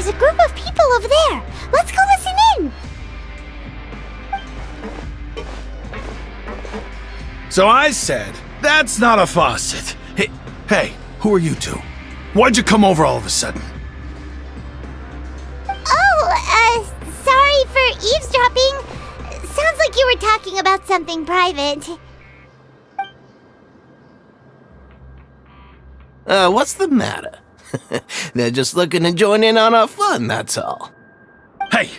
there's a group of people over there. Let's go listen in. So I said, that's not a faucet. Hey, who are you two? Why'd you come over all of a sudden? Oh, sorry for eavesdropping. Sounds like you were talking about something private. What's the matter? They're just looking to join in on our fun, that's all. Hey,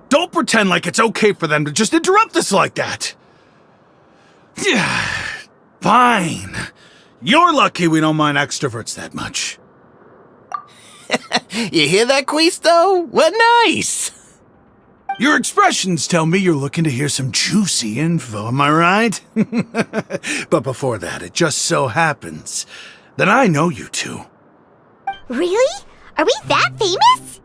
don't pretend like it's okay for them to just interrupt us like that. Fine. You're lucky we don't mind extroverts that much. You hear that, Quisto? What nice! Your expressions tell me you're looking to hear some juicy info, am I right? But before that, it just so happens that I know you two. Really? Are we that famous?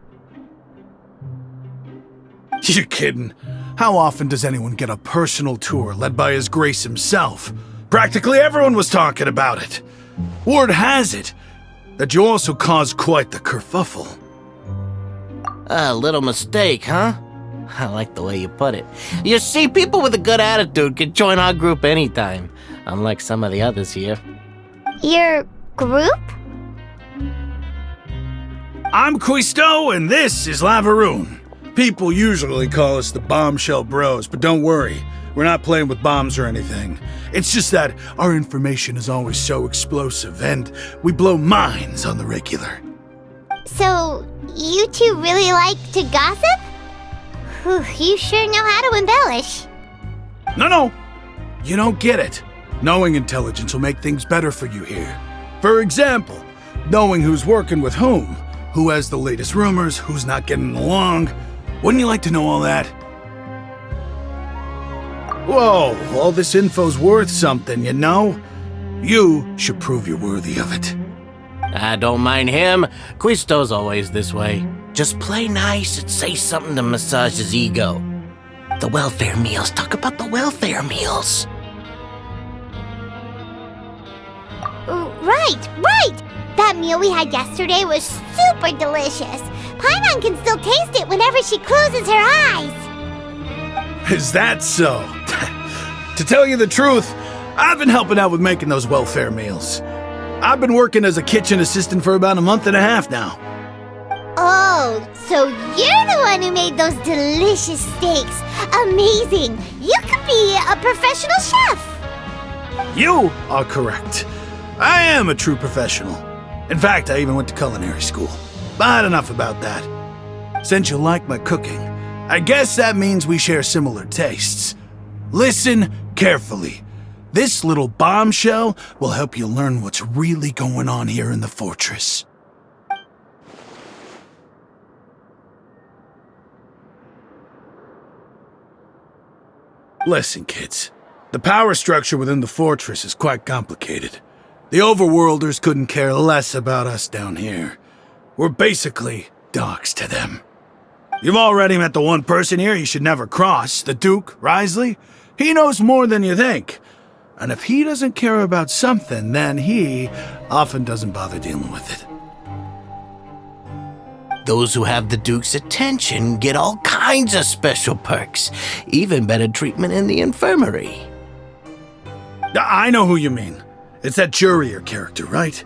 You're kidding. How often does anyone get a personal tour led by His Grace himself? Practically everyone was talking about it. Word has it that you also caused quite the kerfuffle. A little mistake, huh? I like the way you put it. You see, people with a good attitude can join our group anytime, unlike some of the others here. Your group? I'm Quisto, and this is Lavaroon. People usually call us the Bombshell Bros, but don't worry, we're not playing with bombs or anything. It's just that our information is always so explosive, and we blow minds on the regular. So, you two really like to gossip? Whew, you sure know how to embellish. No, you don't get it. Knowing intelligence will make things better for you here. For example, knowing who's working with whom, who has the latest rumors, who's not getting along. Wouldn't you like to know all that? Whoa, all this info's worth something, you know? You should prove you're worthy of it. I don't mind him. Quisto's always this way. Just play nice and say something to massage his ego. The welfare meals. Talk about the welfare meals. Right! That meal we had yesterday was super delicious. Paimon can still taste it whenever she closes her eyes. Is that so? To tell you the truth, I've been helping out with making those welfare meals. I've been working as a kitchen assistant for about a month and a half now. Oh, so you're the one who made those delicious steaks. Amazing! You could be a professional chef. You are correct. I am a true professional. In fact, I even went to culinary school. But enough about that. Since you like my cooking, I guess that means we share similar tastes. Listen carefully. This little bombshell will help you learn what's really going on here in the fortress. Listen, kids. The power structure within the fortress is quite complicated. The overworlders couldn't care less about us down here. We're basically dogs to them. You've already met the one person here you should never cross, the Duke, Risley. He knows more than you think. And if he doesn't care about something, then he often doesn't bother dealing with it. Those who have the Duke's attention get all kinds of special perks, even better treatment in the infirmary. I know who you mean. It's that Jurier character, right?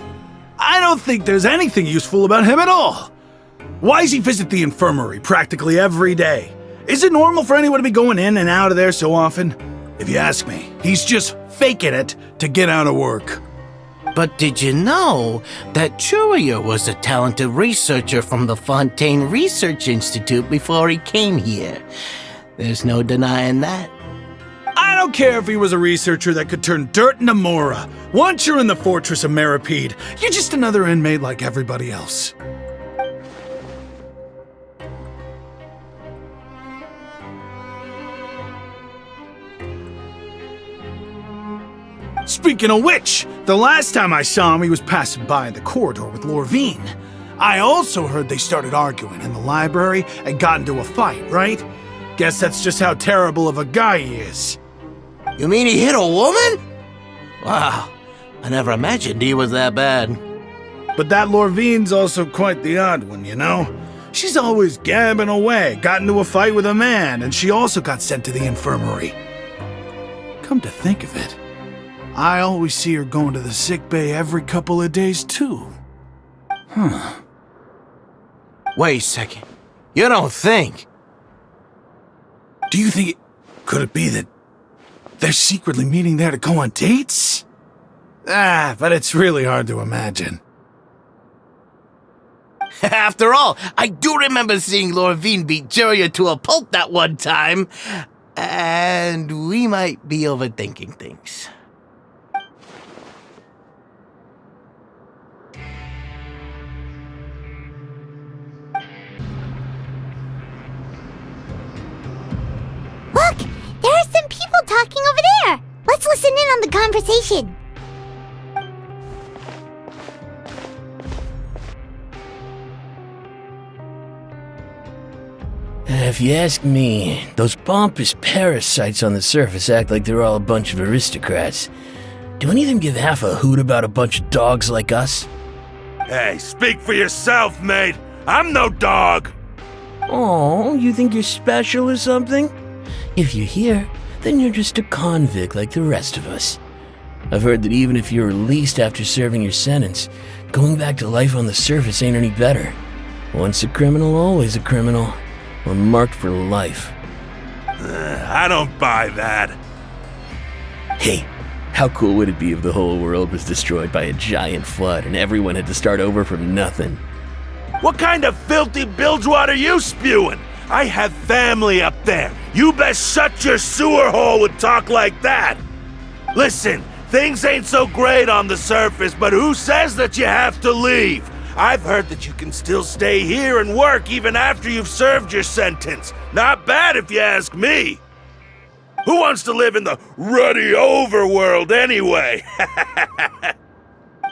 I don't think there's anything useful about him at all. Why does he visit the infirmary practically every day? Is it normal for anyone to be going in and out of there so often? If you ask me, he's just faking it to get out of work. But did you know that Jurier was a talented researcher from the Fontaine Research Institute before he came here? There's no denying that. I don't care if he was a researcher that could turn dirt into Mora. Once you're in the fortress of Meripede, you're just another inmate like everybody else. Speaking of which, the last time I saw him, he was passing by in the corridor with Lorvine. I also heard they started arguing in the library and got into a fight, right? Guess that's just how terrible of a guy he is. You mean he hit a woman? Wow, I never imagined he was that bad. But that Lorvine's also quite the odd one, you know? She's always gabbing away, got into a fight with a man, and she also got sent to the infirmary. Come to think of it, I always see her going to the sick bay every couple of days, too. Huh. Wait a second. You don't think? Do you think could it be that they're secretly meeting there to go on dates? But it's really hard to imagine. After all, I do remember seeing Lorvine beat Juria to a pulp that one time. And we might be overthinking things. Look! There are some people talking over there! Let's listen in on the conversation. If you ask me, those pompous parasites on the surface act like they're all a bunch of aristocrats. Do any of them give half a hoot about a bunch of dogs like us? Hey, speak for yourself, mate. I'm no dog. Oh, you think you're special or something? If you're here, then you're just a convict like the rest of us. I've heard that even if you're released after serving your sentence, going back to life on the surface ain't any better. Once a criminal, always a criminal. Or marked for life. I don't buy that. Hey, how cool would it be if the whole world was destroyed by a giant flood and everyone had to start over from nothing? What kind of filthy bilgewater are you spewing? I have family up there. You best shut your sewer hole with talk like that. Listen, things ain't so great on the surface, but who says that you have to leave? I've heard that you can still stay here and work even after you've served your sentence. Not bad if you ask me. Who wants to live in the ruddy overworld anyway?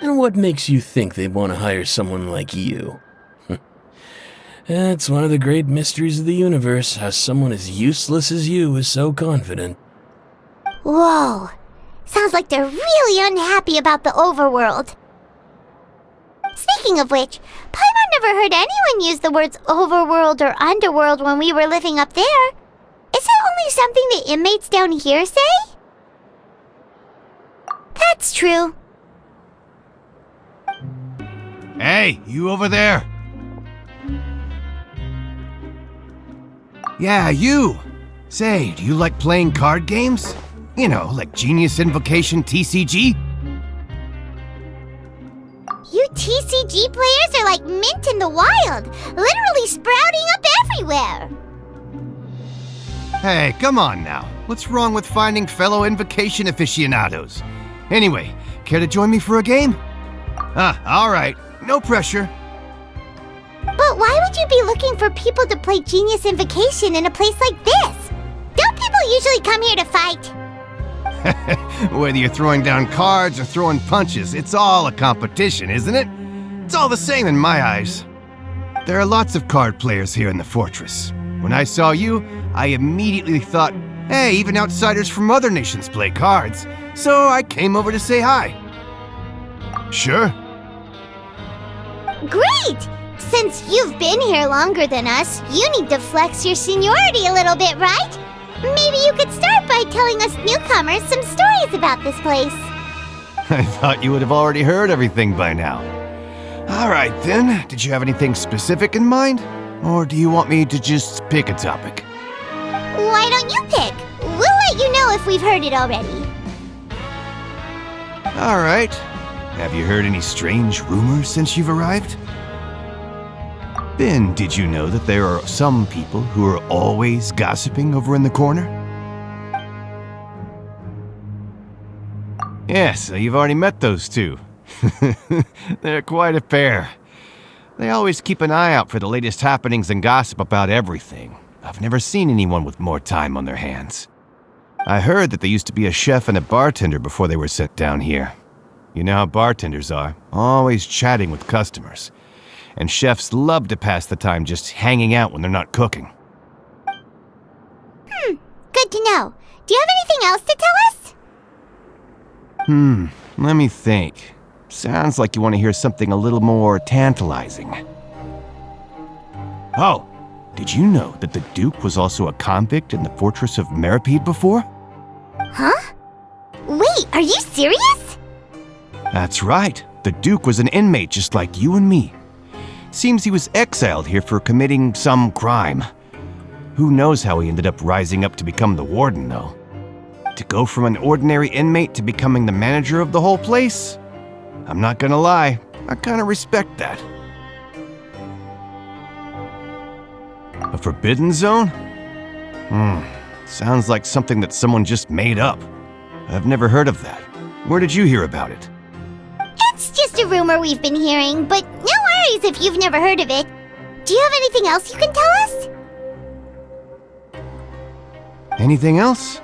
And what makes you think they'd want to hire someone like you? It's one of the great mysteries of the universe, how someone as useless as you is so confident. Whoa. Sounds like they're really unhappy about the overworld. Speaking of which, Paimon never heard anyone use the words overworld or underworld when we were living up there. Is it only something the inmates down here say? That's true. Hey, you over there. Yeah, you. Say, do you like playing card games? You know, like Genius Invocation TCG? You TCG players are like mint in the wild, literally sprouting up everywhere. Hey, come on now. What's wrong with finding fellow Invocation aficionados? Anyway, care to join me for a game? All right. No pressure. But why would you be looking for people to play Genius Invocation in a place like this? Don't people usually come here to fight? Whether you're throwing down cards or throwing punches, it's all a competition, isn't it? It's all the same in my eyes. There are lots of card players here in the fortress. When I saw you, I immediately thought, hey, even outsiders from other nations play cards. So I came over to say hi. Sure. Great! Since you've been here longer than us, you need to flex your seniority a little bit, right? Maybe you could start by telling us newcomers some stories about this place. I thought you would have already heard everything by now. All right, then. Did you have anything specific in mind? Or do you want me to just pick a topic? Why don't you pick? We'll let you know if we've heard it already. All right. Have you heard any strange rumors since you've arrived? Then, did you know that there are some people who are always gossiping over in the corner? Yes, so you've already met those two. They're quite a pair. They always keep an eye out for the latest happenings and gossip about everything. I've never seen anyone with more time on their hands. I heard that they used to be a chef and a bartender before they were sent down here. You know how bartenders are, always chatting with customers. And chefs love to pass the time just hanging out when they're not cooking. Good to know. Do you have anything else to tell us? Let me think. Sounds like you want to hear something a little more tantalizing. Oh, did you know that the Duke was also a convict in the fortress of Meripede before? Huh? Wait, are you serious? That's right. The Duke was an inmate just like you and me. Seems he was exiled here for committing some crime. Who knows how he ended up rising up to become the warden, though. To go from an ordinary inmate to becoming the manager of the whole place? I'm not gonna lie, I kinda respect that. A forbidden zone? Sounds like something that someone just made up. I've never heard of that. Where did you hear about it? It's just a rumor we've been hearing, but no worries if you've never heard of it. Do you have anything else you can tell us? Anything else?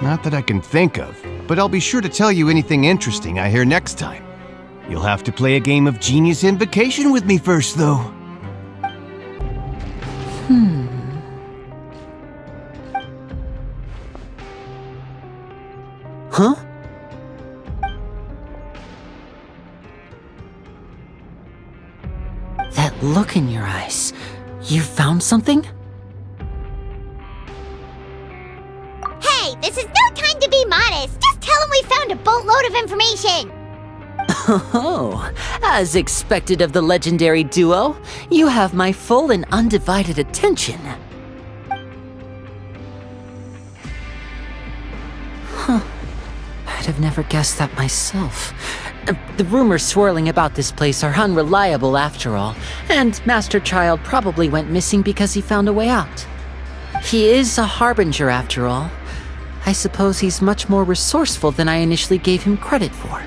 Not that I can think of, but I'll be sure to tell you anything interesting I hear next time. You'll have to play a game of Genius Invocation with me first, though. Huh? That look in your eyes. You found something? Hey, this is no time to be modest. Just tell him we found a boatload of information. Oh, as expected of the legendary duo, you have my full and undivided attention. Huh. I'd have never guessed that myself. The rumors swirling about this place are unreliable after all, and Master Child probably went missing because he found a way out. He is a harbinger after all. I suppose he's much more resourceful than I initially gave him credit for.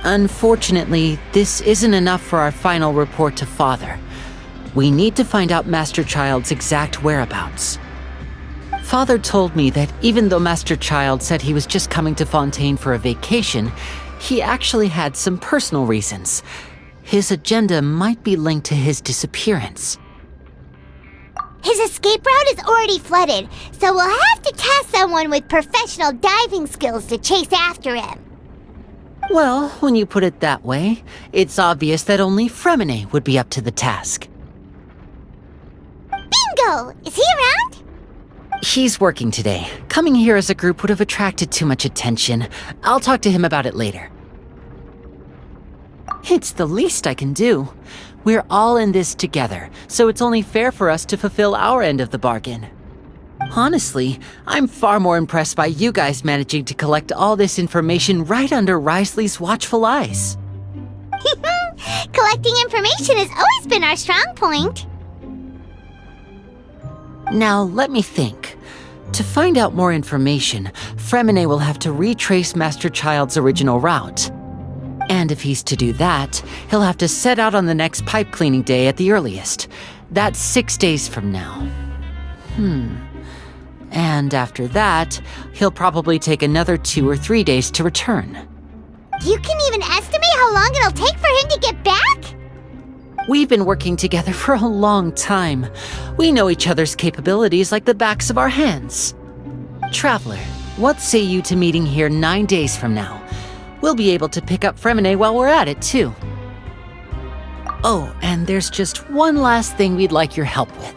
Unfortunately, this isn't enough for our final report to Father. We need to find out Master Child's exact whereabouts. Father told me that even though Master Child said he was just coming to Fontaine for a vacation, he actually had some personal reasons. His agenda might be linked to his disappearance. His escape route is already flooded, so we'll have to task someone with professional diving skills to chase after him. Well, when you put it that way, it's obvious that only Fremine would be up to the task. Bingo! Is he around? He's working today. Coming here as a group would have attracted too much attention. I'll talk to him about it later. It's the least I can do. We're all in this together, so it's only fair for us to fulfill our end of the bargain. Honestly, I'm far more impressed by you guys managing to collect all this information right under Risley's watchful eyes. Collecting information has always been our strong point. Now, let me think. To find out more information, Fremine will have to retrace Master Child's original route. And if he's to do that, he'll have to set out on the next pipe cleaning day at the earliest. That's 6 days from now. And after that, he'll probably take another 2 or 3 days to return. You can even estimate how long it'll take for him to get back? We've been working together for a long time. We know each other's capabilities like the backs of our hands. Traveler, what say you to meeting here 9 days from now? We'll be able to pick up Fremine while we're at it, too. Oh, and there's just one last thing we'd like your help with.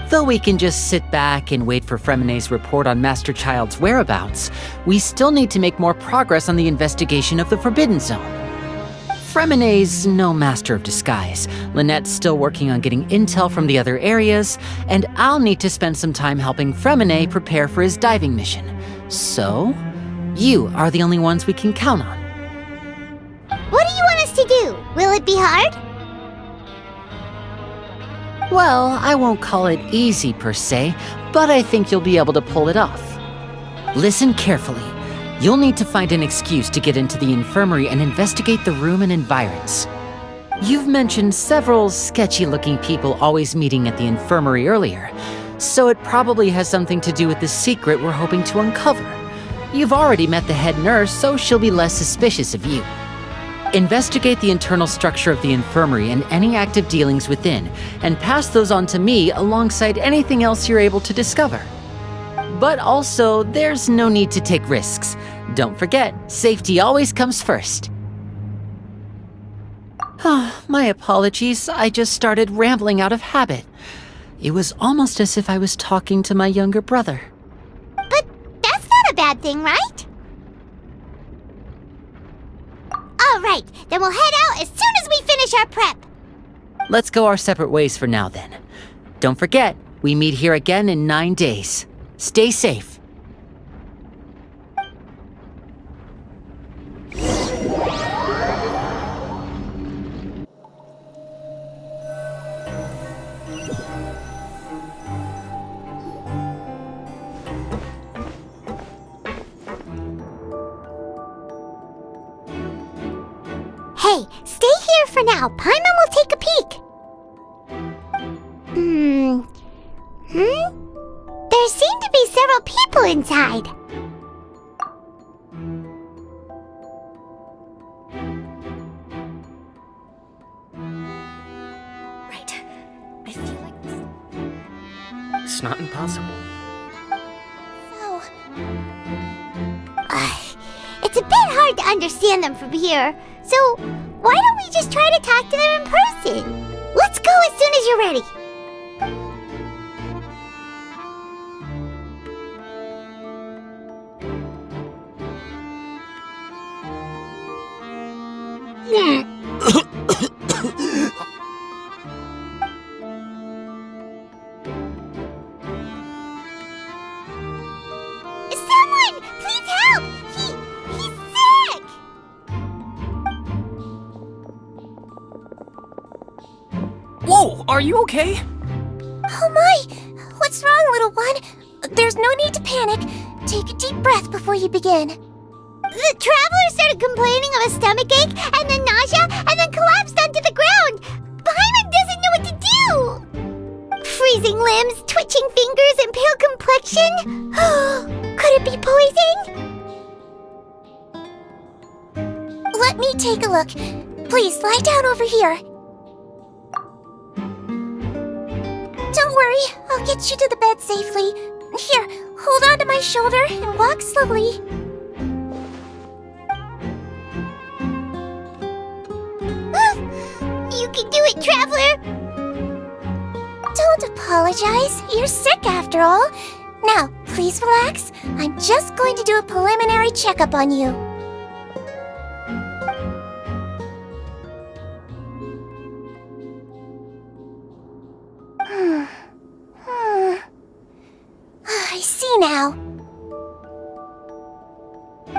Though we can just sit back and wait for Fremine's report on Master Child's whereabouts, we still need to make more progress on the investigation of the Forbidden Zone. Fremine's no master of disguise, Lynette's still working on getting intel from the other areas, and I'll need to spend some time helping Fremine prepare for his diving mission. So, you are the only ones we can count on. What do you want us to do? Will it be hard? Well, I won't call it easy per se, but I think you'll be able to pull it off. Listen carefully. You'll need to find an excuse to get into the infirmary and investigate the room and environs. You've mentioned several sketchy-looking people always meeting at the infirmary earlier, so it probably has something to do with the secret we're hoping to uncover. You've already met the head nurse, so she'll be less suspicious of you. Investigate the internal structure of the infirmary and any active dealings within, and pass those on to me alongside anything else you're able to discover. But also, there's no need to take risks. Don't forget, safety always comes first. My apologies, I just started rambling out of habit. It was almost as if I was talking to my younger brother. But that's not a bad thing, right? All right, then we'll head out as soon as we finish our prep. Let's go our separate ways for now then. Don't forget, we meet here again in 9 days. Stay safe. Hey, stay here for now. Paimon will take a peek. There seem to be several people inside. Right. I feel like this. It's not impossible. Oh. It's a bit hard to understand them from here, so why don't we just try to talk to them in person? Let's go as soon as you're ready. Someone, please help! He's sick! Whoa, are you okay? Oh my! What's wrong, little one? There's no need to panic. Take a deep breath before you begin. The traveler started complaining of a stomachache, and then nausea, and then collapsed onto the ground. Paimon doesn't know what to do. Freezing limbs, twitching fingers, and pale complexion. Could it be poison? Let me take a look. Please lie down over here. Don't worry, I'll get you to the bed safely. Here, hold on to my shoulder and walk slowly. You can do it, Traveler! Don't apologize. You're sick after all. Now, please relax. I'm just going to do a preliminary checkup on you. I see now.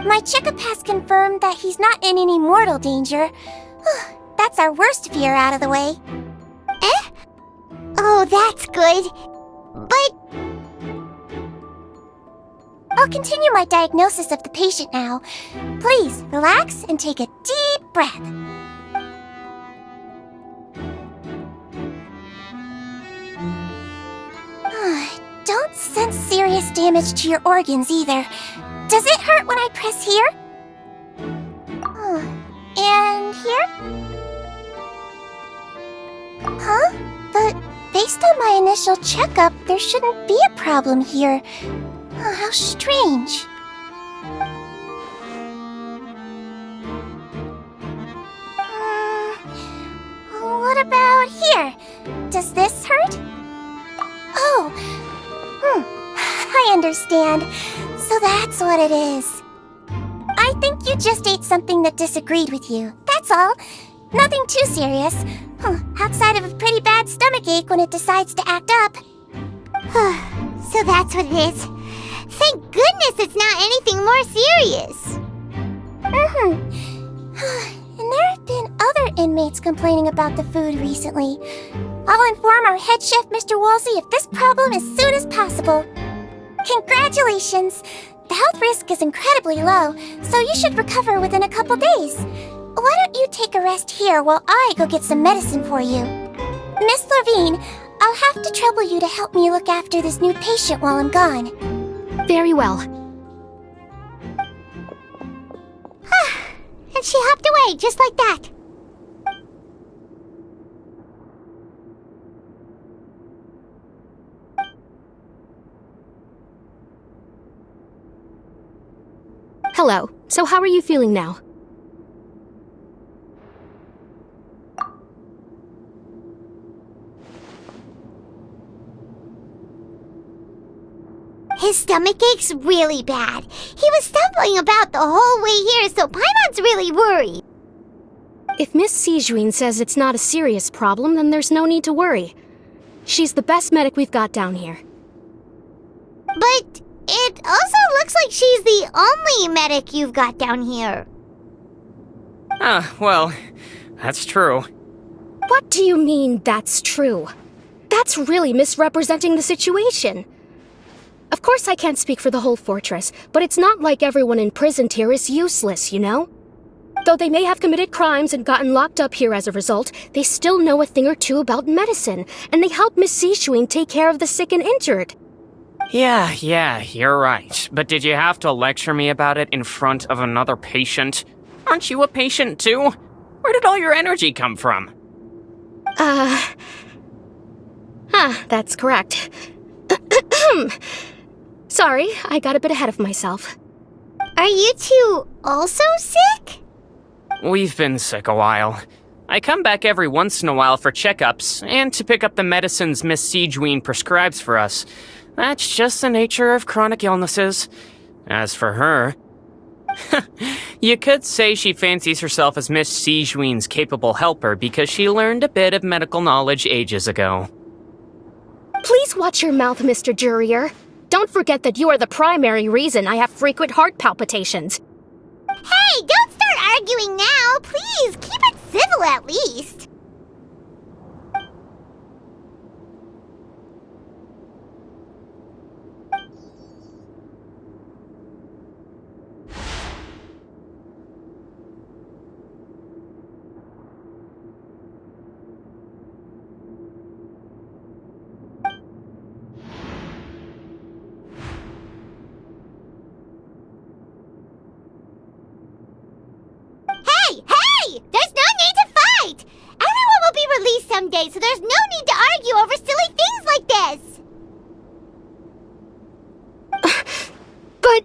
My checkup has confirmed that he's not in any mortal danger. That's our worst fear out of the way. Eh? Oh, that's good. But I'll continue my diagnosis of the patient now. Please, relax and take a deep breath. Don't sense serious damage to your organs either. Does it hurt when I press here? And here? Huh? But based on my initial checkup, there shouldn't be a problem here. How strange. What about here? Does this hurt? Oh, I understand. So that's what it is. I think you just ate something that disagreed with you. That's all. Nothing too serious. Outside of a pretty bad stomachache when it decides to act up. So that's what it is. Thank goodness it's not anything more serious. And there have been other inmates complaining about the food recently. I'll inform our head chef, Mr. Woolsey, of this problem as soon as possible. Congratulations! The health risk is incredibly low, so you should recover within a couple days. Why don't you take a rest here while I go get some medicine for you? Miss Levine, I'll have to trouble you to help me look after this new patient while I'm gone. Very well. And she hopped away just like that. Hello. So how are you feeling now? His stomach ache's really bad. He was stumbling about the whole way here, so Paimon's really worried. If Miss Sijuin says it's not a serious problem, then there's no need to worry. She's the best medic we've got down here. But it also looks like she's the only medic you've got down here. Well, that's true. What do you mean, that's true? That's really misrepresenting the situation. Of course I can't speak for the whole fortress, but it's not like everyone imprisoned here is useless, you know? Though they may have committed crimes and gotten locked up here as a result, they still know a thing or two about medicine, and they help Miss Sijuin take care of the sick and injured. Yeah, you're right. But did you have to lecture me about it in front of another patient? Aren't you a patient too? Where did all your energy come from? That's correct. Sorry, I got a bit ahead of myself. Are you two also sick? We've been sick a while. I come back every once in a while for checkups, and to pick up the medicines Miss Sijuin prescribes for us. That's just the nature of chronic illnesses. As for her... You could say she fancies herself as Miss Sijuin's capable helper because she learned a bit of medical knowledge ages ago. Please watch your mouth, Mr. Jurier. Don't forget that you are the primary reason I have frequent heart palpitations. Hey, don't start arguing now! Please, keep it civil at least! Hey! There's no need to fight! Everyone will be released someday, so there's no need to argue over silly things like this! But...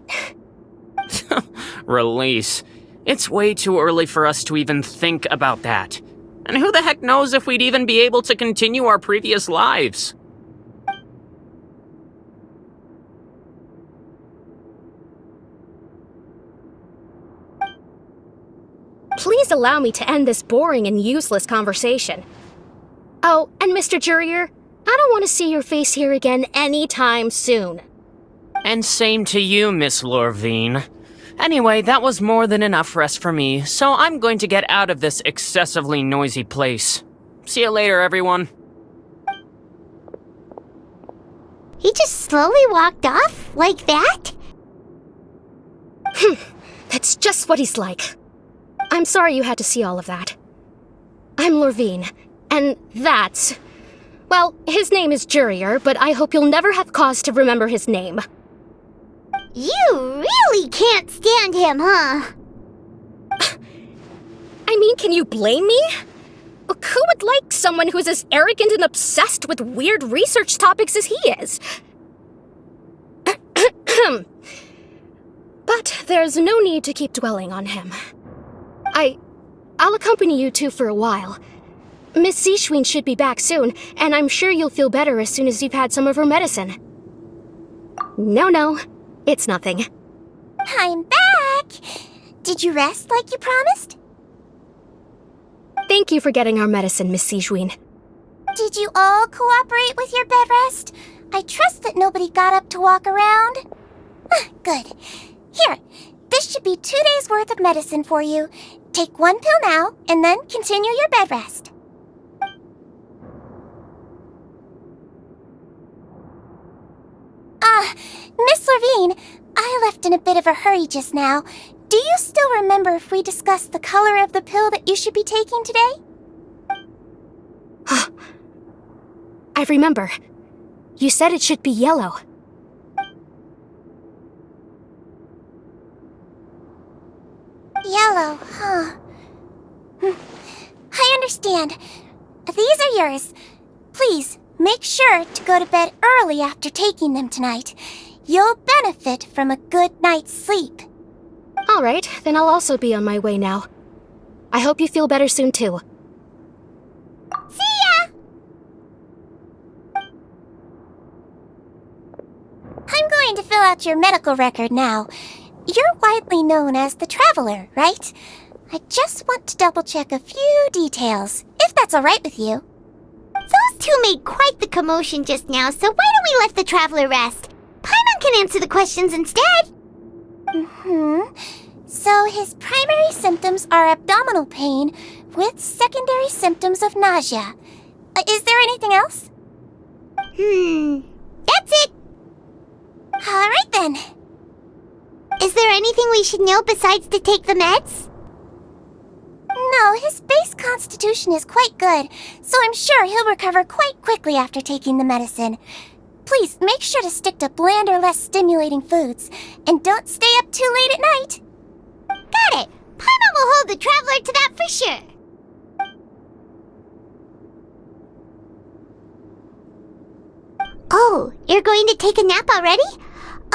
Release. It's way too early for us to even think about that. And who the heck knows if we'd even be able to continue our previous lives? Please allow me to end this boring and useless conversation. Oh, and Mr. Jurier, I don't want to see your face here again anytime soon. And same to you, Miss Lorvine. Anyway, that was more than enough rest for me, so I'm going to get out of this excessively noisy place. See you later, everyone. He just slowly walked off like that? That's just what he's like. I'm sorry you had to see all of that. I'm Lorvine, and that's... Well, his name is Jurier, but I hope you'll never have cause to remember his name. You really can't stand him, huh? I mean, can you blame me? Who would like someone who's as arrogant and obsessed with weird research topics as he is? But there's no need to keep dwelling on him. I'll accompany you two for a while. Miss Sijuin should be back soon, and I'm sure you'll feel better as soon as you've had some of her medicine. No, it's nothing. I'm back! Did you rest like you promised? Thank you for getting our medicine, Miss Sijuin. Did you all cooperate with your bed rest? I trust that nobody got up to walk around. Good. Here, this should be 2 days' worth of medicine for you. Take 1 pill now, and then continue your bed rest. Miss Lorvine, I left in a bit of a hurry just now. Do you still remember if we discussed the color of the pill that you should be taking today? I remember. You said it should be yellow. Yellow, huh? I understand. These are yours. Please, make sure to go to bed early after taking them tonight. You'll benefit from a good night's sleep. All right, then I'll also be on my way now. I hope you feel better soon, too. See ya! I'm going to fill about your medical record now. You're widely known as the Traveler, right? I just want to double-check a few details, if that's all right with you. Those two made quite the commotion just now, so why don't we let the Traveler rest? Paimon can answer the questions instead. So his primary symptoms are abdominal pain with secondary symptoms of nausea. Is there anything else? That's it. All right then. Is there anything we should know besides to take the meds? No, his base constitution is quite good, so I'm sure he'll recover quite quickly after taking the medicine. Please make sure to stick to bland or less stimulating foods, and don't stay up too late at night. Got it. Paimon will hold the Traveler to that for sure. Oh, you're going to take a nap already?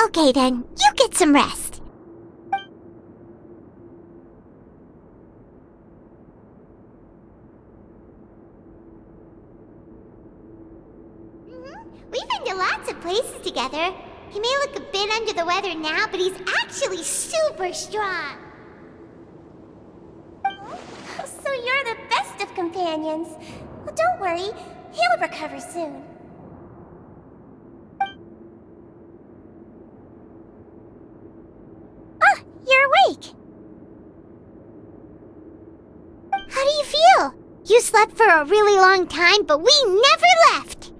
Okay then, you get some rest. We've been to lots of places together. He may look a bit under the weather now, but he's actually super strong. So you're the best of companions. Well, don't worry, he'll recover soon. Ah, you're awake. How do you feel? You slept for a really long time, but we never left.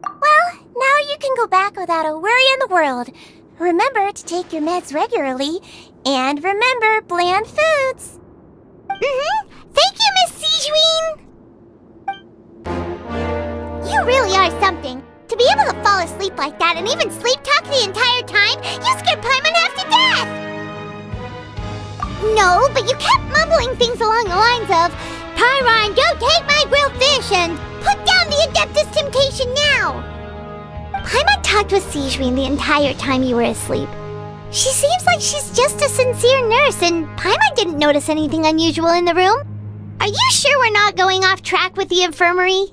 Well, now you can go back without a worry in the world. Remember to take your meds regularly, and remember bland foods. Thank you, Miss Sijuin! You really are something. To be able to fall asleep like that and even sleep talk the entire time, you scared Paimon half to death! No, but you kept mumbling things along the lines of, Pyron, go take my grilled fish and put down the Adeptus Temptation now! Paimon talked with Sijuin the entire time you were asleep. She seems like she's just a sincere nurse, and Paimon didn't notice anything unusual in the room. Are you sure we're not going off track with the infirmary?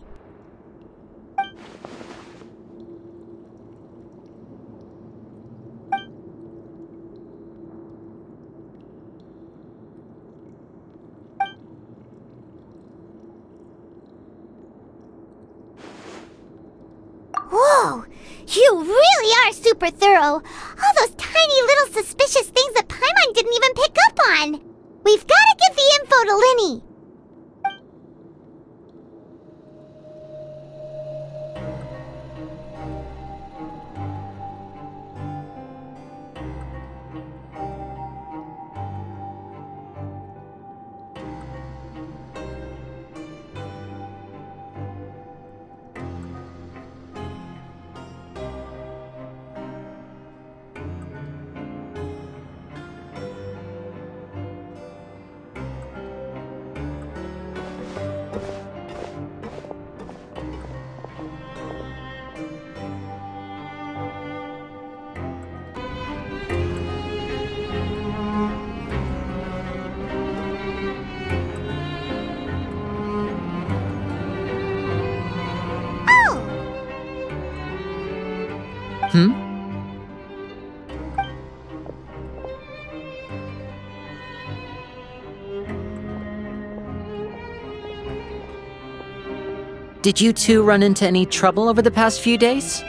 Whoa! You really are super thorough! All those tiny little suspicious things that Paimon didn't even pick up on! We've gotta give the info to Linny! Did you two run into any trouble over the past few days?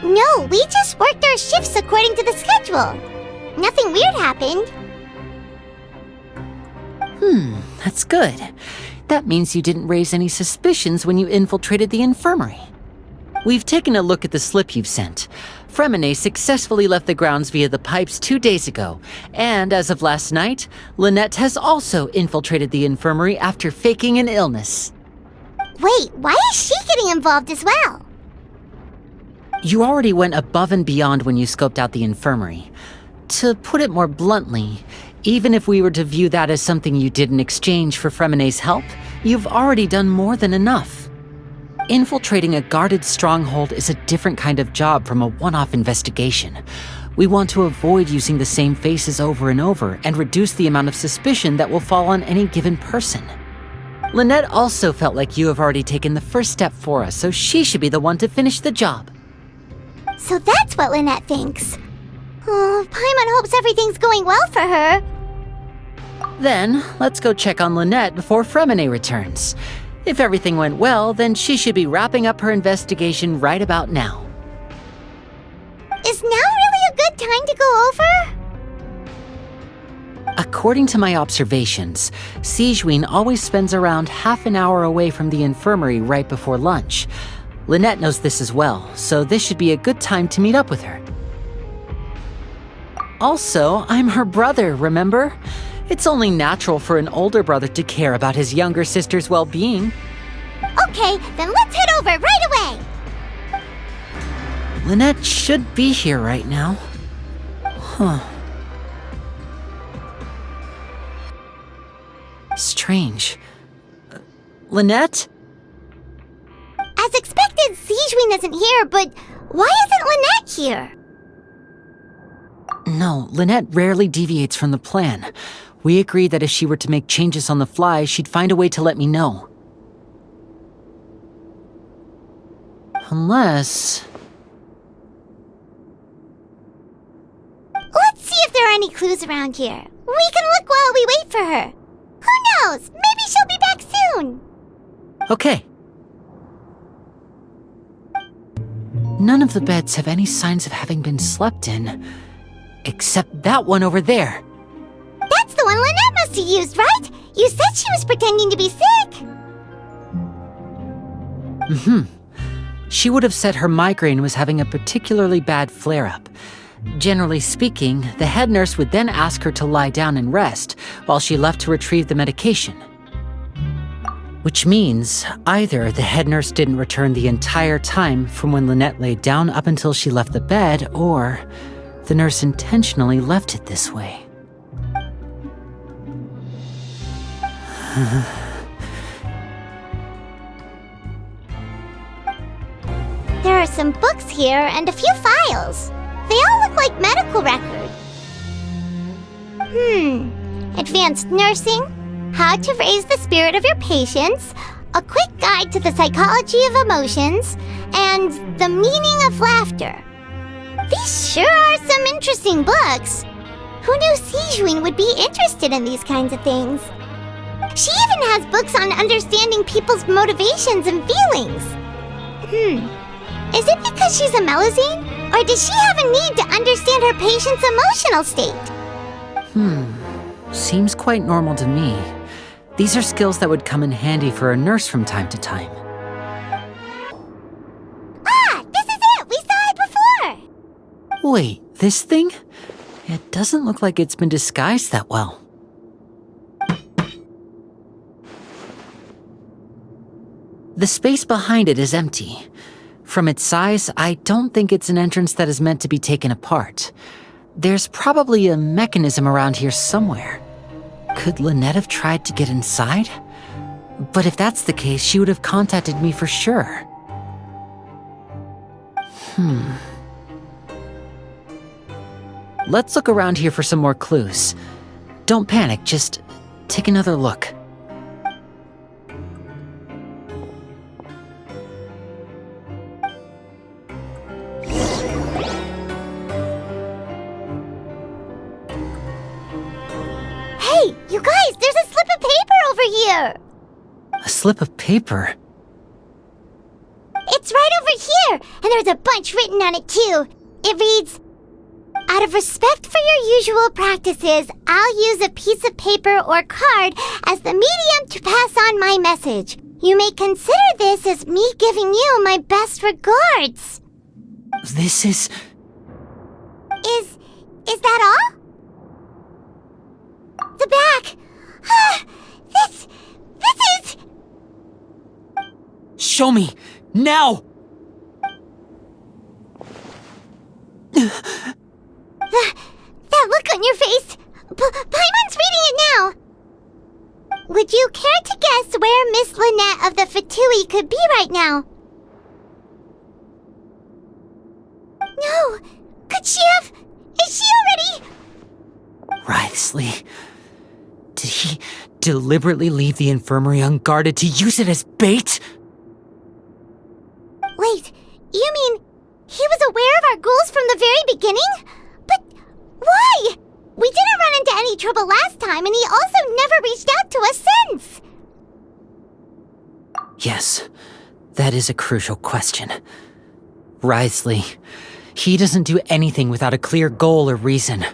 No, we just worked our shifts according to the schedule. Nothing weird happened. That's good. That means you didn't raise any suspicions when you infiltrated the infirmary. We've taken a look at the slip you've sent. Fremine successfully left the grounds via the pipes 2 days ago, and as of last night, Lynette has also infiltrated the infirmary after faking an illness. Wait, why is she getting involved as well? You already went above and beyond when you scoped out the infirmary. To put it more bluntly, even if we were to view that as something you did in exchange for Fremine's help, you've already done more than enough. Infiltrating a guarded stronghold is a different kind of job from a one-off investigation. We want to avoid using the same faces over and over and reduce the amount of suspicion that will fall on any given person. Lynette also felt like you have already taken the first step for us, so she should be the one to finish the job. So that's what Lynette thinks. Paimon hopes everything's going well for her. Then, let's go check on Lynette before Fremine returns. If everything went well, then she should be wrapping up her investigation right about now. Is now really a good time to go over? According to my observations, Sigewinne always spends around half an hour away from the infirmary right before lunch. Lynette knows this as well, so this should be a good time to meet up with her. Also, I'm her brother, remember? It's only natural for an older brother to care about his younger sister's well-being. Okay, then let's head over right away! Lynette should be here right now. Huh. Strange. Lynette? As expected, Sigewinne isn't here, but why isn't Lynette here? No, Lynette rarely deviates from the plan. We agreed that if she were to make changes on the fly, she'd find a way to let me know. Unless... Let's see if there are any clues around here. We can look while we wait for her. Who knows? Maybe she'll be back soon. Okay. None of the beds have any signs of having been slept in. Except that one over there. That's the one Lynette must have used, right? You said she was pretending to be sick. She would have said her migraine was having a particularly bad flare-up. Generally speaking, the head nurse would then ask her to lie down and rest while she left to retrieve the medication. Which means either the head nurse didn't return the entire time from when Lynette laid down up until she left the bed, or the nurse intentionally left it this way. There are some books here and a few files. They all look like medical records. Advanced nursing, how to raise the spirit of your patients, a quick guide to the psychology of emotions, and the meaning of laughter. These sure are some interesting books. Who knew Sigewinne would be interested in these kinds of things? She even has books on understanding people's motivations and feelings. Is it because she's a Melusine? Or does she have a need to understand her patient's emotional state? Seems quite normal to me. These are skills that would come in handy for a nurse from time to time. Ah, this is it! We saw it before! Wait, this thing? It doesn't look like it's been disguised that well. The space behind it is empty. From its size, I don't think it's an entrance that is meant to be taken apart. There's probably a mechanism around here somewhere. Could Lynette have tried to get inside? But if that's the case, she would have contacted me for sure. Let's look around here for some more clues. Don't panic, just take another look. Hey, you guys, there's a slip of paper over here! A slip of paper? It's right over here, and there's a bunch written on it too. It reads, out of respect for your usual practices, I'll use a piece of paper or card as the medium to pass on my message. You may consider this as me giving you my best regards. This is... Is that all? The back. This is... Show me! Now! That look on your face. Paimon's reading it now. Would you care to guess where Miss Lynette of the Fatui could be right now? No. Could she have... Is she already... Writhsley. Did he deliberately leave the infirmary unguarded to use it as bait? Wait, you mean he was aware of our goals from the very beginning? But why? any trouble last time, and he also never reached out to us since. Yes, that is a crucial question. Wriothesley, he doesn't do anything without a clear goal or reason.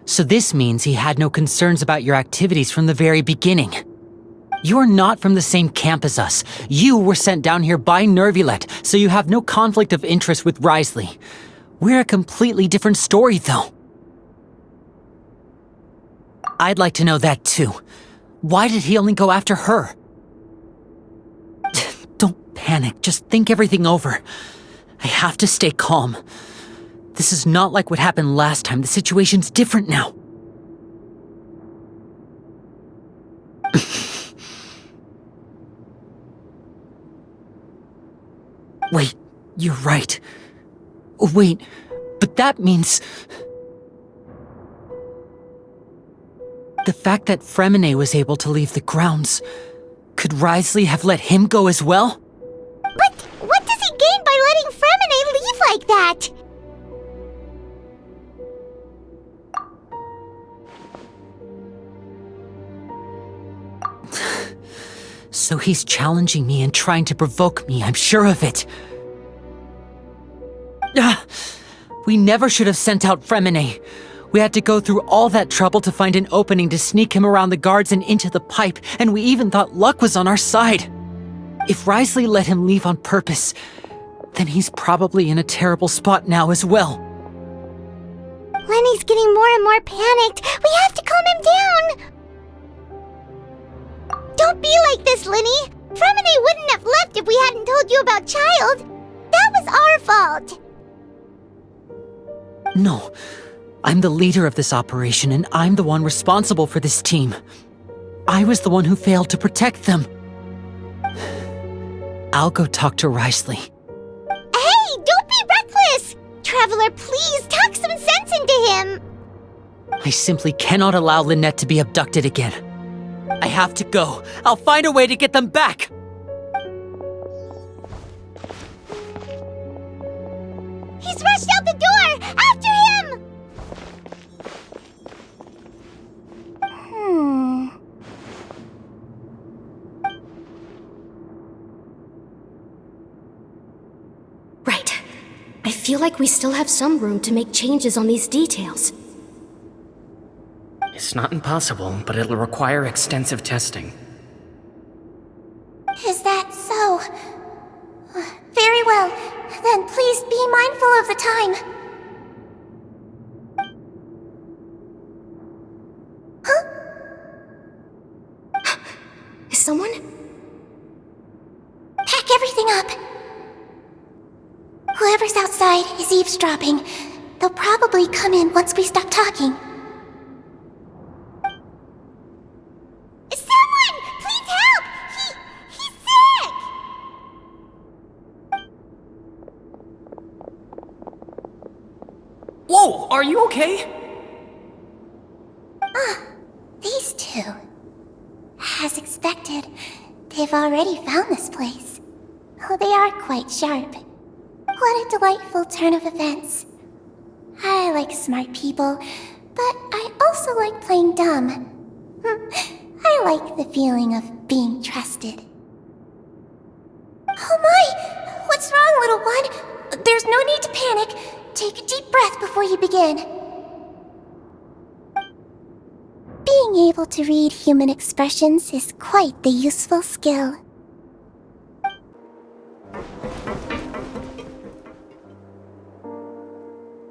So this means he had no concerns about your activities from the very beginning. You're not from the same camp as us. You were sent down here by Nervulet, so you have no conflict of interest with Wriothesley. We're a completely different story, though. I'd like to know that, too. Why did he only go after her? Don't panic, just think everything over. I have to stay calm. This is not like what happened last time. The situation's different now. Wait, you're right. Wait, but that means... The fact that Fremine was able to leave the grounds, could Wriothesley have let him go as well? But what does he gain by letting Fremine leave like that? So he's challenging me and trying to provoke me, I'm sure of it. We never should have sent out Fremine. We had to go through all that trouble to find an opening to sneak him around the guards and into the pipe, and we even thought luck was on our side. If Wriothesley let him leave on purpose, then he's probably in a terrible spot now as well. Lenny's getting more and more panicked. We have to calm him down. Don't be like this, Lenny. Fremine wouldn't have left if we hadn't told you about Child. That was our fault. No, I'm the leader of this operation, and I'm the one responsible for this team. I was the one who failed to protect them. I'll go talk to Wriothesley. Hey, don't be reckless! Traveler, please talk some sense into him. I simply cannot allow Lynette to be abducted again. I have to go. I'll find a way to get them back! He's rushed out the door! After him! Right. I feel like we still have some room to make changes on these details. It's not impossible, but it'll require extensive testing. Is that so? Very well. Then please be mindful of the time. Huh? Is someone? Pack everything up. Whoever's outside is eavesdropping. They'll probably come in once we stop talking. Someone! Please help! He's sick! Whoa, are you okay? These two. As expected, they've already found this place. Oh, they are quite sharp. What a delightful turn of events. I like smart people, but I also like playing dumb. I like the feeling of being trusted. Oh my! What's wrong, little one? There's no need to panic. Take a deep breath before you begin. Being able to read human expressions is quite the useful skill.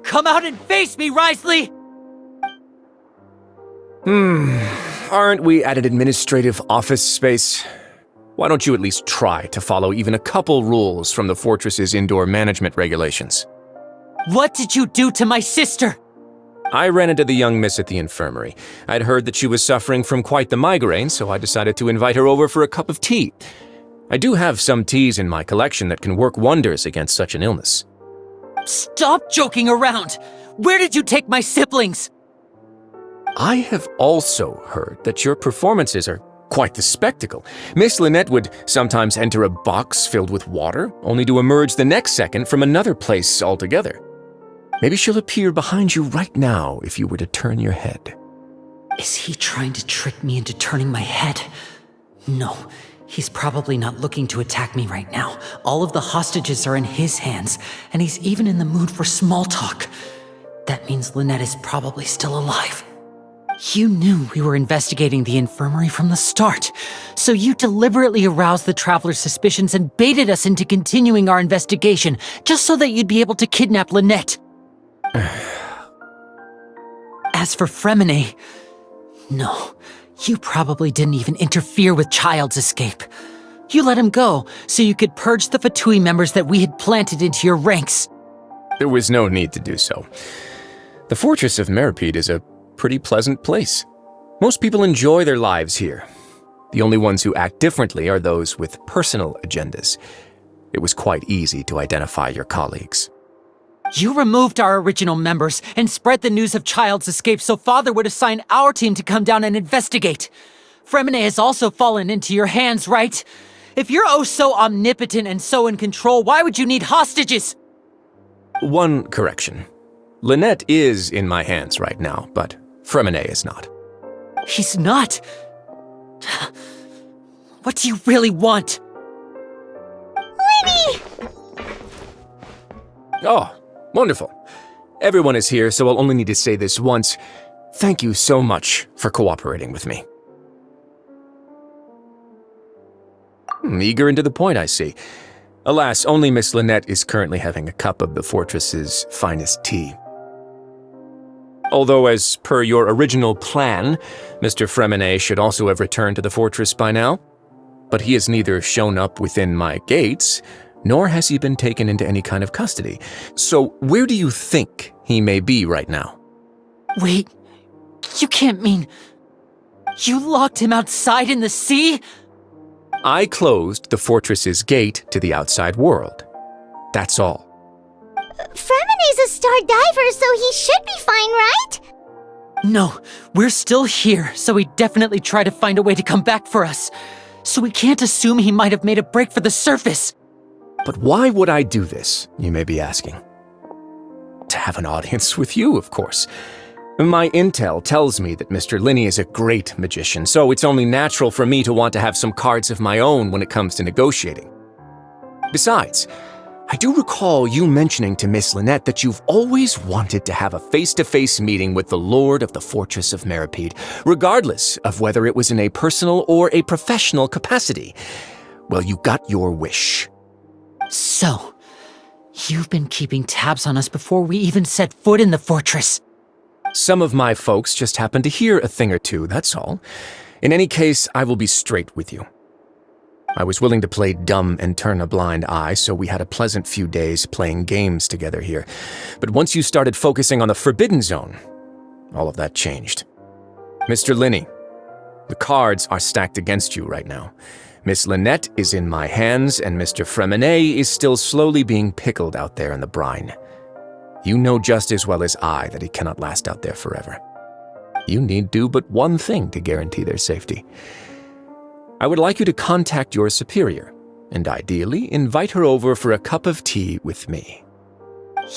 Come out and face me, Wriothesley! Aren't we at an administrative office space? Why don't you at least try to follow even a couple rules from the fortress's indoor management regulations? What did you do to my sister? I ran into the young miss at the infirmary. I'd heard that she was suffering from quite the migraine, so I decided to invite her over for a cup of tea. I do have some teas in my collection that can work wonders against such an illness. Stop joking around! Where did you take my siblings? I have also heard that your performances are quite the spectacle. Miss Lynette would sometimes enter a box filled with water, only to emerge the next second from another place altogether. Maybe she'll appear behind you right now if you were to turn your head. Is he trying to trick me into turning my head? No, he's probably not looking to attack me right now. All of the hostages are in his hands, and he's even in the mood for small talk. That means Lynette is probably still alive. You knew we were investigating the infirmary from the start, so you deliberately aroused the Traveler's suspicions and baited us into continuing our investigation, just so that you'd be able to kidnap Lynette. As for Fremine, no, you probably didn't even interfere with Child's escape. You let him go, so you could purge the Fatui members that we had planted into your ranks. There was no need to do so. The Fortress of Meripede is a pretty pleasant place. Most people enjoy their lives here. The only ones who act differently are those with personal agendas. It was quite easy to identify your colleagues. You removed our original members and spread the news of Child's escape so Father would assign our team to come down and investigate. Fremine has also fallen into your hands, right? If you're oh so omnipotent and so in control, why would you need hostages? One correction. Lynette is in my hands right now, but Fremine is not. He's not? What do you really want? Lenny! Oh, wonderful. Everyone is here, so I'll only need to say this once. Thank you so much for cooperating with me. Eager and to the point, I see. Alas, only Miss Lynette is currently having a cup of the fortress's finest tea. Although, as per your original plan, Mr. Fremine should also have returned to the fortress by now. But he has neither shown up within my gates, nor has he been taken into any kind of custody. So where do you think he may be right now? Wait, you can't mean... You locked him outside in the sea? I closed the fortress's gate to the outside world. That's all. Fremine's a star diver, so he should be fine, right? No, we're still here, so he definitely tried to find a way to come back for us. So we can't assume he might have made a break for the surface. But why would I do this, you may be asking? To have an audience with you, of course. My intel tells me that Mr. Linney is a great magician, so it's only natural for me to want to have some cards of my own when it comes to negotiating. Besides, I do recall you mentioning to Miss Lynette that you've always wanted to have a face-to-face meeting with the Lord of the Fortress of Meripede, regardless of whether it was in a personal or a professional capacity. Well, you got your wish. So, you've been keeping tabs on us before we even set foot in the fortress. Some of my folks just happened to hear a thing or two, that's all. In any case, I will be straight with you. I was willing to play dumb and turn a blind eye, so we had a pleasant few days playing games together here. But once you started focusing on the Forbidden Zone, all of that changed. Mr. Linney, the cards are stacked against you right now. Miss Lynette is in my hands, and Mr. Fremine is still slowly being pickled out there in the brine. You know just as well as I that he cannot last out there forever. You need do but one thing to guarantee their safety. I would like you to contact your superior, and ideally invite her over for a cup of tea with me.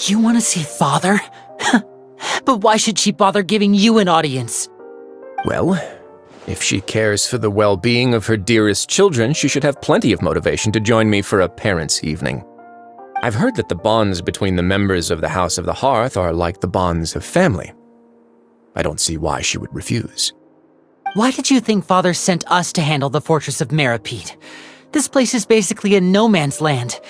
You want to see Father? But why should she bother giving you an audience? Well, if she cares for the well-being of her dearest children, she should have plenty of motivation to join me for a parents' evening. I've heard that the bonds between the members of the House of the Hearth are like the bonds of family. I don't see why she would refuse. Why did you think Father sent us to handle the Fortress of Meripede? This place is basically a no-man's land.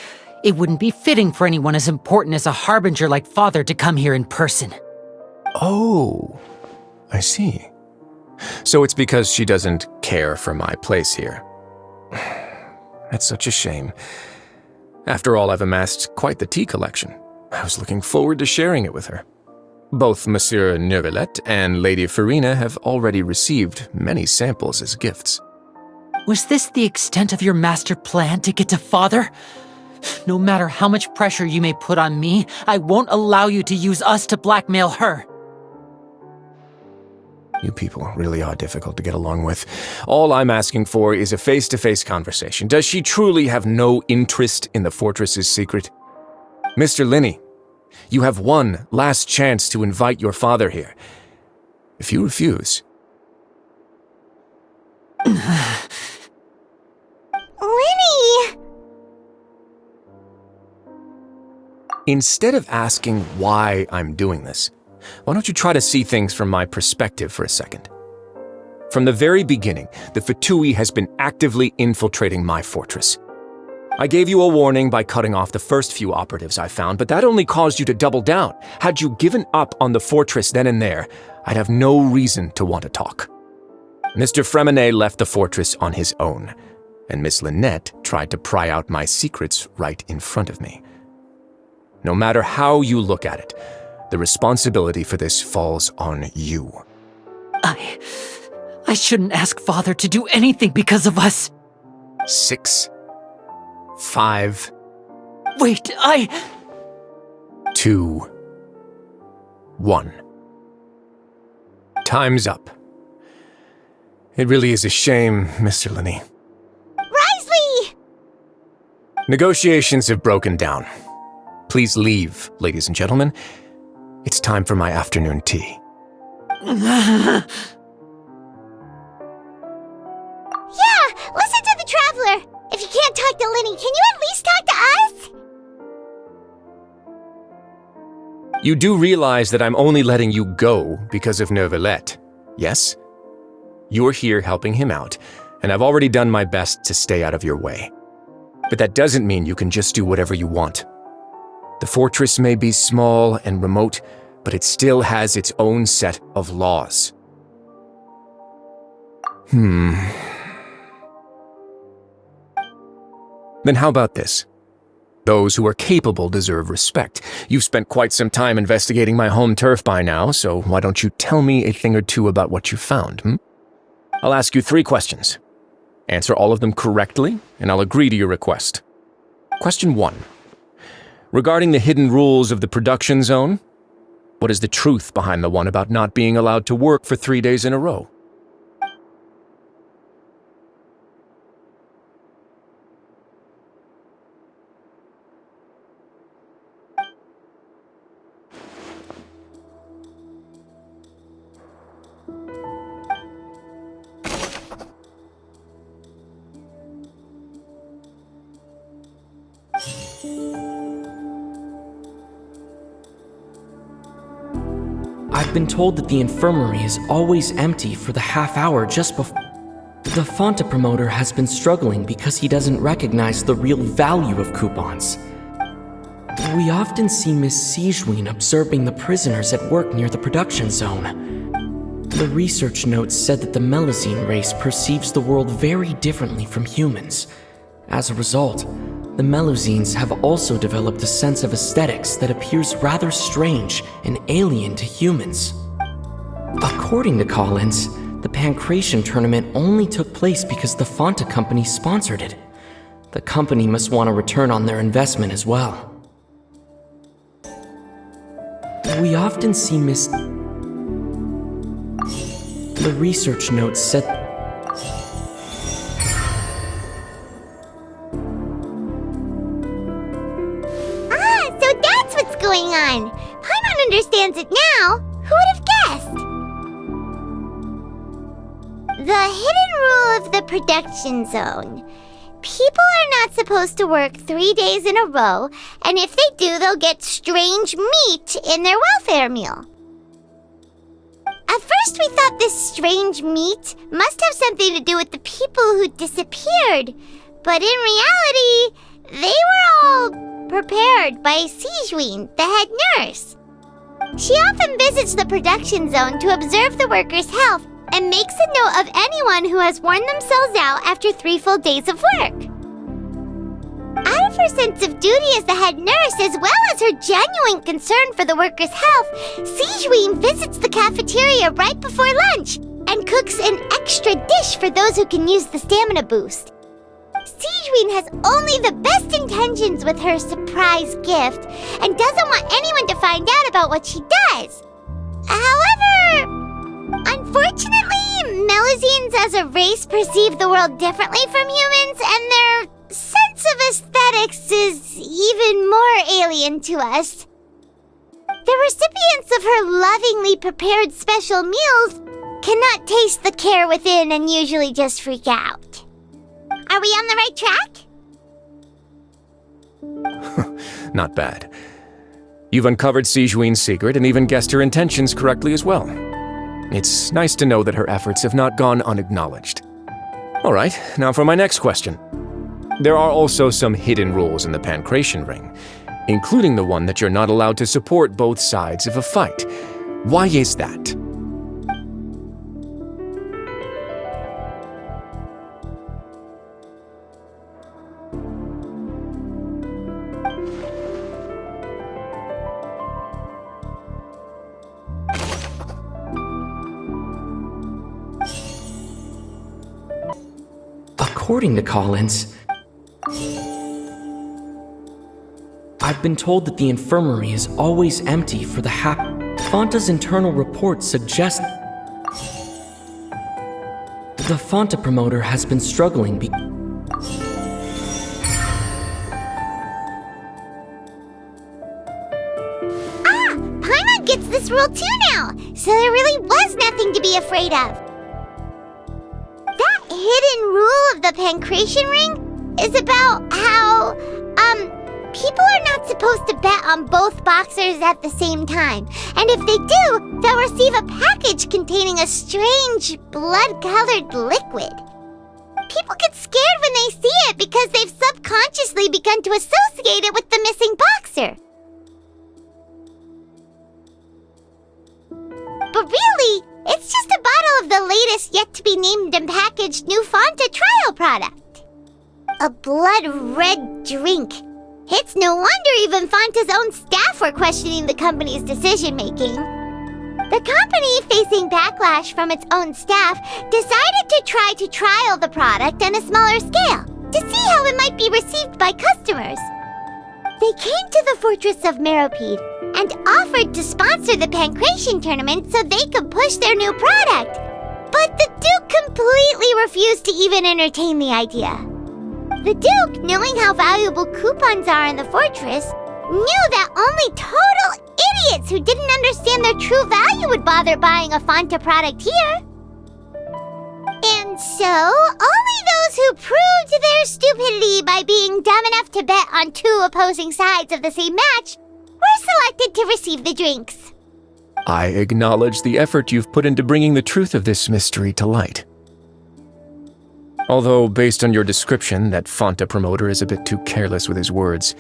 It wouldn't be fitting for anyone as important as a harbinger like Father to come here in person. Oh, I see. So it's because she doesn't care for my place here. That's such a shame. After all, I've amassed quite the tea collection. I was looking forward to sharing it with her. Both Monsieur Neuvillette and Lady Farina have already received many samples as gifts. Was this the extent of your master plan to get to Father? No matter how much pressure you may put on me, I won't allow you to use us to blackmail her. You people really are difficult to get along with. All I'm asking for is a face-to-face conversation. Does she truly have no interest in the fortress's secret? Mr. Linney, you have one last chance to invite your father here. If you refuse, Lenny! Instead of asking why I'm doing this, why don't you try to see things from my perspective for a second? From the very beginning, the Fatui has been actively infiltrating my fortress. I gave you a warning by cutting off the first few operatives I found, but that only caused you to double down. Had you given up on the fortress then and there, I'd have no reason to want to talk. Mr. Fremenet left the fortress on his own, and Miss Lynette tried to pry out my secrets right in front of me. No matter how you look at it, the responsibility for this falls on you. I shouldn't ask Father to do anything because of us. 6, 5... Wait, 2, 1. Time's up. It really is a shame, Mr. Linney. Risley! Negotiations have broken down. Please leave, ladies and gentlemen. It's time for my afternoon tea. Yeah, listen to the Traveler! If you can't talk to Lenny, can you at least talk to us? You do realize that I'm only letting you go because of Neuvillette, yes? You're here helping him out, and I've already done my best to stay out of your way. But that doesn't mean you can just do whatever you want. The fortress may be small and remote, but it still has its own set of laws. Then how about this? Those who are capable deserve respect. You've spent quite some time investigating my home turf by now, so why don't you tell me a thing or two about what you found, I'll ask you 3 questions. Answer all of them correctly, and I'll agree to your request. Question 1. Regarding the hidden rules of the production zone, what is the truth behind the one about not being allowed to work for 3 days in a row? I've been told that the infirmary is always empty for the half hour just before. The Fonta promoter has been struggling because he doesn't recognize the real value of coupons. We often see Miss Sigewin observing the prisoners at work near the production zone. The research notes said that the Melazine race perceives the world very differently from humans. As a result, the Melazines have also developed a sense of aesthetics that appears rather strange and alien to humans. According to Collins, the Pancration tournament only took place because the Fonta company sponsored it. The company must want a return on their investment as well. We often see The research notes said So that's what's going on. Paimon understands it now. Who would have guessed? The hidden rule of the production zone. People are not supposed to work 3 days in a row, and if they do, they'll get strange meat in their welfare meal. At first, we thought this strange meat must have something to do with the people who disappeared, but in reality, they were all prepared by Sigewin, the head nurse. She often visits the production zone to observe the workers' health and makes a note of anyone who has worn themselves out after 3 full days of work. Out of her sense of duty as the head nurse, as well as her genuine concern for the workers' health, Sigewin visits the cafeteria right before lunch and cooks an extra dish for those who can use the stamina boost. Sigewin has only the best intentions with her surprise gift and doesn't want anyone to find out about what she does. However, unfortunately, Melazines as a race perceive the world differently from humans, and their sense of aesthetics is even more alien to us. The recipients of her lovingly prepared special meals cannot taste the care within and usually just freak out. Are we on the right track? Not bad. You've uncovered Sijouin's secret and even guessed her intentions correctly as well. It's nice to know that her efforts have not gone unacknowledged. Alright, now for my next question. There are also some hidden rules in the Pancration Ring, including the one that you're not allowed to support both sides of a fight. Why is that? According to Collins, I've been told that the infirmary is always empty for the Fanta's internal reports suggest the Fanta promoter has been struggling Paimon gets this rule too now, so there really was nothing to be afraid of. That hidden rule of the Pancration Ring is about how, people are not supposed to bet on both boxers at the same time. And if they do, they'll receive a package containing a strange, blood-colored liquid. People get scared when they see it because they've subconsciously begun to associate it with the missing boxer. But really, it's just a bottle of the latest yet-to-be-named and packaged new Fanta trial product. A blood-red drink. It's no wonder even Fanta's own staff were questioning the company's decision-making. The company, facing backlash from its own staff, decided to try to trial the product on a smaller scale to see how it might be received by customers. They came to the fortress of Meropide and offered to sponsor the Pancration tournament so they could push their new product. But the Duke completely refused to even entertain the idea. The Duke, knowing how valuable coupons are in the fortress, knew that only total idiots who didn't understand their true value would bother buying a Fanta product here. And so, only those who proved their stupidity by being dumb enough to bet on two opposing sides of the same match were selected to receive the drinks. I acknowledge the effort you've put into bringing the truth of this mystery to light. Although, based on your description, that Fanta promoter is a bit too careless with his words,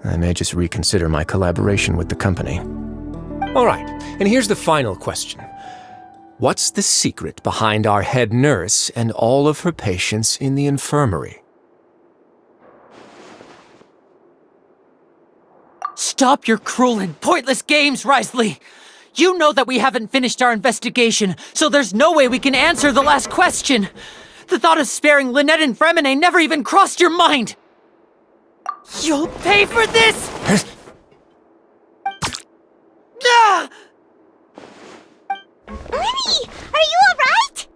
I may just reconsider my collaboration with the company. Alright, and here's the final question. What's the secret behind our head nurse and all of her patients in the infirmary? Stop your cruel and pointless games, Risley! You know that we haven't finished our investigation, so there's no way we can answer the last question! The thought of sparing Lynette and Fremine never even crossed your mind! You'll pay for this! Ah! Linny, are you alright?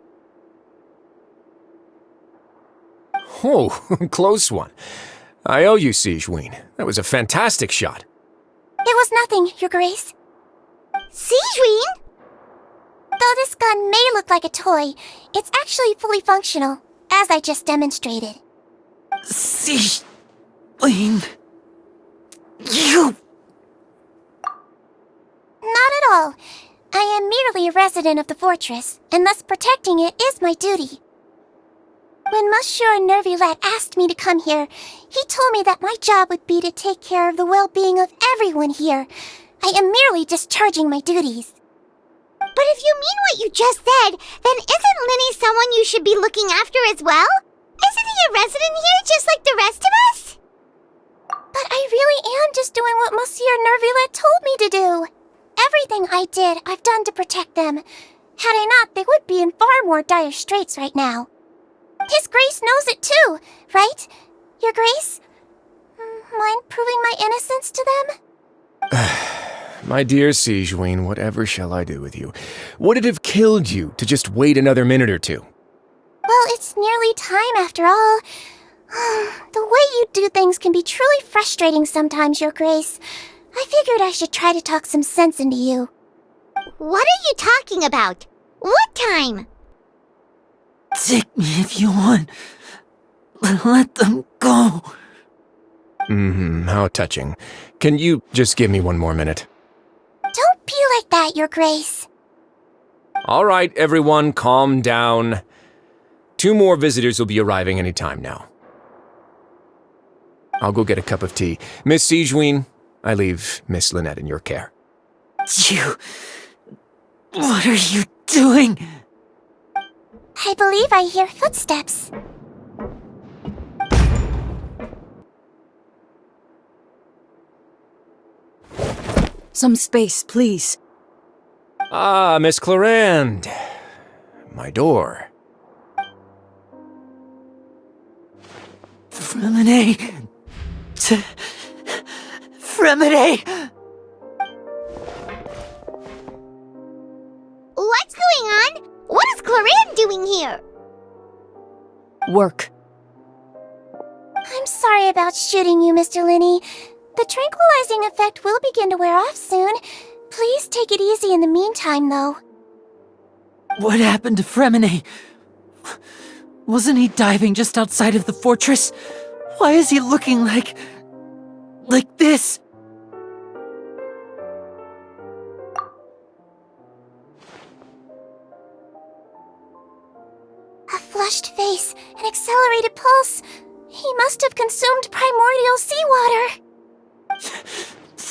Oh, close one. I owe you, Sijouin. That was a fantastic shot. It was nothing, Your Grace. Sijouin? Though this gun may look like a toy, it's actually fully functional, as I just demonstrated. Sijouin... You... Not at all. I am merely a resident of the fortress, and thus protecting it is my duty. When Monsieur Nervillette asked me to come here, he told me that my job would be to take care of the well-being of everyone here. I am merely discharging my duties. But if you mean what you just said, then isn't Linny someone you should be looking after as well? Isn't he a resident here just like the rest of us? But I really am just doing what Monsieur Nervillette told me to do. Everything I did, I've done to protect them. Had I not, they would be in far more dire straits right now. His Grace knows it too, right? Your Grace? Mind proving my innocence to them? My dear Sijouin, whatever shall I do with you? Would it have killed you to just wait another minute or two? Well, it's nearly time after all. The way you do things can be truly frustrating sometimes, Your Grace. I figured I should try to talk some sense into you. What are you talking about? What time? Take me if you want. But let them go. How touching. Can you just give me one more minute? Don't be like that, Your Grace. All right, everyone, calm down. 2 more visitors will be arriving any time now. I'll go get a cup of tea. Miss Siegewein, I leave Miss Lynette in your care. You... What are you doing? I believe I hear footsteps. Some space, please. Ah, Miss Clarande. My door. Fremine! Fremine! What's going on? What is Clarande doing here? Work. I'm sorry about shooting you, Mr. Linney. The tranquilizing effect will begin to wear off soon. Please take it easy in the meantime, though. What happened to Fremine? Wasn't he diving just outside of the fortress? Why is he looking like this? A flushed face, an accelerated pulse. He must have consumed primordial seawater.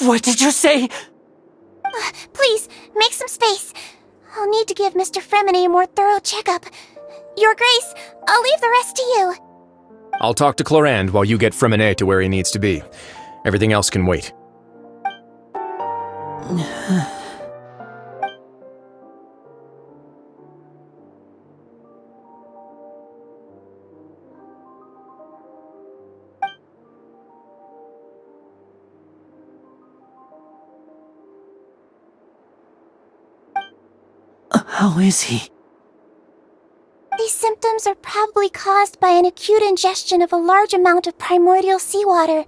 What did you say? Please, make some space. I'll need to give Mr. Fremine a more thorough checkup. Your Grace, I'll leave the rest to you. I'll talk to Clarande while you get Fremine to where he needs to be. Everything else can wait. How is he? These symptoms are probably caused by an acute ingestion of a large amount of primordial seawater.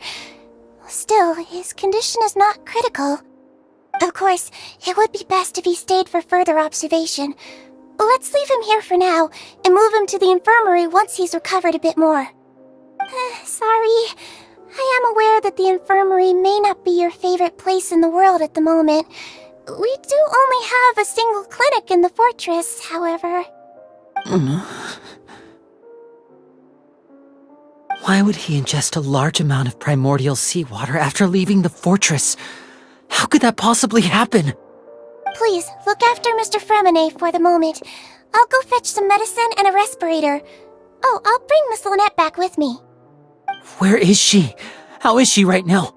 Still, his condition is not critical. Of course, it would be best if he stayed for further observation. Let's leave him here for now, and move him to the infirmary once he's recovered a bit more. Sorry. I am aware that the infirmary may not be your favorite place in the world at the moment. We do only have a single clinic in the fortress, however. Why would he ingest a large amount of primordial seawater after leaving the fortress? How could that possibly happen? Please, look after Mr. Fremine for the moment. I'll go fetch some medicine and a respirator. Oh, I'll bring Miss Lynette back with me. Where is she? How is she right now?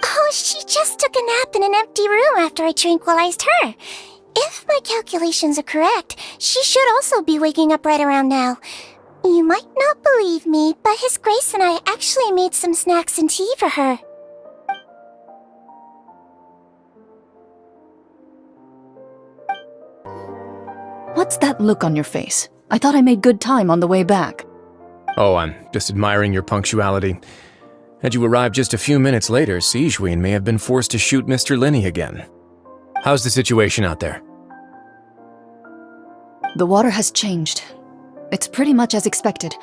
Oh, she just took a nap in an empty room after I tranquilized her. If my calculations are correct, she should also be waking up right around now. You might not believe me, but His Grace and I actually made some snacks and tea for her. What's that look on your face? I thought I made good time on the way back. Oh, I'm just admiring your punctuality. Had you arrived just a few minutes later, Siegewein may have been forced to shoot Mr. Linney again. How's the situation out there? The water has changed. It's pretty much as expected.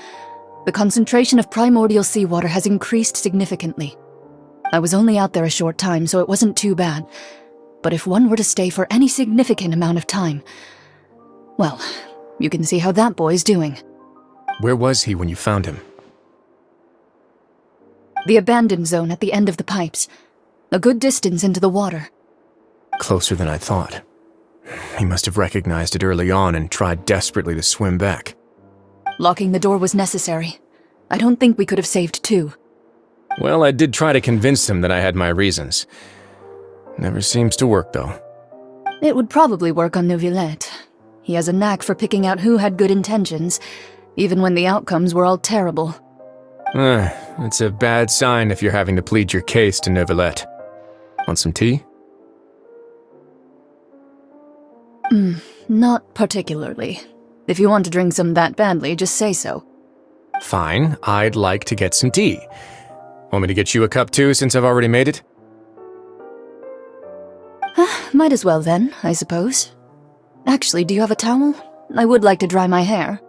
The concentration of primordial seawater has increased significantly. I was only out there a short time, so it wasn't too bad. But if one were to stay for any significant amount of time, well, you can see how that boy's doing. Where was he when you found him? The abandoned zone at the end of the pipes. A good distance into the water. Closer than I thought. He must have recognized it early on and tried desperately to swim back. Locking the door was necessary. I don't think we could have saved two. Well, I did try to convince him that I had my reasons. Never seems to work, though. It would probably work on Neuvillette. He has a knack for picking out who had good intentions, even when the outcomes were all terrible. It's a bad sign if you're having to plead your case to Neuvillette. Want some tea? Not particularly. If you want to drink some that badly, just say so. Fine, I'd like to get some tea. Want me to get you a cup too, since I've already made it? Might as well then, I suppose. Actually, do you have a towel? I would like to dry my hair.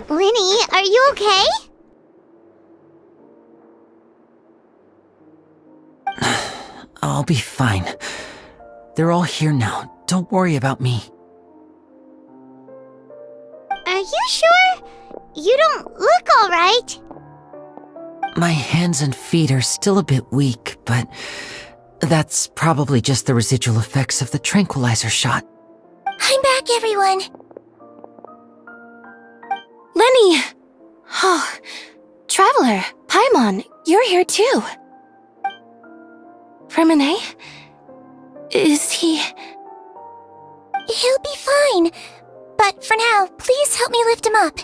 Linny, are you okay? I'll be fine. They're all here now. Don't worry about me. Are you sure? You don't look alright. My hands and feet are still a bit weak, but that's probably just the residual effects of the tranquilizer shot. I'm back, everyone. Lenny! Oh, Traveler, Paimon, you're here too. Remine? Is he... He'll be fine. But for now, please help me lift him up.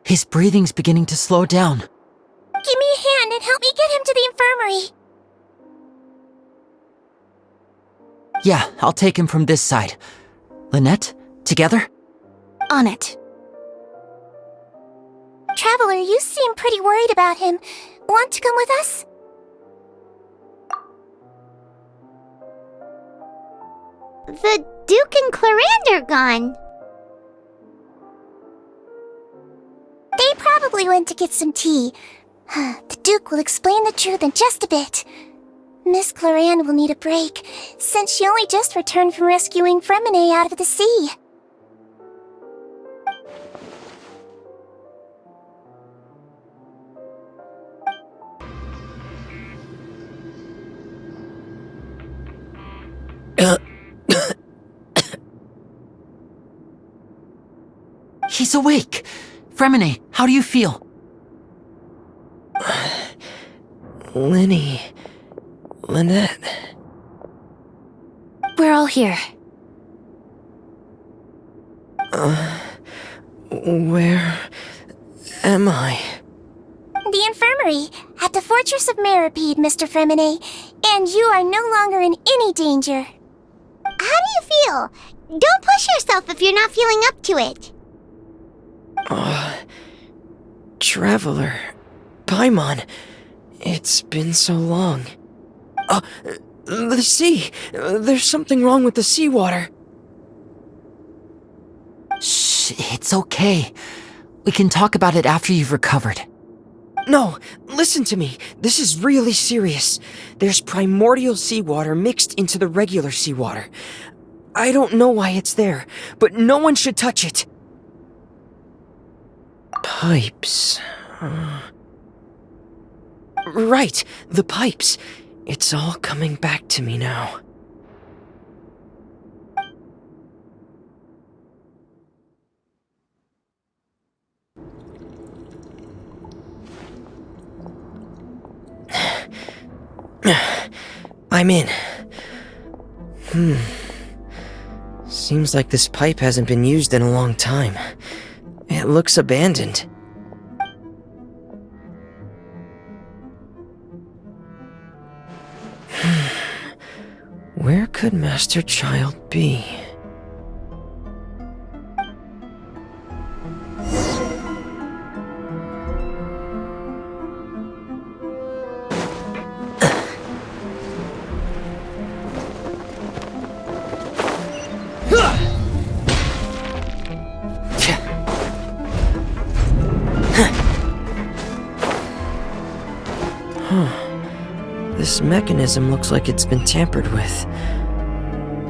His breathing's beginning to slow down. Give me a hand and help me get him to the infirmary. Yeah, I'll take him from this side. Lynette, together? On it. Traveler, you seem pretty worried about him. Want to come with us? The Duke and Clarande are gone. They probably went to get some tea. The Duke will explain the truth in just a bit. Miss Clarande will need a break, since she only just returned from rescuing Fremine out of the sea. He's awake! Fremine, how do you feel? Linny. Lynette. We're all here. Where am I? The infirmary, at the Fortress of Meripede, Mr. Fremine, and you are no longer in any danger. How do you feel? Don't push yourself if you're not feeling up to it. Traveler. Paimon. It's been so long. The sea! There's something wrong with the seawater. Shh, it's okay. We can talk about it after you've recovered. No, listen to me. This is really serious. There's primordial seawater mixed into the regular seawater. I don't know why it's there, but no one should touch it. Pipes. Right, the pipes. It's all coming back to me now. I'm in. Seems like this pipe hasn't been used in a long time. It looks abandoned. Where could Master Child be? This mechanism looks like it's been tampered with.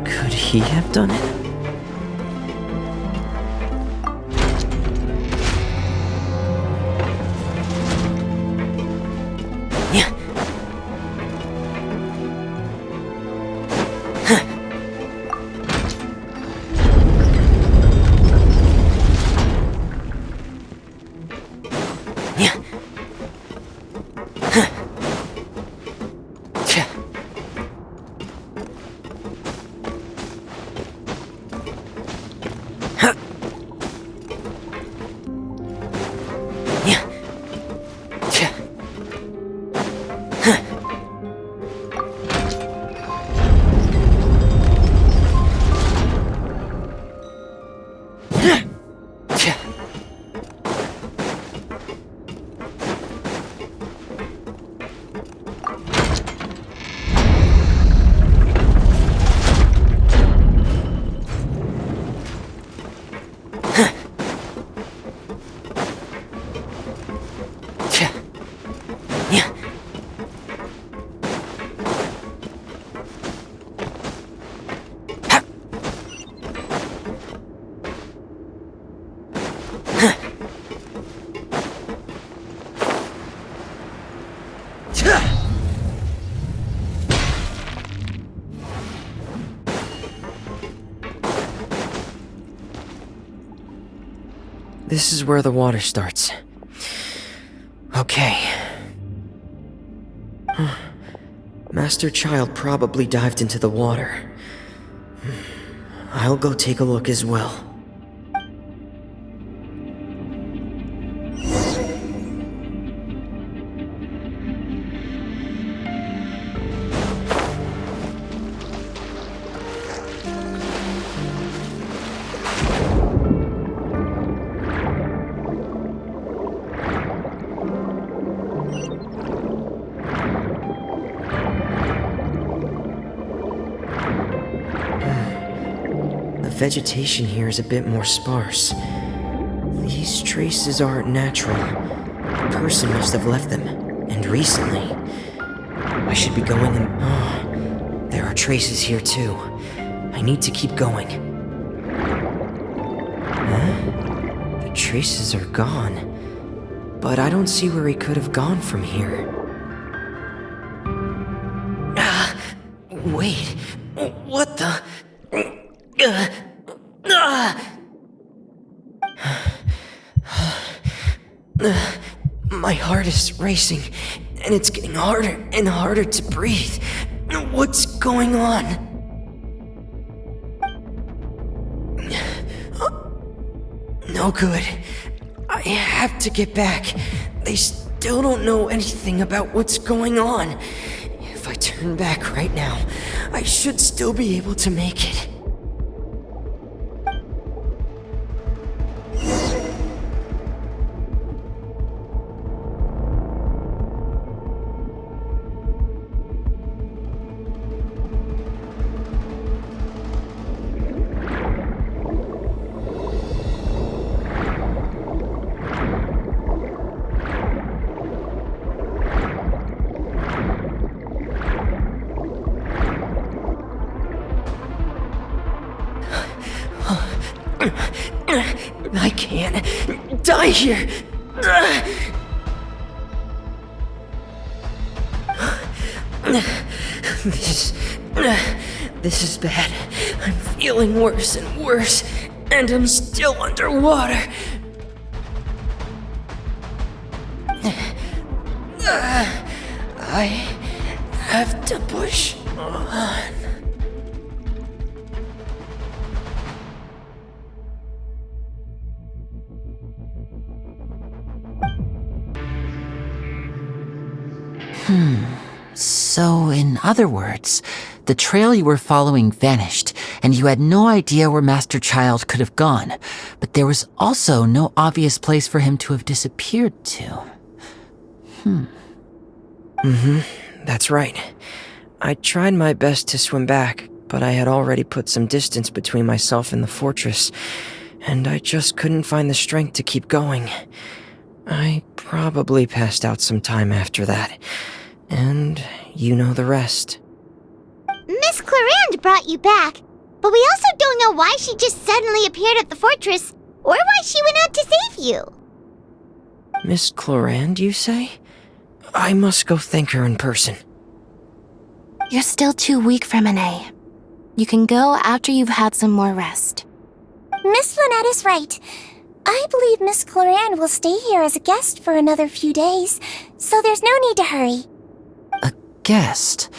Could he have done it? Yeah. This is where the water starts. Okay. Master Child probably dived into the water. I'll go take a look as well. The vegetation here is a bit more sparse. These traces aren't natural. A person must have left them, and recently. I should be going in. Oh, there are traces here too. I need to keep going. Huh? The traces are gone. But I don't see where he could have gone from here. Wait. What the? My heart is racing, and it's getting harder and harder to breathe. What's going on? No good. I have to get back. They still don't know anything about what's going on. If I turn back right now, I should still be able to make it. I can't die here. This is bad. I'm feeling worse and worse, and I'm still underwater. I have to push on. So, in other words, the trail you were following vanished, and you had no idea where Master Child could have gone, but there was also no obvious place for him to have disappeared to. That's right. I tried my best to swim back, but I had already put some distance between myself and the fortress, and I just couldn't find the strength to keep going. I probably passed out some time after that. And you know the rest. Miss Clarande brought you back, but we also don't know why she just suddenly appeared at the fortress, or why she went out to save you. Miss Clarande, you say? I must go thank her in person. You're still too weak for Monet. You can go after you've had some more rest. Miss Lynette is right. I believe Miss Clarande will stay here as a guest for another few days, so there's no need to hurry. Guest?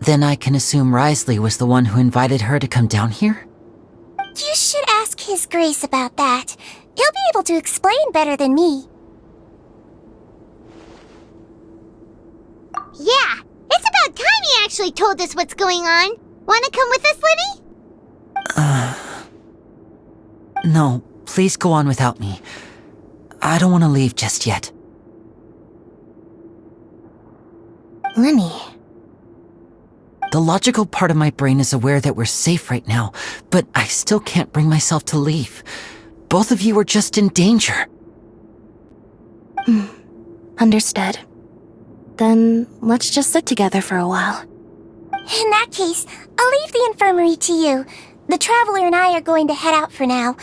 Then I can assume Risley was the one who invited her to come down here? You should ask His Grace about that. He'll be able to explain better than me. Yeah, it's about time he actually told us what's going on. Wanna come with us, Libby? No, please go on without me. I don't want to leave just yet. Lenny. The logical part of my brain is aware that we're safe right now, but I still can't bring myself to leave. Both of you are just in danger. Understood. Then let's just sit together for a while. In that case, I'll leave the infirmary to you. The Traveler and I are going to head out for now.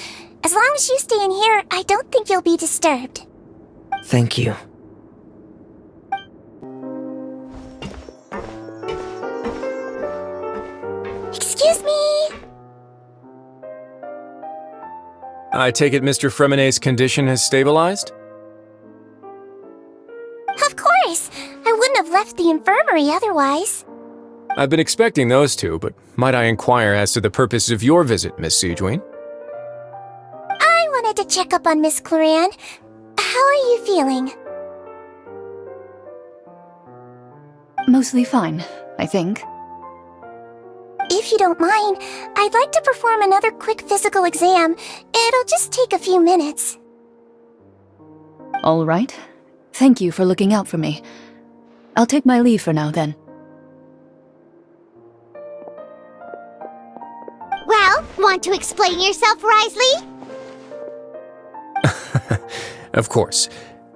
As long as you stay in here, I don't think you'll be disturbed. Thank you. Excuse me! I take it Mr. Fremonet's condition has stabilized? Of course! I wouldn't have left the infirmary otherwise. I've been expecting those two, but might I inquire as to the purpose of your visit, Miss Siegewien? I wanted to check up on Miss Cloran. How are you feeling? Mostly fine, I think. If you don't mind, I'd like to perform another quick physical exam. It'll just take a few minutes. All right. Thank you for looking out for me. I'll take my leave for now, then. Well, want to explain yourself, Risley? Of course,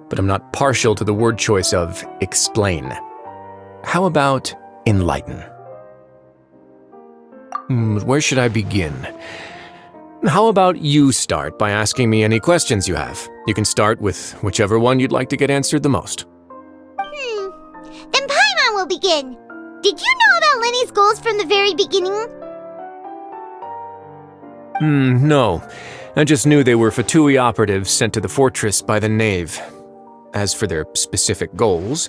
but I'm not partial to the word choice of explain. How about enlighten? Where should I begin? How about you start by asking me any questions you have? You can start with whichever one you'd like to get answered the most. Then Paimon will begin. Did you know about Lenny's goals from the very beginning? No. I just knew they were Fatui operatives sent to the fortress by the Knave. As for their specific goals,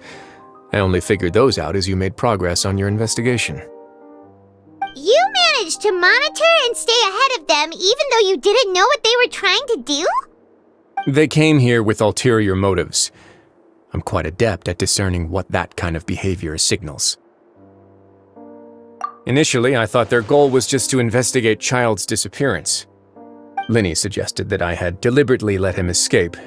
I only figured those out as you made progress on your investigation. You managed to monitor and stay ahead of them even though you didn't know what they were trying to do? They came here with ulterior motives. I'm quite adept at discerning what that kind of behavior signals. Initially, I thought their goal was just to investigate Child's disappearance. Linny suggested that I had deliberately let him escape,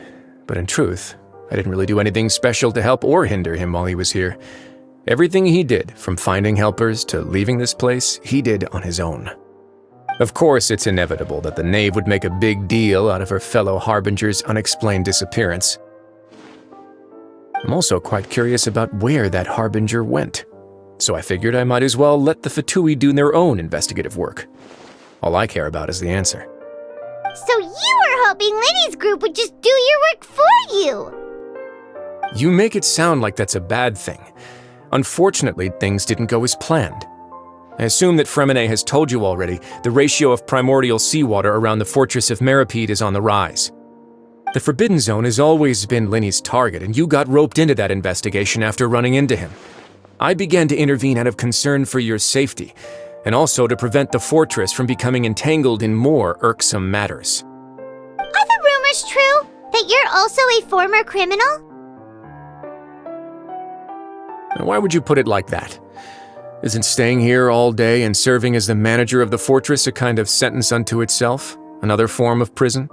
but in truth, I didn't really do anything special to help or hinder him while he was here. Everything he did, from finding helpers to leaving this place, he did on his own. Of course, it's inevitable that the Knave would make a big deal out of her fellow Harbinger's unexplained disappearance. I'm also quite curious about where that Harbinger went, so I figured I might as well let the Fatui do their own investigative work. All I care about is the answer. So you were hoping Lenny's group would just do your work for you! You make it sound like that's a bad thing. Unfortunately, things didn't go as planned. I assume that Fremonet has told you already, the ratio of primordial seawater around the fortress of Meripede is on the rise. The Forbidden Zone has always been Linny's target, and you got roped into that investigation after running into him. I began to intervene out of concern for your safety, and also to prevent the fortress from becoming entangled in more irksome matters. Are the rumors true? That you're also a former criminal? Why would you put it like that? Isn't staying here all day and serving as the manager of the fortress a kind of sentence unto itself? Another form of prison?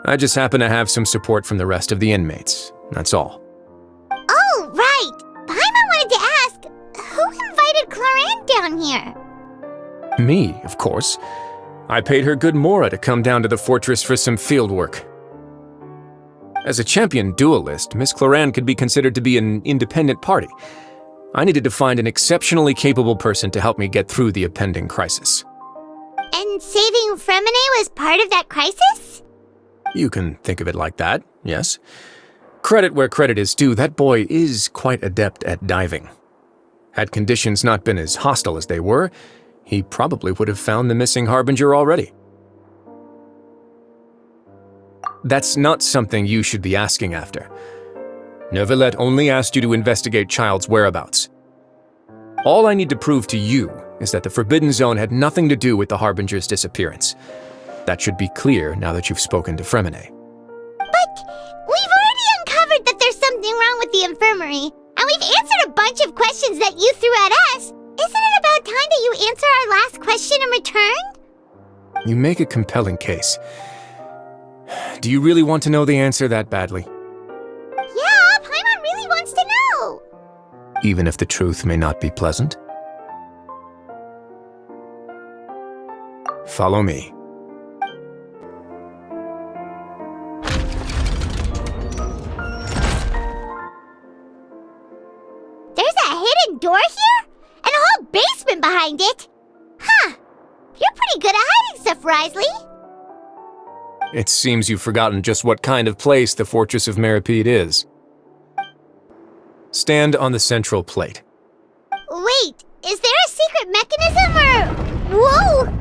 I just happen to have some support from the rest of the inmates, that's all. Oh, right! Paimon wanted to ask, who invited Cloran down here? Me, of course. I paid her good mora to come down to the fortress for some field work. As a champion duelist, Miss Cloran could be considered to be an independent party. I needed to find an exceptionally capable person to help me get through the impending crisis. And saving Fremonet was part of that crisis? You can think of it like that, yes. Credit where credit is due, that boy is quite adept at diving. Had conditions not been as hostile as they were, he probably would have found the missing Harbinger already. That's not something you should be asking after. Neuvillette only asked you to investigate Child's whereabouts. All I need to prove to you is that the Forbidden Zone had nothing to do with the Harbinger's disappearance. That should be clear now that you've spoken to Fremonet. But we've already uncovered that there's something wrong with the infirmary, and we've answered a bunch of questions that you threw at us. Isn't it about time that you answer our last question in return? You make a compelling case. Do you really want to know the answer that badly? Yeah, Paimon really wants to know! Even if the truth may not be pleasant? Follow me. open door here? And a whole basement behind it? Huh. You're pretty good at hiding stuff, Risley. It seems you've forgotten just what kind of place the Fortress of Meripede is. Stand on the central plate. Wait, is there a secret mechanism or... Whoa!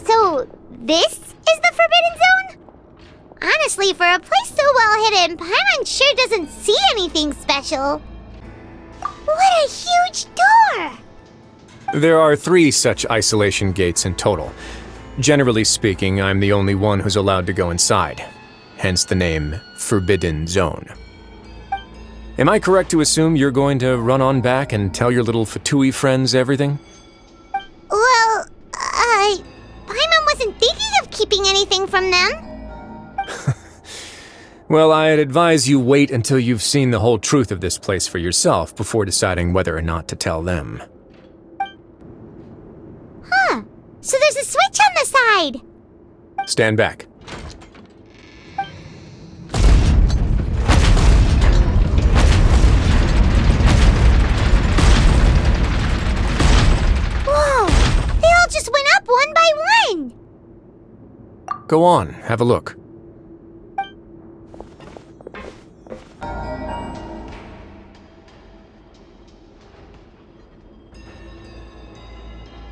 So, this is the Forbidden Zone? Honestly, for a place so well hidden, Paimon sure doesn't see anything special. What a huge door! There are 3 such isolation gates in total. Generally speaking, I'm the only one who's allowed to go inside, hence the name Forbidden Zone. Am I correct to assume you're going to run on back and tell your little Fatui friends everything? Well, Paimon wasn't thinking of keeping anything from them. Well, I'd advise you wait until you've seen the whole truth of this place for yourself before deciding whether or not to tell them. Huh. So there's a switch on the side. Stand back. Whoa! They all just went up one by one! Go on, have a look.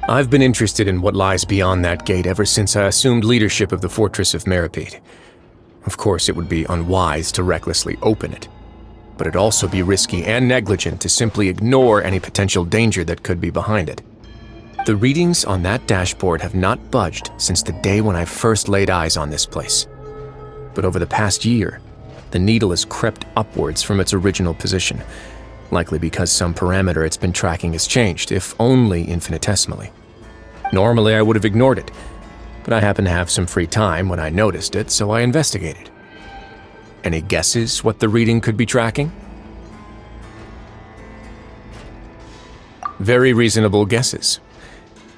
I've been interested in what lies beyond that gate ever since I assumed leadership of the Fortress of Meripede. Of course, it would be unwise to recklessly open it, but it'd also be risky and negligent to simply ignore any potential danger that could be behind it. The readings on that dashboard have not budged since the day when I first laid eyes on this place. But over the past year, the needle has crept upwards from its original position, likely because some parameter it's been tracking has changed, if only infinitesimally. Normally I would have ignored it, but I happened to have some free time when I noticed it, so I investigated. Any guesses what the reading could be tracking? Very reasonable guesses.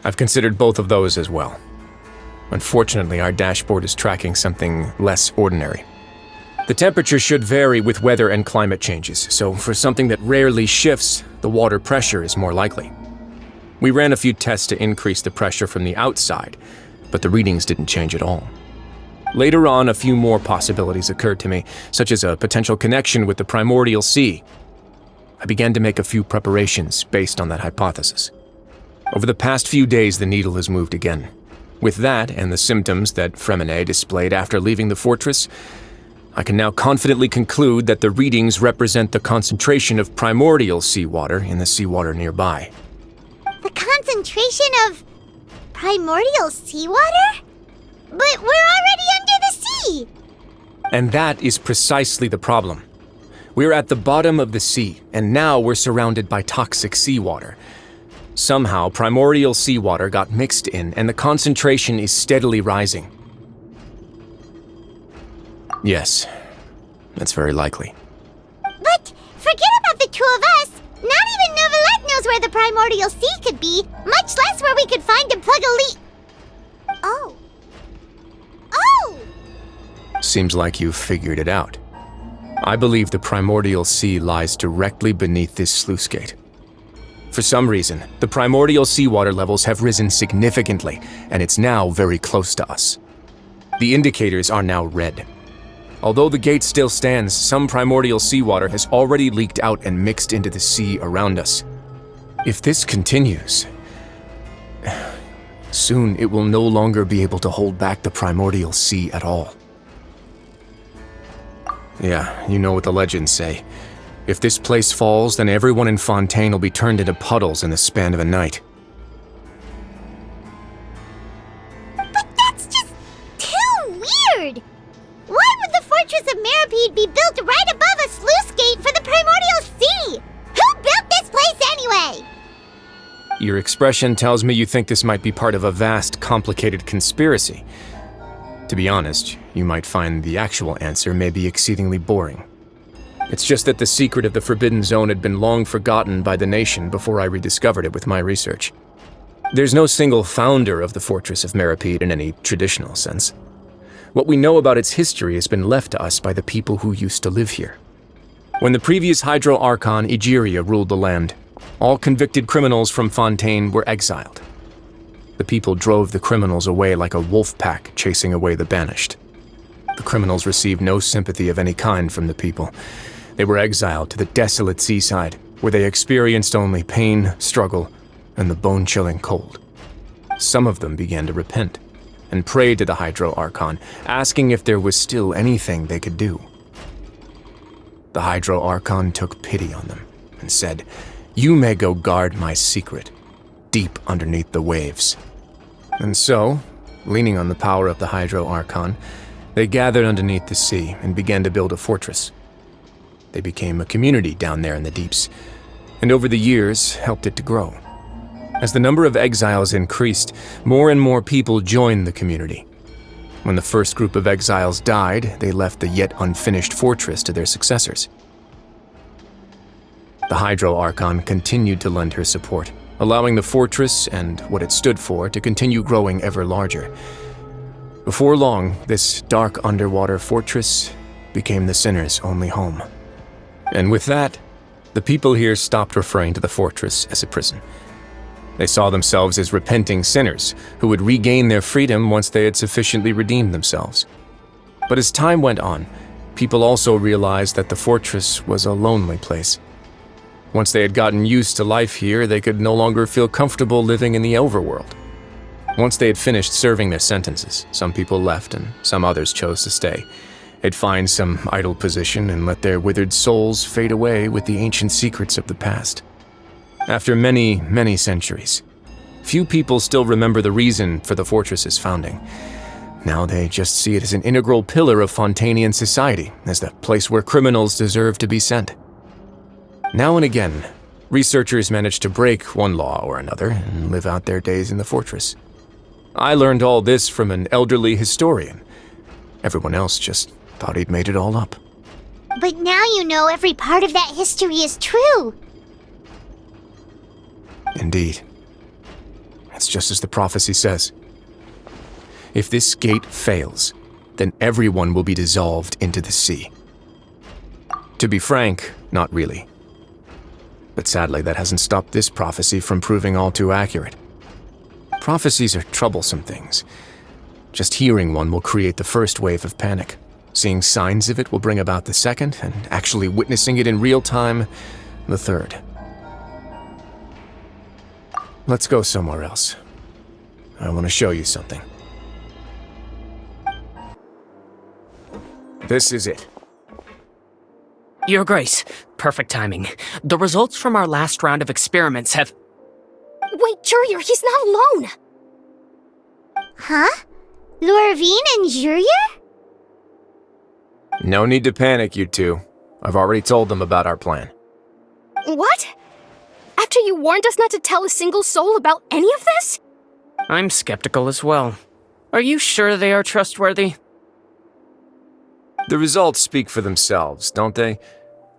I've considered both of those as well. Unfortunately, our dashboard is tracking something less ordinary. The temperature should vary with weather and climate changes, so for something that rarely shifts, the water pressure is more likely. We ran a few tests to increase the pressure from the outside, but the readings didn't change at all. Later on, a few more possibilities occurred to me, such as a potential connection with the primordial sea. I began to make a few preparations based on that hypothesis. Over the past few days, the needle has moved again. With that and the symptoms that Fremine displayed after leaving the fortress, I can now confidently conclude that the readings represent the concentration of primordial seawater in the seawater nearby. The concentration of primordial seawater? But we're already under the sea! And that is precisely the problem. We're at the bottom of the sea, and now we're surrounded by toxic seawater. Somehow, primordial seawater got mixed in, and the concentration is steadily rising. Yes, that's very likely. But forget about the two of us! Not even Novelette knows where the primordial sea could be, much less where we could find and plug a leak. Oh. Oh! Seems like you've figured it out. I believe the primordial sea lies directly beneath this sluice gate. For some reason, the primordial seawater levels have risen significantly, and it's now very close to us. The indicators are now red. Although the gate still stands, some primordial seawater has already leaked out and mixed into the sea around us. If this continues, soon it will no longer be able to hold back the primordial sea at all. Yeah, you know what the legends say. If this place falls, then everyone in Fontaine will be turned into puddles in the span of a night. But that's just too weird! Why would the Fortress of Meripede be built right above a sluice gate for the primordial sea? Who built this place anyway? Your expression tells me you think this might be part of a vast, complicated conspiracy. To be honest, you might find the actual answer may be exceedingly boring. It's just that the secret of the Forbidden Zone had been long forgotten by the nation before I rediscovered it with my research. There's no single founder of the Fortress of Meripede in any traditional sense. What we know about its history has been left to us by the people who used to live here. When the previous Hydro Archon Egeria ruled the land, all convicted criminals from Fontaine were exiled. The people drove the criminals away like a wolf pack chasing away the banished. The criminals received no sympathy of any kind from the people. They were exiled to the desolate seaside, where they experienced only pain, struggle, and the bone-chilling cold. Some of them began to repent and prayed to the Hydro Archon, asking if there was still anything they could do. The Hydro Archon took pity on them and said, "You may go guard my secret, deep underneath the waves." And so, leaning on the power of the Hydro Archon, they gathered underneath the sea and began to build a fortress. They became a community down there in the deeps, and over the years helped it to grow. As the number of exiles increased, more and more people joined the community. When the first group of exiles died, they left the yet unfinished fortress to their successors. The Hydro Archon continued to lend her support, allowing the fortress and what it stood for to continue growing ever larger. Before long, this dark underwater fortress became the sinner's only home. And with that, the people here stopped referring to the fortress as a prison. They saw themselves as repenting sinners who would regain their freedom once they had sufficiently redeemed themselves. But as time went on, people also realized that the fortress was a lonely place. Once they had gotten used to life here, they could no longer feel comfortable living in the overworld. Once they had finished serving their sentences, some people left and some others chose to stay. They'd find some idle position and let their withered souls fade away with the ancient secrets of the past. After many, many centuries, few people still remember the reason for the fortress's founding. Now they just see it as an integral pillar of Fontainian society, as the place where criminals deserve to be sent. Now and again, researchers manage to break one law or another and live out their days in the fortress. I learned all this from an elderly historian. Everyone else just thought he'd made it all up. But now you know every part of that history is true. Indeed. It's just as the prophecy says. If this gate fails, then everyone will be dissolved into the sea. To be frank, not really. But sadly, that hasn't stopped this prophecy from proving all too accurate. Prophecies are troublesome things. Just hearing one will create the first wave of panic. Seeing signs of it will bring about the second, and actually witnessing it in real time, the third. Let's go somewhere else. I want to show you something. This is it. Your Grace, perfect timing. The results from our last round of experiments have... Wait, Jurier, he's not alone! Huh? Lorvine and Jurier? No need to panic, you two. I've already told them about our plan. What? After you warned us not to tell a single soul about any of this? I'm skeptical as well. Are you sure they are trustworthy? The results speak for themselves, don't they?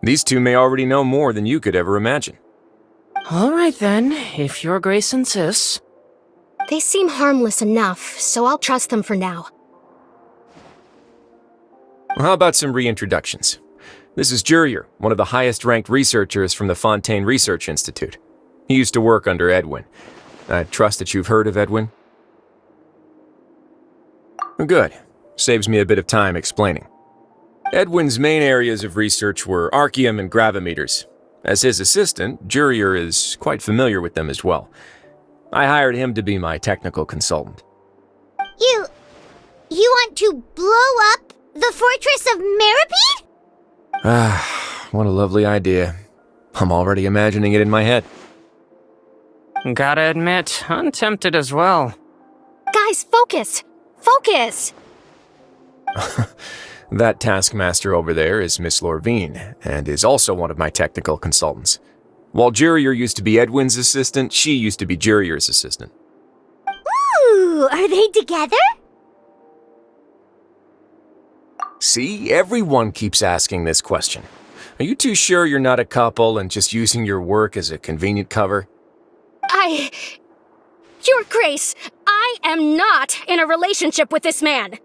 These two may already know more than you could ever imagine. All right then, if Your Grace insists. They seem harmless enough, so I'll trust them for now. How about some reintroductions? This is Jurier, one of the highest-ranked researchers from the Fontaine Research Institute. He used to work under Edwin. I trust that you've heard of Edwin? Good. Saves me a bit of time explaining. Edwin's main areas of research were archaeum and gravimeters. As his assistant, Jurier is quite familiar with them as well. I hired him to be my technical consultant. You want to blow up the fortress of Meripede? Ah, what a lovely idea. I'm already imagining it in my head. Gotta admit, I'm tempted as well. Guys, focus! Focus! That taskmaster over there is Miss Lorvine, and is also one of my technical consultants. While Jurier used to be Edwin's assistant, she used to be Jurier's assistant. Ooh, are they together? See, everyone keeps asking this question. Are you too sure you're not a couple and just using your work as a convenient cover? Your Grace, I am not in a relationship with this man.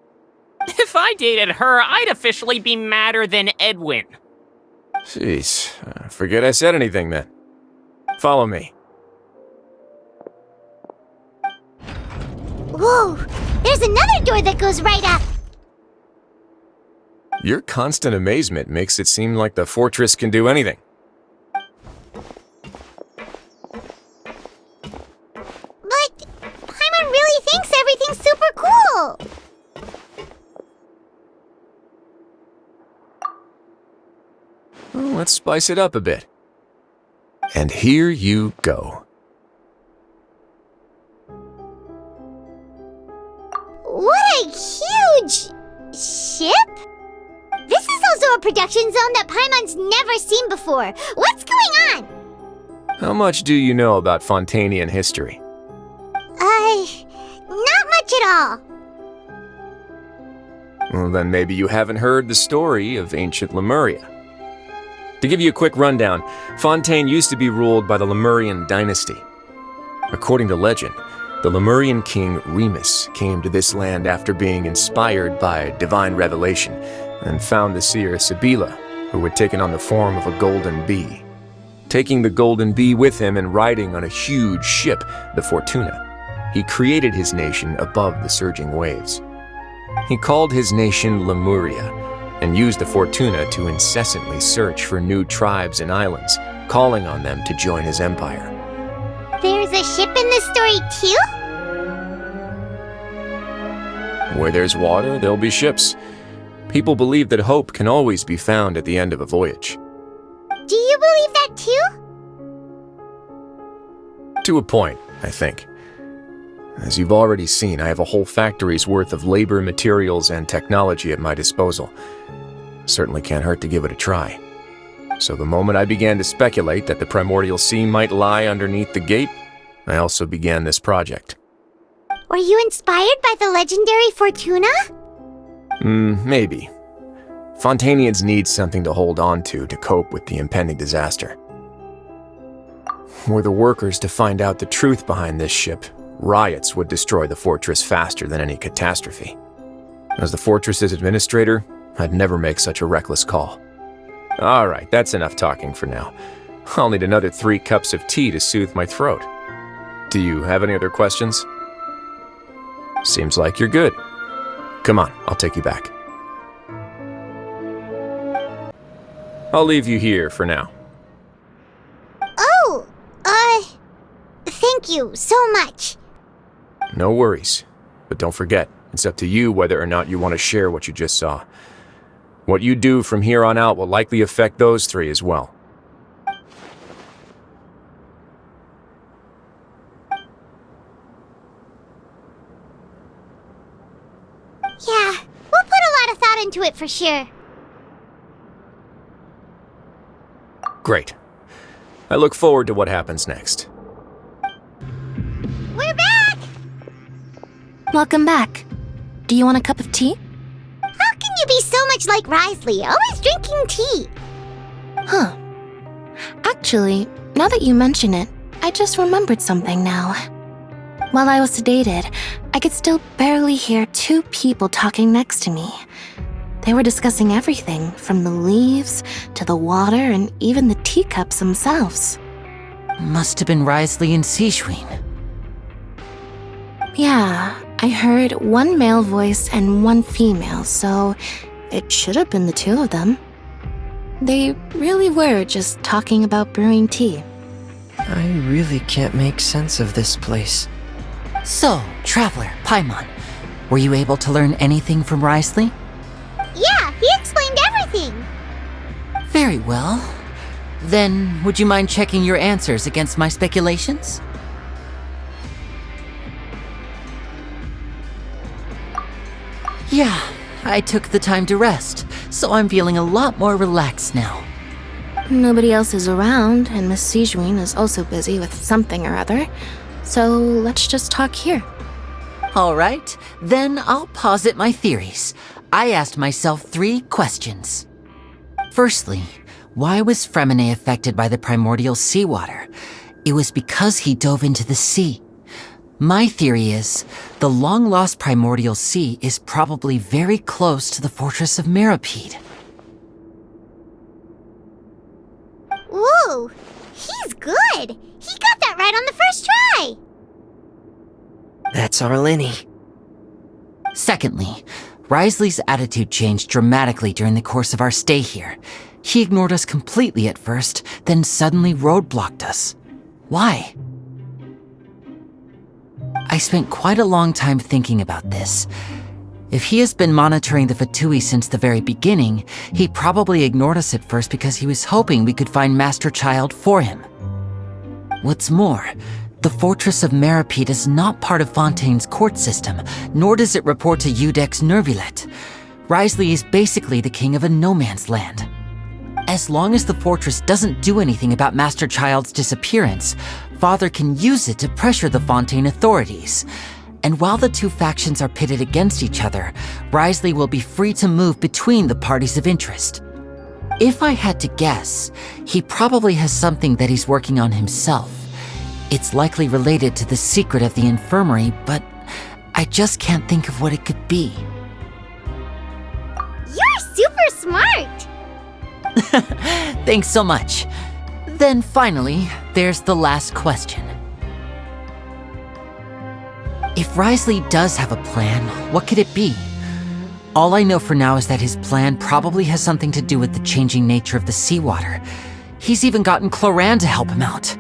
If I dated her, I'd officially be madder than Edwin. Jeez, forget I said anything then. Follow me. Whoa! There's another door that goes right up! Your constant amazement makes it seem like the fortress can do anything. But Paimon really thinks everything's super cool! Well, let's spice it up a bit. And here you go. What a huge ship? This is also a production zone that Paimon's never seen before. What's going on? How much do you know about Fontanian history? Not much at all. Well, then maybe you haven't heard the story of ancient Lemuria. To give you a quick rundown, Fontaine used to be ruled by the Lemurian dynasty. According to legend, the Lemurian king Remus came to this land after being inspired by divine revelation and found the seer Sibila, who had taken on the form of a golden bee. Taking the golden bee with him and riding on a huge ship, the Fortuna, he created his nation above the surging waves. He called his nation Lemuria and used the Fortuna to incessantly search for new tribes and islands, calling on them to join his empire. There's a ship in this story too? Where there's water, there'll be ships. People believe that hope can always be found at the end of a voyage. Do you believe that too? To a point, I think. As you've already seen, I have a whole factory's worth of labor, materials, and technology at my disposal. Certainly can't hurt to give it a try. So the moment I began to speculate that the primordial sea might lie underneath the gate, I also began this project. Were you inspired by the legendary Fortuna? Maybe. Fontanians need something to hold on to cope with the impending disaster. Were the workers to find out the truth behind this ship, riots would destroy the fortress faster than any catastrophe. As the fortress's administrator, I'd never make such a reckless call. All right, that's enough talking for now. I'll need another 3 cups of tea to soothe my throat. Do you have any other questions? Seems like you're good. Come on, I'll take you back. I'll leave you here for now. Oh, thank you so much. No worries. But don't forget, it's up to you whether or not you want to share what you just saw. What you do from here on out will likely affect those 3 as well. Yeah, we'll put a lot of thought into it for sure. Great. I look forward to what happens next. We're back! Welcome back. Do you want a cup of tea? How can you be so much like Risley, always drinking tea? Huh. Actually, now that you mention it, I just remembered something now. While I was sedated, I could still barely hear 2 people talking next to me. They were discussing everything, from the leaves to the water and even the teacups themselves. Must have been Risley and Sejuin. Yeah, I heard 1 male voice and 1 female, so it should have been the 2 of them. They really were just talking about brewing tea. I really can't make sense of this place. So, Traveler, Paimon, were you able to learn anything from Risley? Yeah, he explained everything. Very well. Then, would you mind checking your answers against my speculations? Yeah, I took the time to rest, so I'm feeling a lot more relaxed now. Nobody else is around, and Miss Sejuin is also busy with something or other, so let's just talk here. All right, then I'll posit my theories. I asked myself 3 questions. Firstly, why was Fremine affected by the primordial seawater? It was because he dove into the sea. My theory is, the long-lost primordial sea is probably very close to the fortress of Meropide. Ooh, he's good! He got that right on the first try! That's our Lenny. Secondly, Wriothesley's attitude changed dramatically during the course of our stay here. He ignored us completely at first, then suddenly roadblocked us. Why? I spent quite a long time thinking about this. If he has been monitoring the Fatui since the very beginning, he probably ignored us at first because he was hoping we could find Master Child for him. What's more, the Fortress of Meropide is not part of Fontaine's court system, nor does it report to Udex Nervulet. Wriothesley is basically the king of a no-man's land. As long as the fortress doesn't do anything about Master Child's disappearance, Father can use it to pressure the Fontaine authorities. And while the two factions are pitted against each other, Wriothesley will be free to move between the parties of interest. If I had to guess, he probably has something that he's working on himself. It's likely related to the secret of the infirmary, but I just can't think of what it could be. You're super smart! Thanks so much. Then finally, there's the last question. If Wriothesley does have a plan, what could it be? All I know for now is that his plan probably has something to do with the changing nature of the seawater. He's even gotten Cloran to help him out.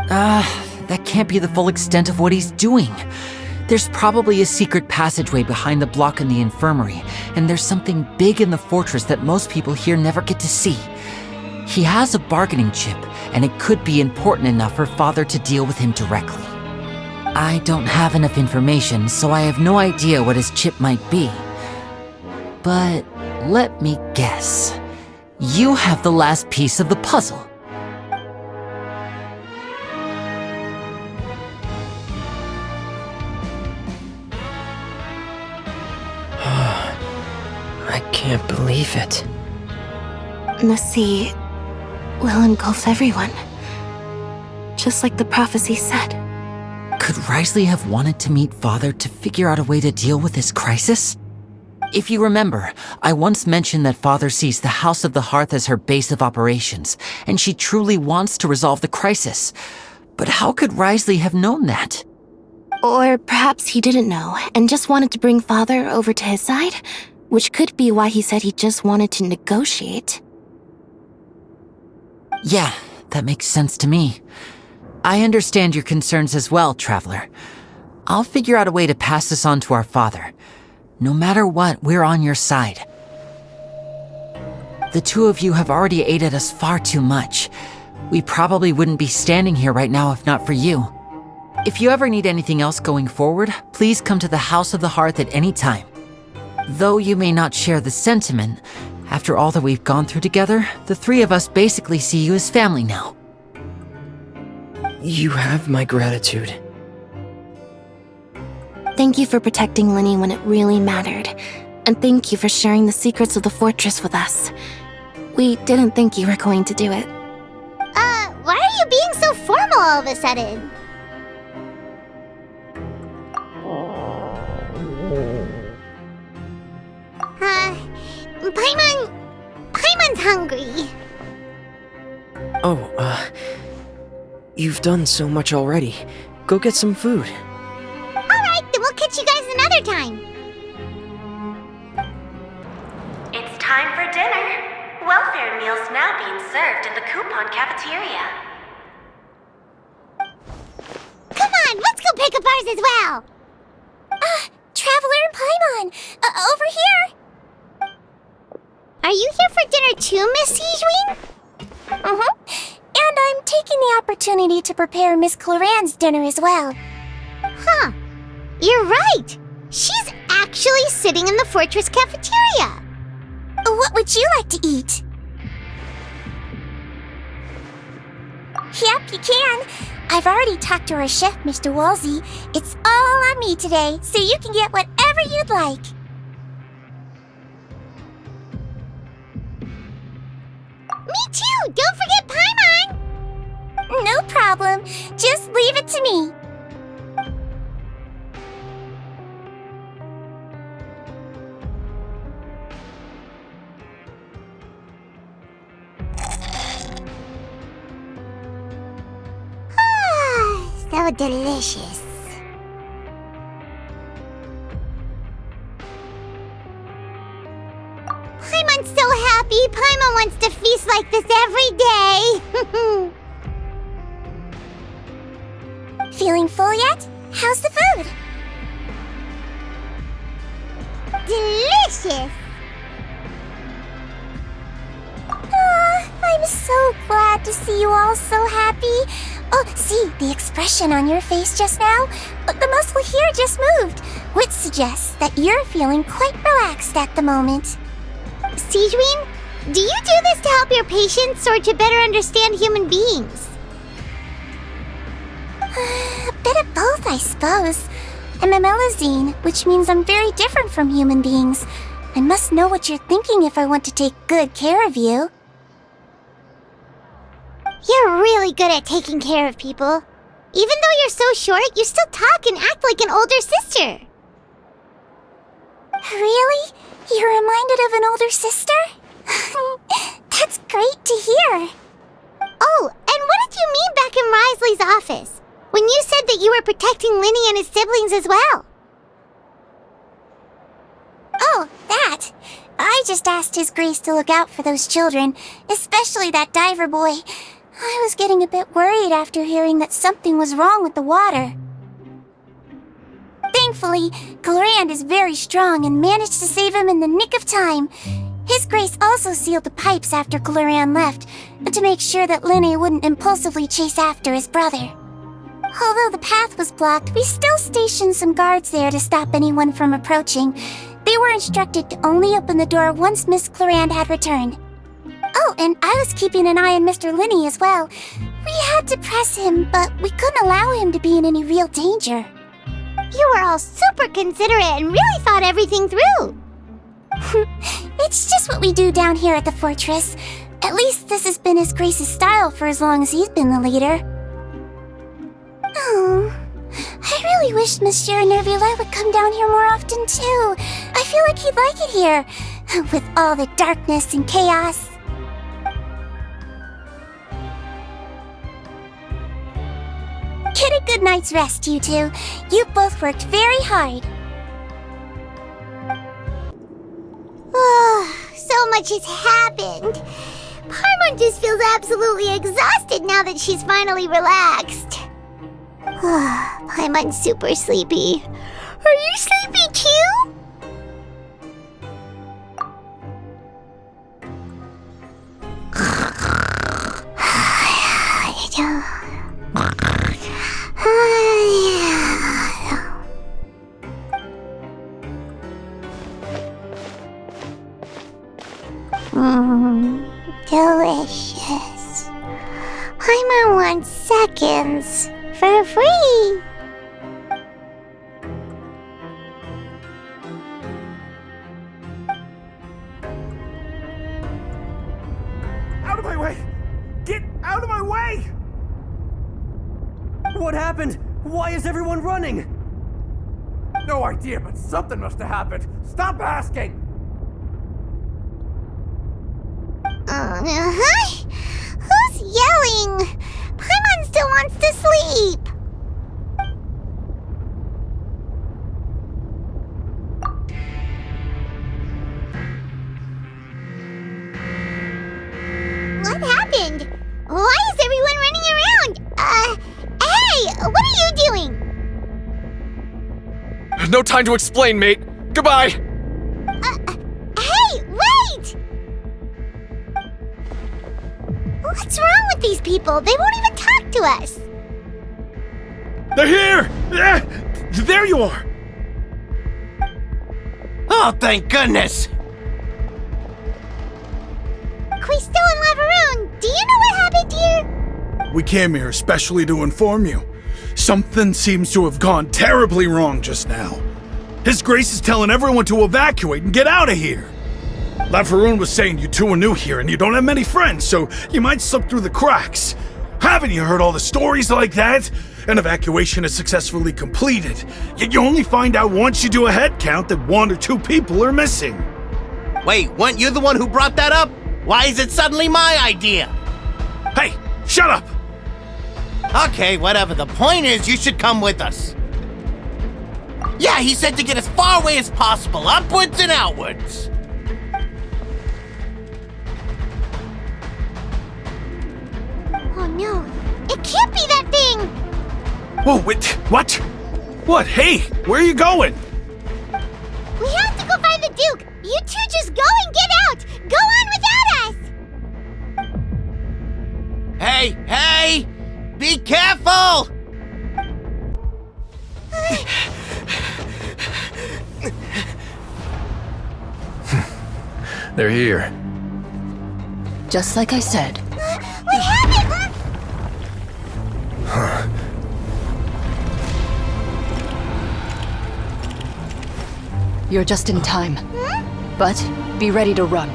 That can't be the full extent of what he's doing. There's probably a secret passageway behind the block in the infirmary, and there's something big in the fortress that most people here never get to see. He has a bargaining chip, and it could be important enough for Father to deal with him directly. I don't have enough information, so I have no idea what his chip might be. But let me guess. You have the last piece of the puzzle. I can't believe it. The sea will engulf everyone. Just like the prophecy said. Could Wriothesley have wanted to meet Father to figure out a way to deal with this crisis? If you remember, I once mentioned that Father sees the House of the Hearth as her base of operations, and she truly wants to resolve the crisis. But how could Wriothesley have known that? Or perhaps he didn't know, and just wanted to bring Father over to his side? Which could be why he said he just wanted to negotiate. Yeah, that makes sense to me. I understand your concerns as well, Traveler. I'll figure out a way to pass this on to our Father. No matter what, we're on your side. The two of you have already aided us far too much. We probably wouldn't be standing here right now if not for you. If you ever need anything else going forward, please come to the House of the Hearth at any time. Though you may not share the sentiment, after all that we've gone through together, the three of us basically see you as family now. You have my gratitude. Thank you for protecting Lenny when it really mattered. And thank you for sharing the secrets of the fortress with us. We didn't think you were going to do it. Why are you being so formal all of a sudden? Paimon's hungry. You've done so much already. Go get some food. Alright, then we'll catch you guys another time. It's time for dinner. Welfare meals now being served in the coupon cafeteria. Come on, let's go pick up ours as well. Traveler and Paimon, over here. Are you here for dinner too, Miss Sijween? And I'm taking the opportunity to prepare Miss Cloran's dinner as well. Huh. You're right. She's actually sitting in the fortress cafeteria. What would you like to eat? Yep, you can. I've already talked to our chef, Mr. Wolsey. It's all on me today, so you can get whatever you'd like. Me too! Don't forget Paimon! No problem. Just leave it to me. So delicious. Paimon's so happy. Paimon wants to feast like this every day. Feeling full yet? How's the food? Delicious. I'm so glad to see you all so happy. Oh, see, the expression on your face just now? The muscle here just moved, which suggests that you're feeling quite relaxed at the moment. Sigewinne, do you do this to help your patients or to better understand human beings? A bit of both, I suppose. I'm a Melusine, which means I'm very different from human beings. I must know what you're thinking if I want to take good care of you. You're really good at taking care of people. Even though you're so short, you still talk and act like an older sister. Really? You're reminded of an older sister? That's great to hear. Oh, and what did you mean back in Risley's office? When you said that you were protecting Linny and his siblings as well? Oh, that. I just asked His Grace to look out for those children, especially that diver boy. I was getting a bit worried after hearing that something was wrong with the water. Thankfully, Glorand is very strong and managed to save him in the nick of time. His Grace also sealed the pipes after Glorand left, to make sure that Linny wouldn't impulsively chase after his brother. Although the path was blocked, we still stationed some guards there to stop anyone from approaching. They were instructed to only open the door once Miss Glorand had returned. Oh, and I was keeping an eye on Mr. Linny as well. We had to press him, but we couldn't allow him to be in any real danger. You were all super considerate and really thought everything through. It's just what we do down here at the fortress. At least this has been His Grace's style for as long as he's been the leader. Oh, I really wish Monsieur Nervula would come down here more often too. I feel like he'd like it here, with all the darkness and chaos. Get a good night's rest, you two. You've both worked very hard. Oh, so much has happened. Paimon just feels absolutely exhausted now that she's finally relaxed. Paimon's super sleepy. Are you sleepy too? Delicious. Paimon wants seconds for free. Out of my way! Get out of my way! What happened? Why is everyone running? No idea, but something must have happened. Stop asking! Who's yelling? Paimon still wants to sleep. What happened? Why is everyone running around? Hey, what are you doing? No time to explain, mate. Goodbye! Hey, wait! What's wrong with these people? They won't even talk to us. They're here! There you are! Oh, thank goodness! Quisto and Laveroon, do you know what happened here? We came here especially to inform you. Something seems to have gone terribly wrong just now. His Grace is telling everyone to evacuate and get out of here. Laveroon was saying you two are new here and you don't have many friends, so you might slip through the cracks. Haven't you heard all the stories like that? An evacuation is successfully completed, yet you only find out once you do a head count that 1 or 2 people are missing. Wait, weren't you the one who brought that up? Why is it suddenly my idea? Hey, shut up! Okay, whatever. The point is, you should come with us. Yeah, he said to get as far away as possible, upwards and outwards. Oh no, it can't be that thing! Whoa, wait, what? What? Hey, where are you going? We have to go find the Duke! You two just go and get out! Go on without us! Hey, hey! Be careful! They're here. Just like I said. What happened? You're just in time. But be ready to run.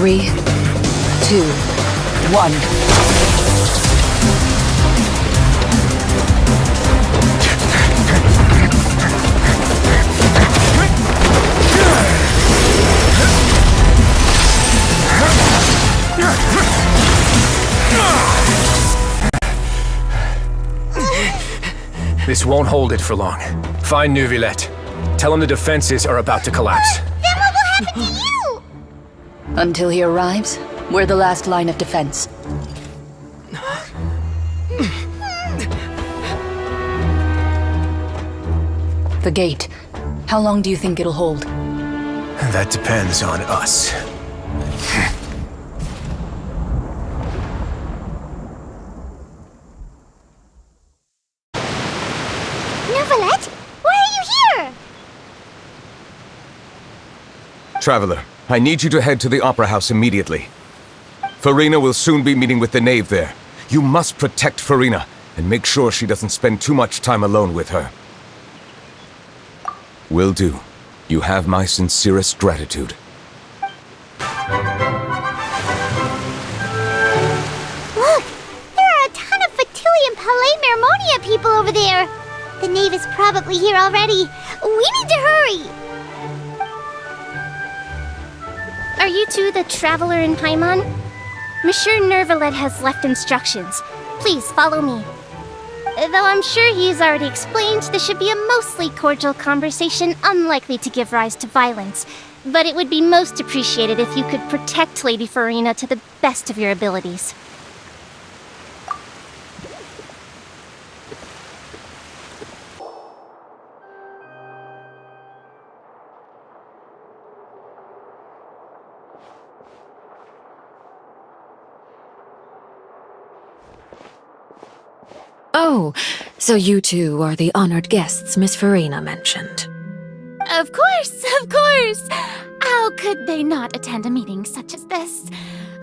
Three, 2, 1. This won't hold it for long. Find Neuvillette. Tell him the defenses are about to collapse. Then what will happen to you? Until he arrives, we're the last line of defense. The gate. How long do you think it'll hold? That depends on us. Neuvillette? Why are you here? Traveler, I need you to head to the Opera House immediately. Farina will soon be meeting with the knave there. You must protect Farina, and make sure she doesn't spend too much time alone with her. Will do. You have my sincerest gratitude. Look! There are a ton of Fatui and Palais Mermonia people over there! The knave is probably here already. We need to hurry! Are you two the traveler in Paimon? Monsieur Neuvillette has left instructions. Please follow me. Though I'm sure he's already explained, this should be a mostly cordial conversation, unlikely to give rise to violence. But it would be most appreciated if you could protect Lady Farina to the best of your abilities. Oh, so you two are the honored guests Miss Farina mentioned. Of course, of course! How could they not attend a meeting such as this?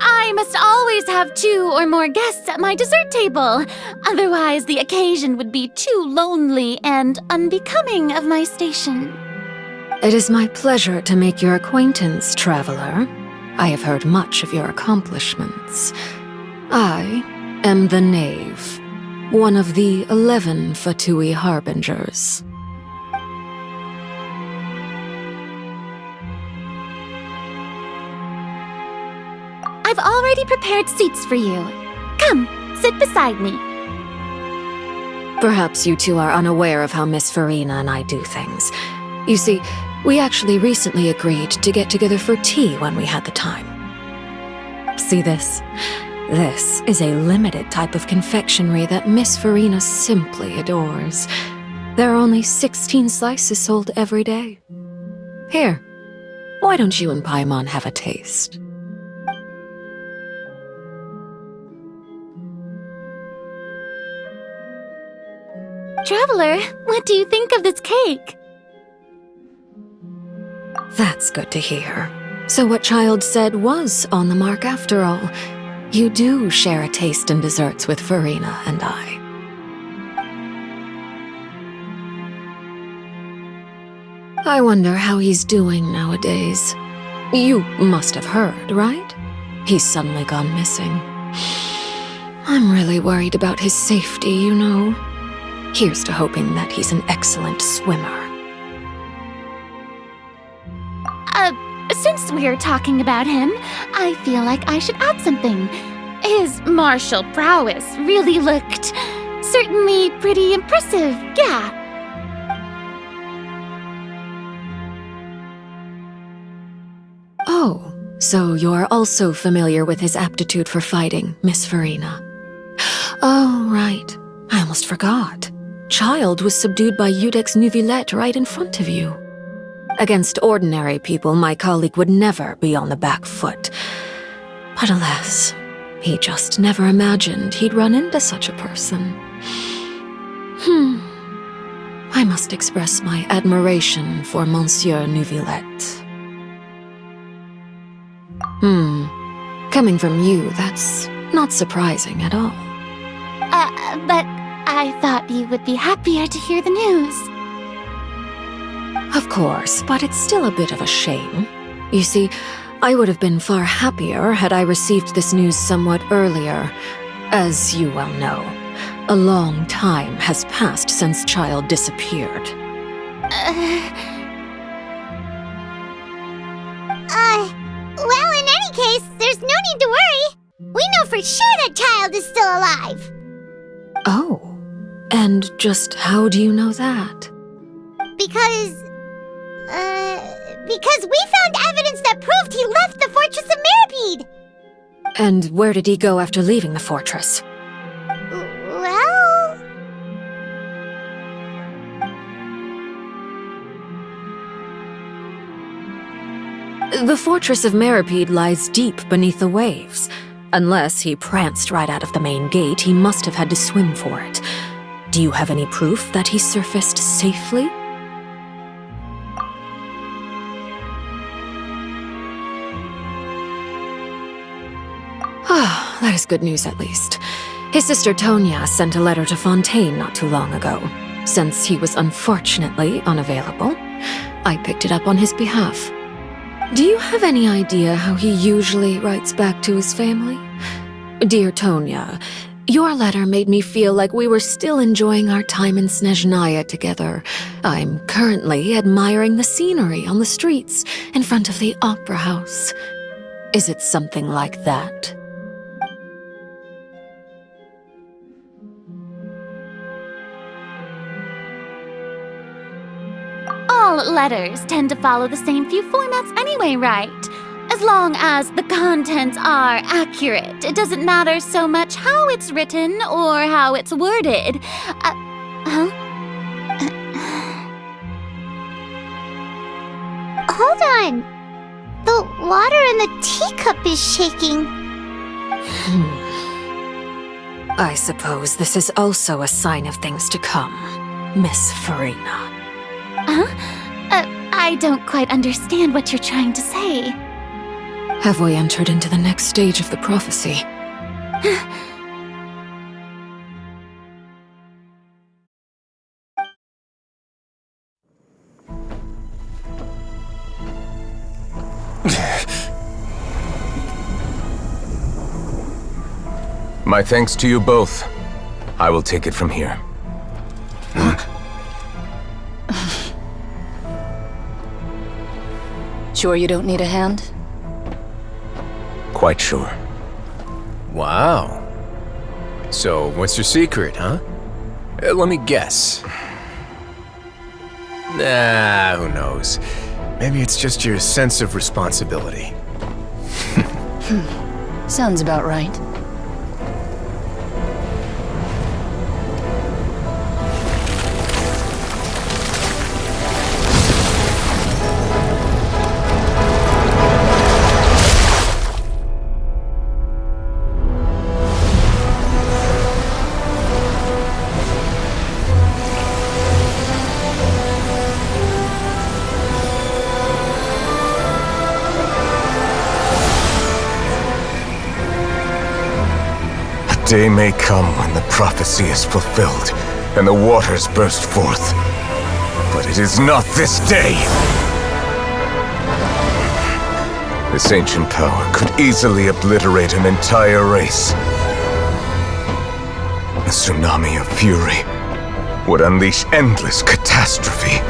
I must always have 2 or more guests at my dessert table. Otherwise, the occasion would be too lonely and unbecoming of my station. It is my pleasure to make your acquaintance, traveler. I have heard much of your accomplishments. I am the knave. One of the 11 Fatui Harbingers. I've already prepared seats for you. Come, sit beside me. Perhaps you two are unaware of how Miss Farina and I do things. You see, we actually recently agreed to get together for tea when we had the time. See this? This is a limited type of confectionery that Miss Farina simply adores. There are only 16 slices sold every day. Here, why don't you and Paimon have a taste? Traveler, what do you think of this cake? That's good to hear. So what Child said was on the mark after all. You do share a taste in desserts with Farina and I. I wonder how he's doing nowadays. You must have heard, right? He's suddenly gone missing. I'm really worried about his safety, you know. Here's to hoping that he's an excellent swimmer. Since we're talking about him, I feel like I should add something. His martial prowess really looked certainly pretty impressive, yeah. Oh, so you're also familiar with his aptitude for fighting, Miss Farina. Oh, right. I almost forgot. Child was subdued by Udex Nuvillette right in front of you. Against ordinary people, my colleague would never be on the back foot. But alas, he just never imagined he'd run into such a person. I must express my admiration for Monsieur Nuvillette. Coming from you, that's not surprising at all. But I thought you would be happier to hear the news. Of course, but it's still a bit of a shame. You see, I would have been far happier had I received this news somewhat earlier. As you well know, a long time has passed since Child disappeared. Well, in any case, there's no need to worry. We know for sure that Child is still alive. Oh, and just how do you know that? Because we found evidence that proved he left the Fortress of Meripede. And where did he go after leaving the fortress? Well... The Fortress of Meripede lies deep beneath the waves. Unless he pranced right out of the main gate, he must have had to swim for it. Do you have any proof that he surfaced safely? Ah, that is good news at least. His sister Tonya sent a letter to Fontaine not too long ago. Since he was unfortunately unavailable, I picked it up on his behalf. Do you have any idea how he usually writes back to his family? Dear Tonya, your letter made me feel like we were still enjoying our time in Snezhnaya together. I'm currently admiring the scenery on the streets in front of the opera house. Is it something like that? All letters tend to follow the same few formats anyway, right? As long as the contents are accurate, it doesn't matter so much how it's written or how it's worded. Hold on. The water in the teacup is shaking. I suppose this is also a sign of things to come, Miss Farina. I don't quite understand what you're trying to say. Have we entered into the next stage of the prophecy? My thanks to you both. I will take it from here. Sure you don't need a hand? Quite sure. Wow. So, what's your secret, huh? Let me guess. Nah, who knows? Maybe it's just your sense of responsibility. Sounds about right. day may come when the prophecy is fulfilled and the waters burst forth. But it is not this day! This ancient power could easily obliterate an entire race. A tsunami of fury would unleash endless catastrophe.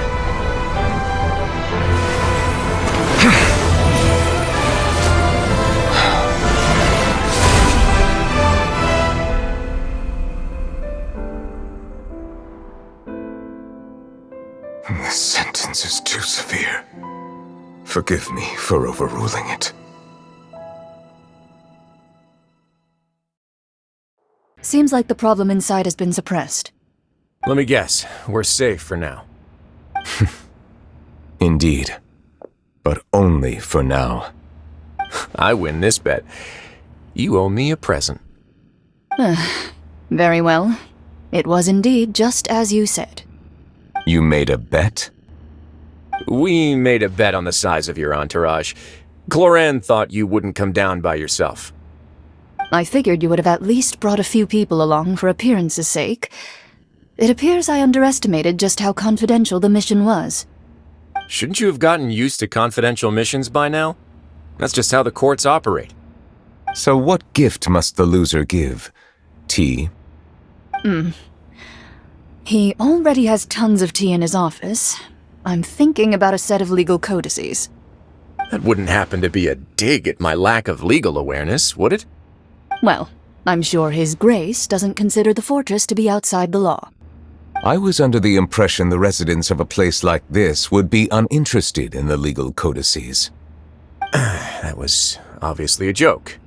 This sentence is too severe. Forgive me for overruling it. Seems like the problem inside has been suppressed. Let me guess, we're safe for now. Indeed. But only for now. I win this bet. You owe me a present. Very well. It was indeed just as you said. You made a bet? We made a bet on the size of your entourage. Cloran thought you wouldn't come down by yourself. I figured you would have at least brought a few people along for appearance's sake. It appears I underestimated just how confidential the mission was. Shouldn't you have gotten used to confidential missions by now? That's just how the courts operate. So what gift must the loser give? Tea? He already has tons of tea in his office. I'm thinking about a set of legal codices. That wouldn't happen to be a dig at my lack of legal awareness, would it? Well, I'm sure His Grace doesn't consider the fortress to be outside the law. I was under the impression the residents of a place like this would be uninterested in the legal codices. That was obviously a joke.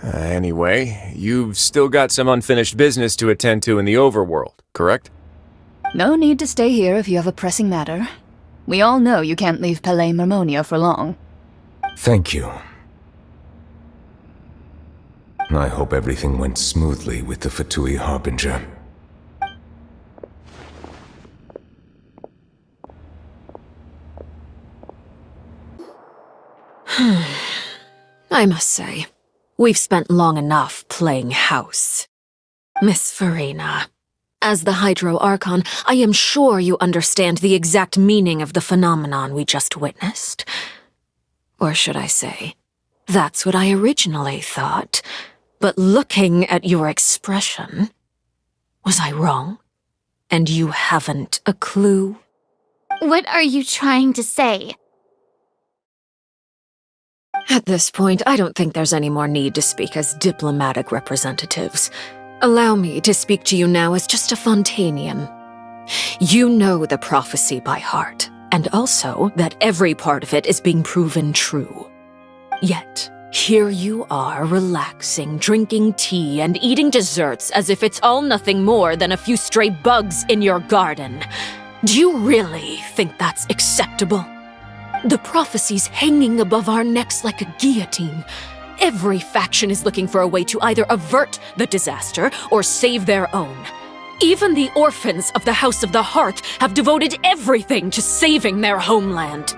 Anyway, you've still got some unfinished business to attend to in the overworld, correct? No need to stay here if you have a pressing matter. We all know you can't leave Palais Mermonia for long. Thank you. I hope everything went smoothly with the Fatui Harbinger. I must say, we've spent long enough playing house. Miss Farina, as the Hydro Archon, I am sure you understand the exact meaning of the phenomenon we just witnessed. Or should I say, that's what I originally thought. But looking at your expression, was I wrong? And you haven't a clue? What are you trying to say? At this point, I don't think there's any more need to speak as diplomatic representatives. Allow me to speak to you now as just a Fontainian. You know the prophecy by heart, and also that every part of it is being proven true. Yet, here you are, relaxing, drinking tea, and eating desserts as if it's all nothing more than a few stray bugs in your garden. Do you really think that's acceptable? The prophecy's hanging above our necks like a guillotine. Every faction is looking for a way to either avert the disaster or save their own. Even the orphans of the House of the Hearth have devoted everything to saving their homeland.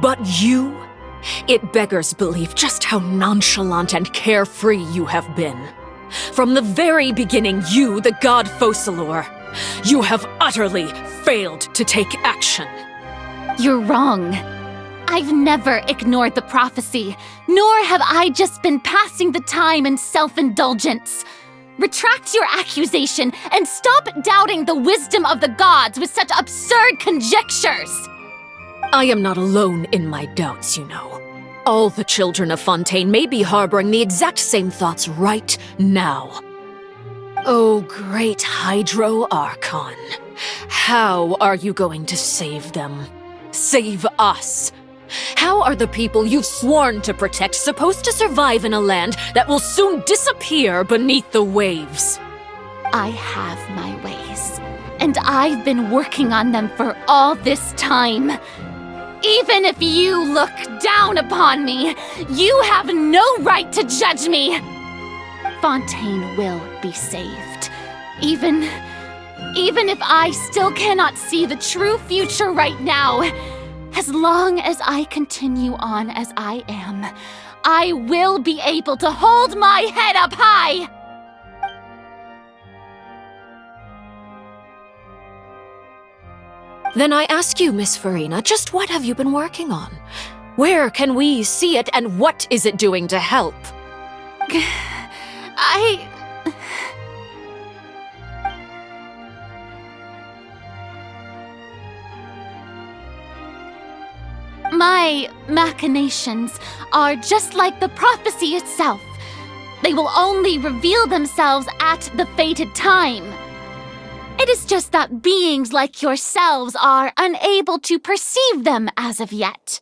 But you? It beggars belief just how nonchalant and carefree you have been. From the very beginning, you, the god Focalor, you have utterly failed to take action. You're wrong. I've never ignored the prophecy, nor have I just been passing the time in self-indulgence. Retract your accusation and stop doubting the wisdom of the gods with such absurd conjectures. I am not alone in my doubts, you know. All the children of Fontaine may be harboring the exact same thoughts right now. Oh, great Hydro Archon. How are you going to save them? Save us? How are the people you've sworn to protect supposed to survive in a land that will soon disappear beneath the waves? I have my ways, and I've been working on them for all this time. Even if you look down upon me, you have no right to judge me. Fontaine will be saved. Even if I still cannot see the true future right now, as long as I continue on as I am, I will be able to hold my head up high! Then I ask you, Miss Farina, just what have you been working on? Where can we see it, and what is it doing to help? My machinations are just like the prophecy itself. They will only reveal themselves at the fated time. It is just that beings like yourselves are unable to perceive them as of yet.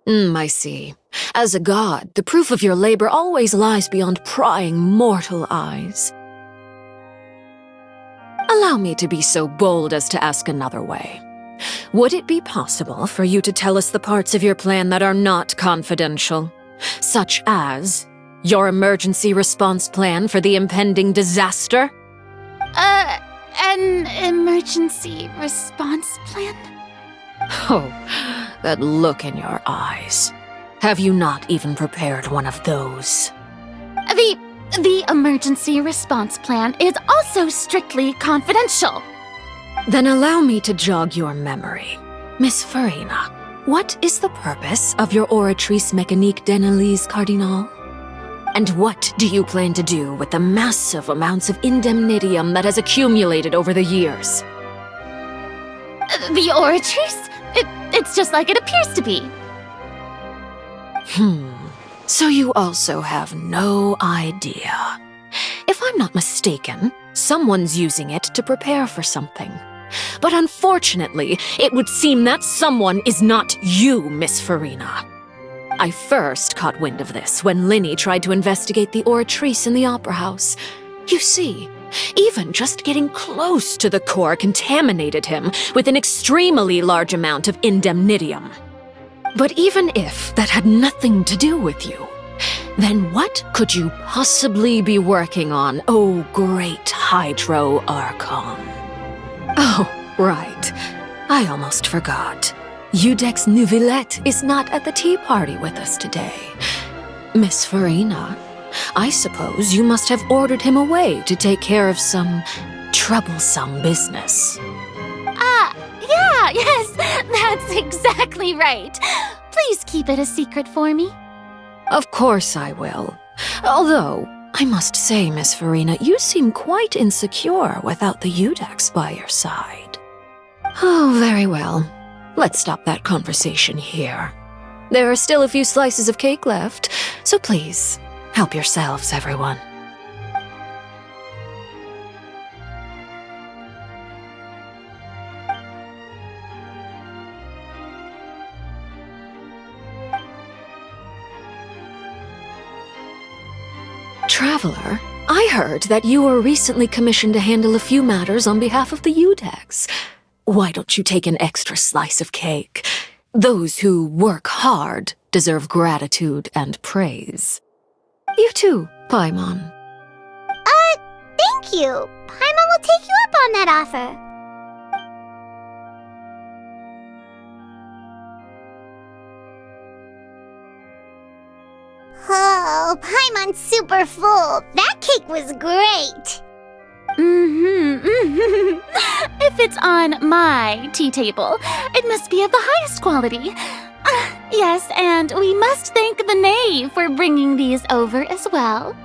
I see. As a god, the proof of your labor always lies beyond prying mortal eyes. Allow me to be so bold as to ask another way. Would it be possible for you to tell us the parts of your plan that are not confidential? Such as your emergency response plan for the impending disaster? An emergency response plan? Oh, that look in your eyes. Have you not even prepared one of those? The emergency response plan is also strictly confidential. Then allow me to jog your memory. Miss Farina, what is the purpose of your Oratrice Mécanique d'Analyse Cardinal? And what do you plan to do with the massive amounts of indemnitium that has accumulated over the years? The Oratrice? It's just like it appears to be. So you also have no idea. If I'm not mistaken, someone's using it to prepare for something. But unfortunately, it would seem that someone is not you, Miss Farina. I first caught wind of this when Linny tried to investigate the Oratrice in the Opera House. You see, even just getting close to the core contaminated him with an extremely large amount of indemnitium. But even if that had nothing to do with you, then what could you possibly be working on, oh great Hydro Archon? Oh, right. I almost forgot. Udex Neuvillette is not at the tea party with us today. Miss Farina, I suppose you must have ordered him away to take care of some troublesome business. Yes, that's exactly right. Please keep it a secret for me. Of course I will. Although, I must say, Miss Farina, you seem quite insecure without the Udex by your side. Oh, very well. Let's stop that conversation here. There are still a few slices of cake left, so please, help yourselves, everyone. Traveler, I heard that you were recently commissioned to handle a few matters on behalf of the Udex. Why don't you take an extra slice of cake? Those who work hard deserve gratitude and praise. You too, Paimon. Thank you. Paimon will take you up on that offer. Oh, Paimon's super full. That cake was great. If it's on my tea table, it must be of the highest quality. Yes, and we must thank the knave for bringing these over as well.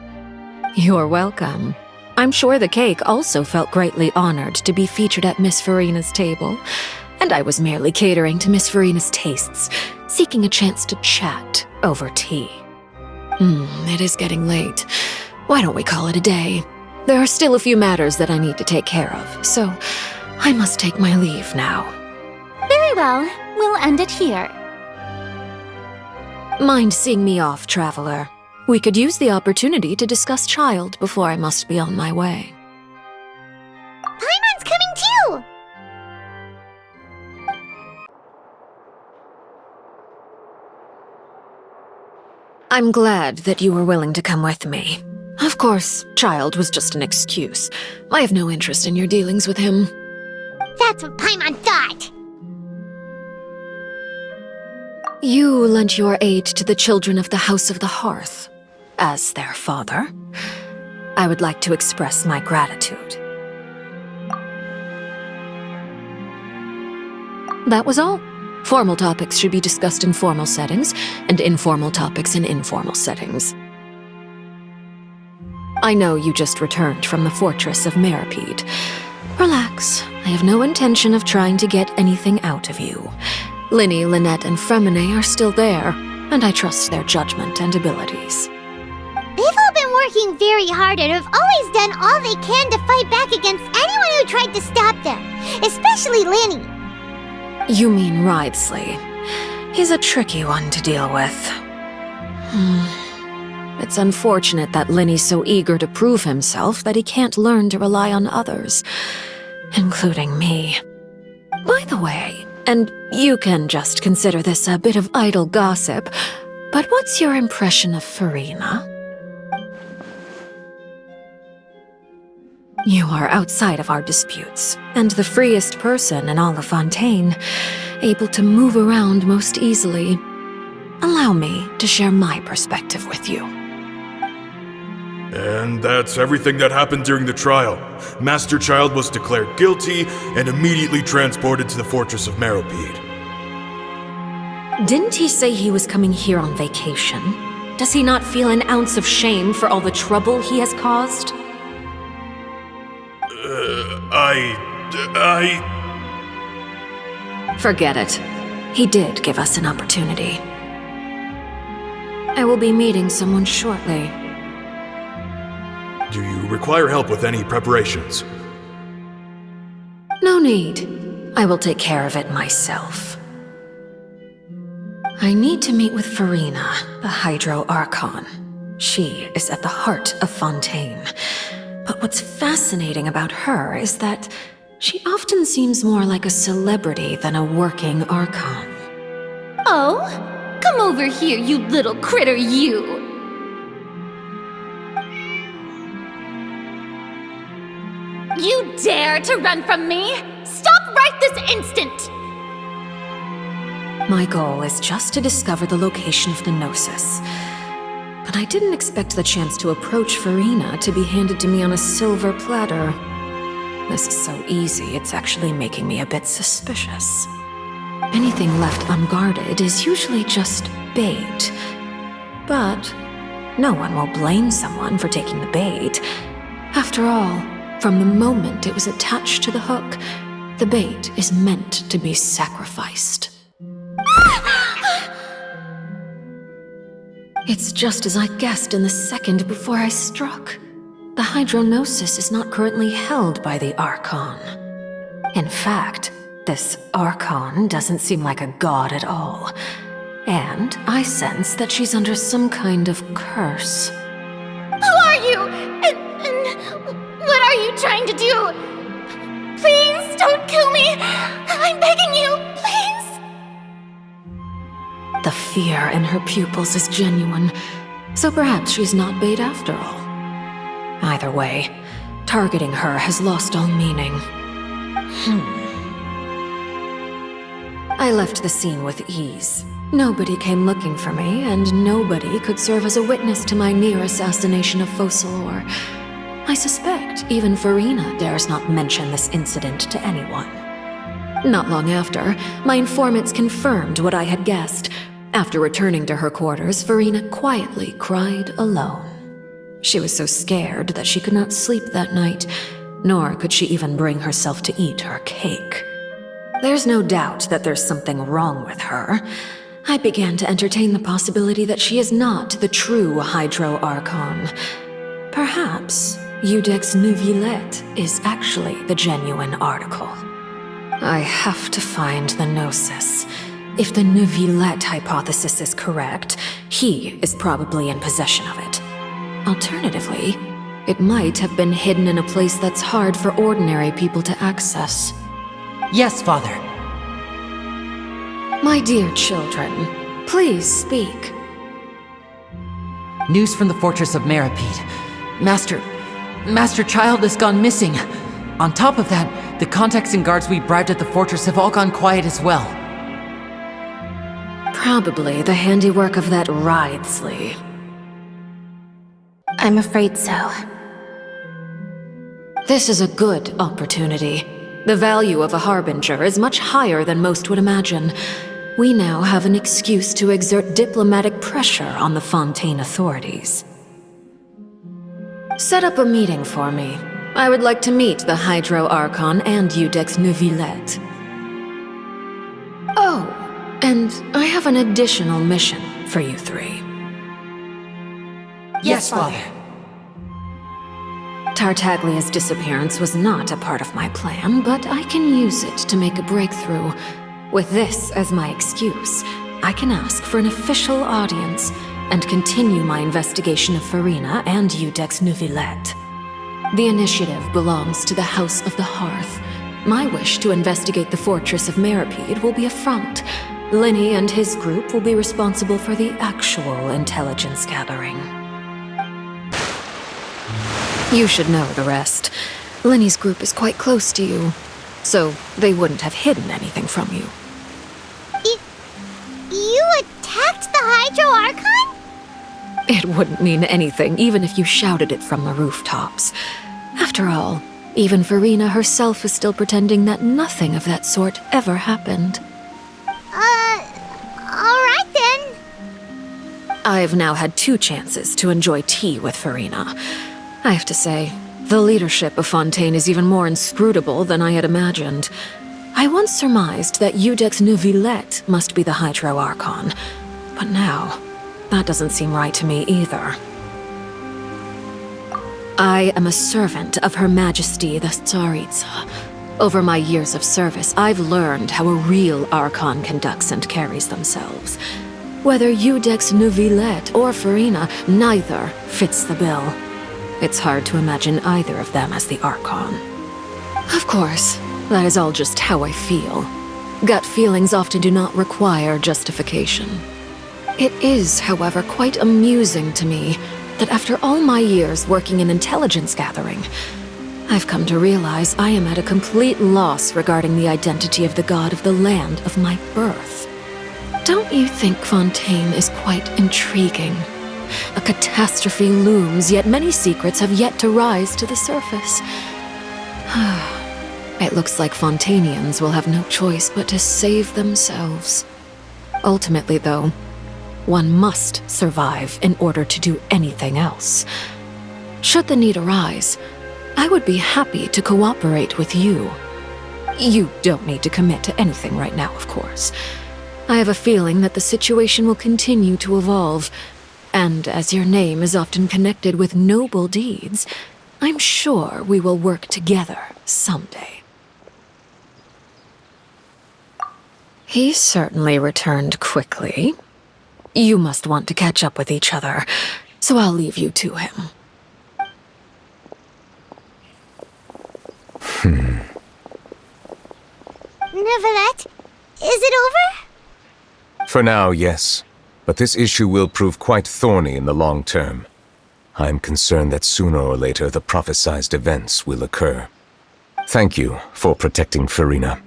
You're welcome. I'm sure the cake also felt greatly honored to be featured at Miss Farina's table, and I was merely catering to Miss Farina's tastes, seeking a chance to chat over tea. It is getting late. Why don't we call it a day? There are still a few matters that I need to take care of, so I must take my leave now. Very well. We'll end it here. Mind seeing me off, Traveler? We could use the opportunity to discuss Child before I must be on my way. Paimon's coming too! I'm glad that you were willing to come with me. Of course, Child was just an excuse. I have no interest in your dealings with him. That's what Paimon thought. You lent your aid to the children of the House of the Hearth. As their father, I would like to express my gratitude. That was all. Formal topics should be discussed in formal settings, and informal topics in informal settings. I know you just returned from the fortress of Meripede. Relax, I have no intention of trying to get anything out of you. Linny, Lynette, and Fremine are still there, and I trust their judgment and abilities. They've all been working very hard and have always done all they can to fight back against anyone who tried to stop them, especially Linny. You mean Wriothesley. He's a tricky one to deal with. It's unfortunate that Linny's so eager to prove himself that he can't learn to rely on others, including me. By the way, and you can just consider this a bit of idle gossip, but what's your impression of Furina? You are outside of our disputes, and the freest person in all of Fontaine, able to move around most easily. Allow me to share my perspective with you. And that's everything that happened during the trial. Master Child was declared guilty and immediately transported to the Fortress of Meripede. Didn't he say he was coming here on vacation? Does he not feel an ounce of shame for all the trouble he has caused? Forget it. He did give us an opportunity. I will be meeting someone shortly. Do you require help with any preparations? No need. I will take care of it myself. I need to meet with Furina, the Hydro Archon. She is at the heart of Fontaine. But what's fascinating about her is that she often seems more like a celebrity than a working Archon. Oh? Come over here, you little critter, you! You dare to run from me? Stop right this instant! My goal is just to discover the location of the Gnosis. But I didn't expect the chance to approach Furina to be handed to me on a silver platter. This is so easy, it's actually making me a bit suspicious. Anything left unguarded is usually just bait. But no one will blame someone for taking the bait. After all, from the moment it was attached to the hook, the bait is meant to be sacrificed. It's just as I guessed in the second before I struck. The Hydronosis is not currently held by the Archon. In fact, this Archon doesn't seem like a god at all. And I sense that she's under some kind of curse. Who are you? And what are you trying to do? Please don't kill me! I'm begging you, please! The fear in her pupils is genuine, so perhaps she's not bait after all. Either way, targeting her has lost all meaning. I left the scene with ease. Nobody came looking for me, and nobody could serve as a witness to my near assassination of Focalor. I suspect even Furina dares not mention this incident to anyone. Not long after, my informants confirmed what I had guessed. After returning to her quarters, Furina quietly cried alone. She was so scared that she could not sleep that night, nor could she even bring herself to eat her cake. There's no doubt that there's something wrong with her. I began to entertain the possibility that she is not the true Hydro Archon. Perhaps Eudex Neuvillette is actually the genuine article. I have to find the Gnosis. If the Neuvillette hypothesis is correct, he is probably in possession of it. Alternatively, it might have been hidden in a place that's hard for ordinary people to access. Yes, Father. My dear children, please speak. News from the Fortress of Meripede. Master Child has gone missing. On top of that, the contacts and guards we bribed at the fortress have all gone quiet as well. probably the handiwork of that Wriothesley. I'm afraid so. This is a good opportunity. The value of a harbinger is much higher than most would imagine. We now have an excuse to exert diplomatic pressure on the Fontaine authorities. Set up a meeting for me. I would like to meet the Hydro Archon and Iudex Neuvillette. Oh, and I have an additional mission for you three. Yes, Father. Tartaglia's disappearance was not a part of my plan, but I can use it to make a breakthrough. With this as my excuse, I can ask for an official audience and continue my investigation of Farina and Iudex Neuvillette. The initiative belongs to the House of the Hearth. My wish to investigate the fortress of Meripede will be a front. Linny and his group will be responsible for the actual intelligence gathering. You should know the rest. Linny's group is quite close to you, so they wouldn't have hidden anything from you. You attacked the Hydro Archon? It wouldn't mean anything, even if you shouted it from the rooftops. After all, even Farina herself is still pretending that nothing of that sort ever happened. Alright then. I've now had 2 chances to enjoy tea with Farina. I have to say, the leadership of Fontaine is even more inscrutable than I had imagined. I once surmised that Iudex Neuvillette must be the Hydro Archon, but now, that doesn't seem right to me either. I am a servant of Her Majesty the Tsaritsa. Over my years of service, I've learned how a real Archon conducts and carries themselves. Whether Iudex Neuvillette or Farina, neither fits the bill. It's hard to imagine either of them as the Archon. Of course, that is all just how I feel. Gut feelings often do not require justification. It is, however, quite amusing to me that after all my years working in intelligence gathering, I've come to realize I am at a complete loss regarding the identity of the god of the land of my birth. Don't you think Fontaine is quite intriguing? A catastrophe looms, yet many secrets have yet to rise to the surface. It looks like Fontainians will have no choice but to save themselves. Ultimately, though, one must survive in order to do anything else. Should the need arise, I would be happy to cooperate with you. You don't need to commit to anything right now, of course. I have a feeling that the situation will continue to evolve, and as your name is often connected with noble deeds, I'm sure we will work together someday. He certainly returned quickly. You must want to catch up with each other, so I'll leave you to him. Neuvillette, is it over? For now, yes. But this issue will prove quite thorny in the long term. I'm concerned that sooner or later the prophesized events will occur. Thank you for protecting Farina.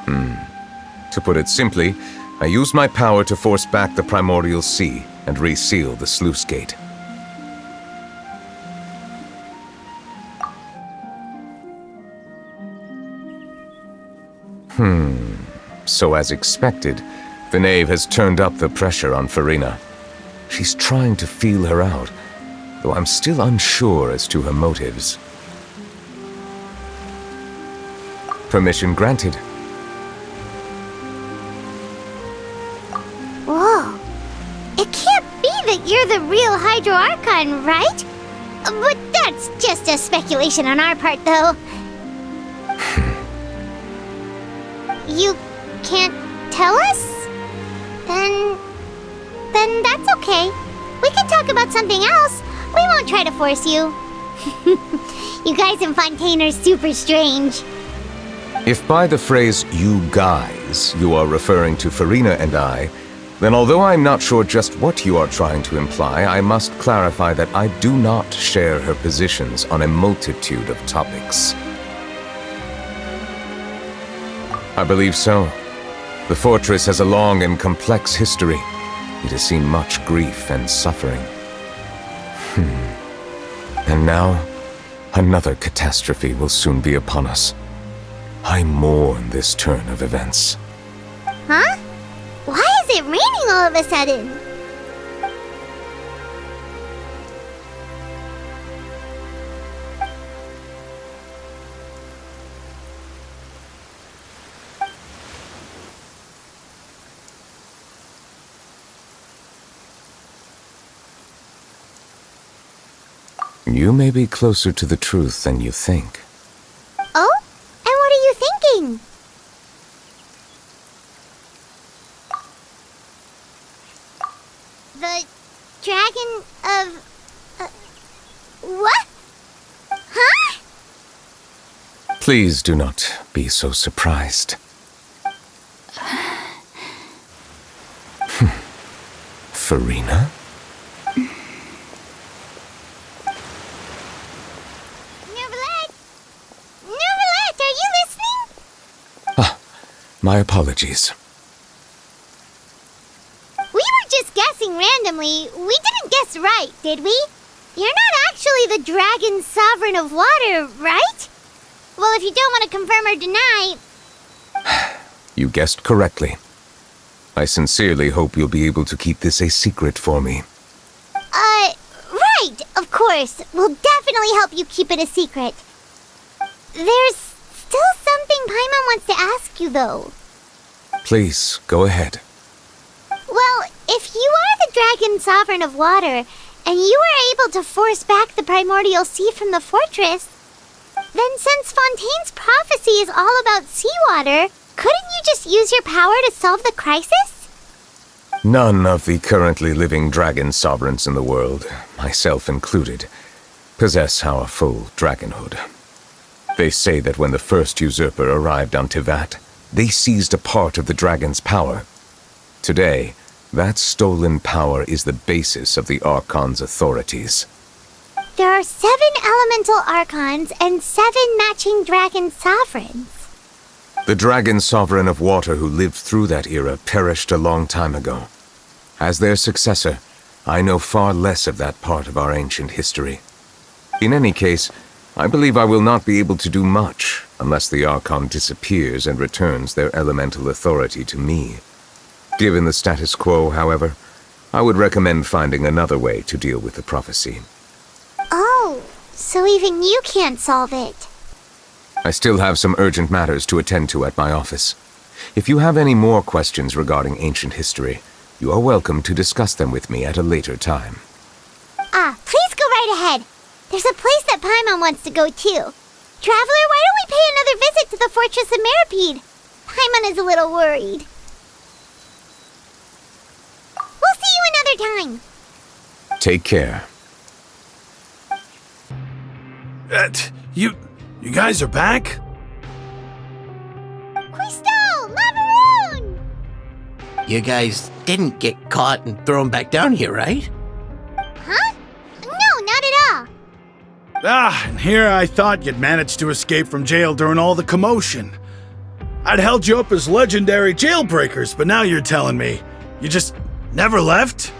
To put it simply, I used my power to force back the Primordial Sea and reseal the sluice gate. So as expected, the Knave has turned up the pressure on Farina. She's trying to feel her out, though I'm still unsure as to her motives. Permission granted. Whoa. It can't be that you're the real Hydro Archon, right? But that's just a speculation on our part, though. You can't tell us? Then that's okay. We can talk about something else. We won't try to force you. You guys in Fontaine are super strange. If by the phrase, "you guys," you are referring to Farina and I, then although I'm not sure just what you are trying to imply, I must clarify that I do not share her positions on a multitude of topics. I believe so. The fortress has a long and complex history. It has seen much grief and suffering. And now, another catastrophe will soon be upon us. I mourn this turn of events. Huh? Why is it raining all of a sudden? You may be closer to the truth than you think. Oh? And what are you thinking? The dragon of... what? Huh? Please do not be so surprised. Farina? My apologies. We were just guessing randomly. We didn't guess right, did we? You're not actually the dragon sovereign of water, right? Well, if you don't want to confirm or deny... You guessed correctly. I sincerely hope you'll be able to keep this a secret for me. Right, of course. We'll definitely help you keep it a secret. There's still something Paimon wants to ask you, though. Please, go ahead. Well, if you are the dragon sovereign of water, and you were able to force back the primordial sea from the fortress, then since Fontaine's prophecy is all about seawater, couldn't you just use your power to solve the crisis? None of the currently living dragon sovereigns in the world, myself included, possess our full dragonhood. They say that when the first usurper arrived on Tivat, they seized a part of the dragon's power. Today, that stolen power is the basis of the Archon's authorities. There are 7 elemental Archons and 7 matching dragon sovereigns. The dragon sovereign of water who lived through that era perished a long time ago. As their successor, I know far less of that part of our ancient history. In any case, I believe I will not be able to do much unless the Archon disappears and returns their elemental authority to me. Given the status quo, however, I would recommend finding another way to deal with the prophecy. Oh, so even you can't solve it. I still have some urgent matters to attend to at my office. If you have any more questions regarding ancient history, you are welcome to discuss them with me at a later time. Please go right ahead. There's a place that Paimon wants to go too. Traveler, why don't we pay another visit to the Fortress of Meripede? Paimon is a little worried. We'll see you another time. Take care. You guys are back? Quisto! Lavaroon! You guys didn't get caught and thrown back down here, right? Huh? No, not at all. And here I thought you'd managed to escape from jail during all the commotion. I'd held you up as legendary jailbreakers, but now you're telling me you just never left?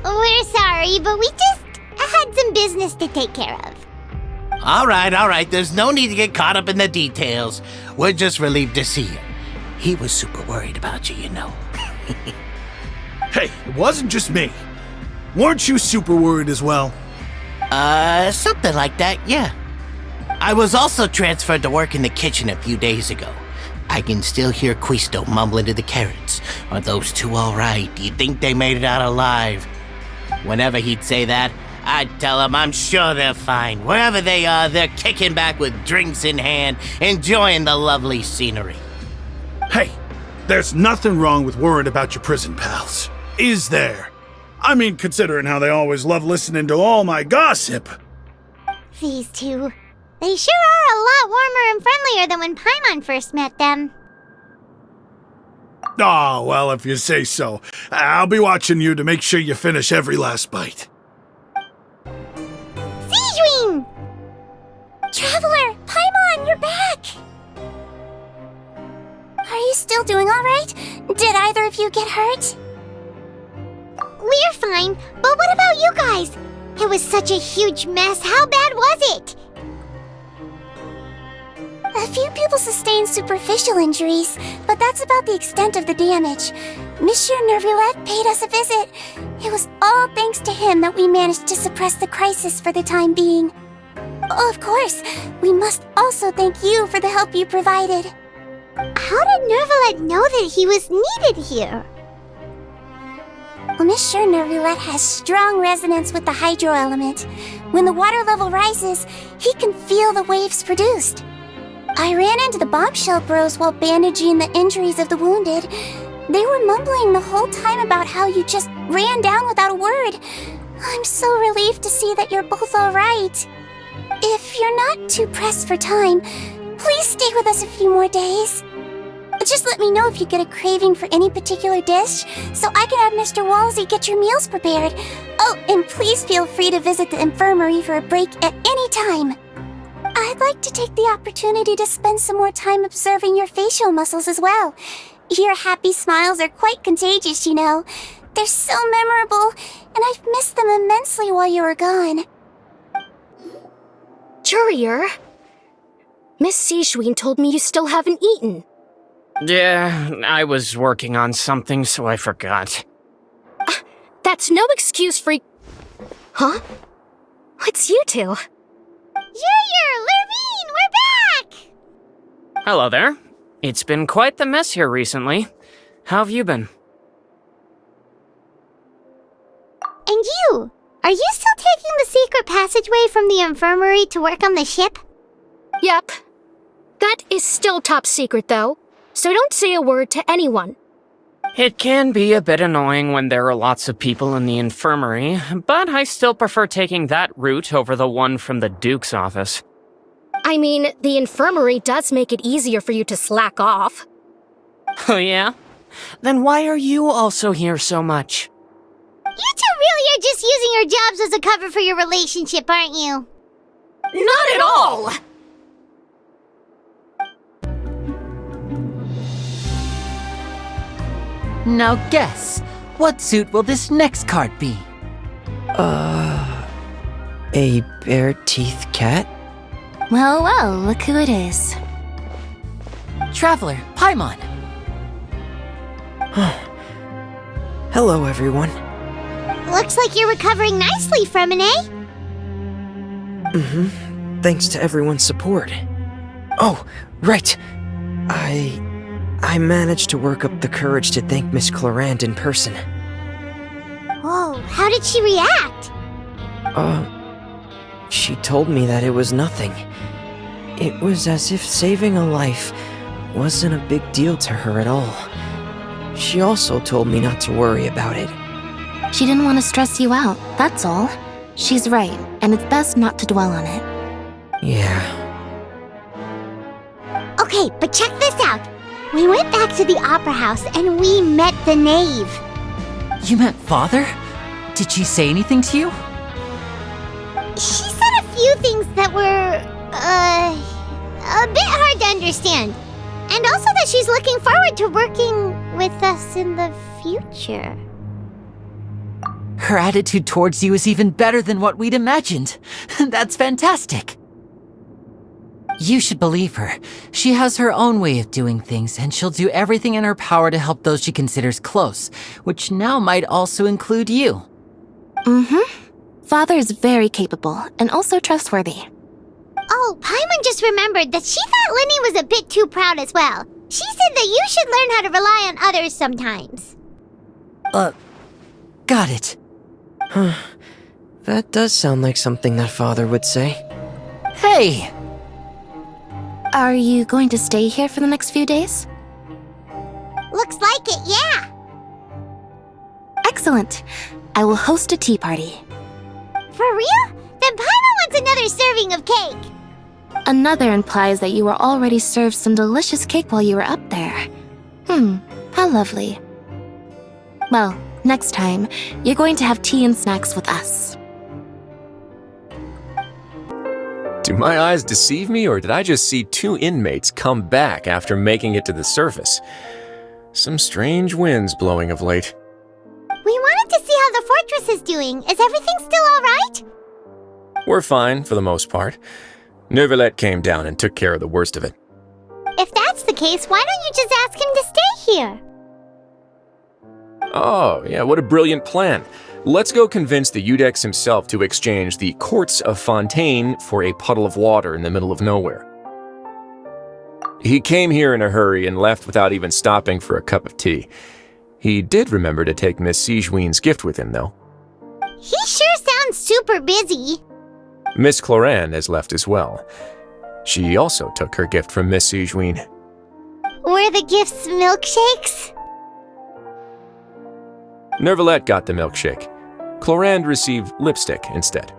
We're sorry, but we just had some business to take care of. All right. There's no need to get caught up in the details. We're just relieved to see you. He was super worried about you, you know. Hey, it wasn't just me. Weren't you super worried as well? Something like that, yeah. I was also transferred to work in the kitchen a few days ago. I can still hear Quisto mumbling to the carrots. Are those two all right? Do you think they made it out alive? Whenever he'd say that, I'd tell him I'm sure they're fine. Wherever they are, they're kicking back with drinks in hand, enjoying the lovely scenery. Hey, there's nothing wrong with worrying about your prison pals, is there? I mean, considering how they always love listening to all my gossip. These two. They sure are a lot warmer and friendlier than when Paimon first met them. Oh, well, if you say so. I'll be watching you to make sure you finish every last bite. Sigewinne! Traveler! Paimon, you're back! still doing alright? Did either of you get hurt? We're fine, but what about you guys? It was such a huge mess. How bad was it? A few people sustained superficial injuries, but that's about the extent of the damage. Monsieur Nervulette paid us a visit. It was all thanks to him that we managed to suppress the crisis for the time being. Of course, we must also thank you for the help you provided. How did Nervulette know that he was needed here? Well, Monsieur Nervulette has strong resonance with the hydro element. When the water level rises, he can feel the waves produced. I ran into the bombshell bros while bandaging the injuries of the wounded. They were mumbling the whole time about how you just ran down without a word. I'm so relieved to see that you're both alright. If you're not too pressed for time, please stay with us a few more days. Just let me know if you get a craving for any particular dish, so I can have Mr. Wolsey get your meals prepared. Oh, and please feel free to visit the infirmary for a break at any time. I'd like to take the opportunity to spend some more time observing your facial muscles as well. Your happy smiles are quite contagious, you know. They're so memorable, and I've missed them immensely while you were gone. Jurier, Miss Sijwin told me you still haven't eaten. Yeah, I was working on something, so I forgot. That's no excuse for... Huh? It's you two. Jurier, Lurvine, we're back! Hello there. It's been quite the mess here recently. How have you been? And you? Are you still taking the secret passageway from the infirmary to work on the ship? Yep. That is still top secret, though, so don't say a word to anyone. It can be a bit annoying when there are lots of people in the infirmary, but I still prefer taking that route over the one from the Duke's office. I mean, the infirmary does make it easier for you to slack off. Oh yeah? Then why are you also here so much? You two really are just using your jobs as a cover for your relationship, aren't you? Not at all! Now guess, what suit will this next card be? A bare-teeth cat? Well, well, look who it is. Traveler, Paimon. Hello, everyone. Looks like you're recovering nicely from it, eh? Mm-hmm. Thanks to everyone's support. Oh, right. I managed to work up the courage to thank Miss Clarant in person. Whoa, how did she react? She told me that it was nothing. It was as if saving a life wasn't a big deal to her at all. She also told me not to worry about it. She didn't want to stress you out, that's all. She's right, and it's best not to dwell on it. Yeah. Okay, but check this out. We went back to the opera house and we met the knave. You met Father? Did she say anything to you? She said a few things that were, a bit hard to understand. And also that she's looking forward to working with us in the future. Her attitude towards you is even better than what we'd imagined. That's fantastic. You should believe her. She has her own way of doing things, and she'll do everything in her power to help those she considers close, which now might also include you. Mm-hmm. Father is very capable, and also trustworthy. Oh, Paimon just remembered that she thought Linny was a bit too proud as well. She said that you should learn how to rely on others sometimes. Got it. Huh. That does sound like something that Father would say. Hey! Are you going to stay here for the next few days? Looks like it, yeah. Excellent. I will host a tea party. For real? Then Paimon wants another serving of cake. Another implies that you were already served some delicious cake while you were up there. How lovely. Well, next time, you're going to have tea and snacks with us. Do my eyes deceive me, or did I just see 2 inmates come back after making it to the surface? Some strange winds blowing of late. We wanted to see how the fortress is doing. Is everything still alright? We're fine, for the most part. Neuvillette came down and took care of the worst of it. If that's the case, why don't you just ask him to stay here? Oh, yeah, what a brilliant plan. Let's go convince the Eudex himself to exchange the Courts of Fontaine for a puddle of water in the middle of nowhere. He came here in a hurry and left without even stopping for a cup of tea. He did remember to take Miss Sigewinne's gift with him, though. He sure sounds super busy. Miss Clorinde has left as well. She also took her gift from Miss Sigewinne. Were the gifts milkshakes? Neuvillette got the milkshake. Clorinde received lipstick instead.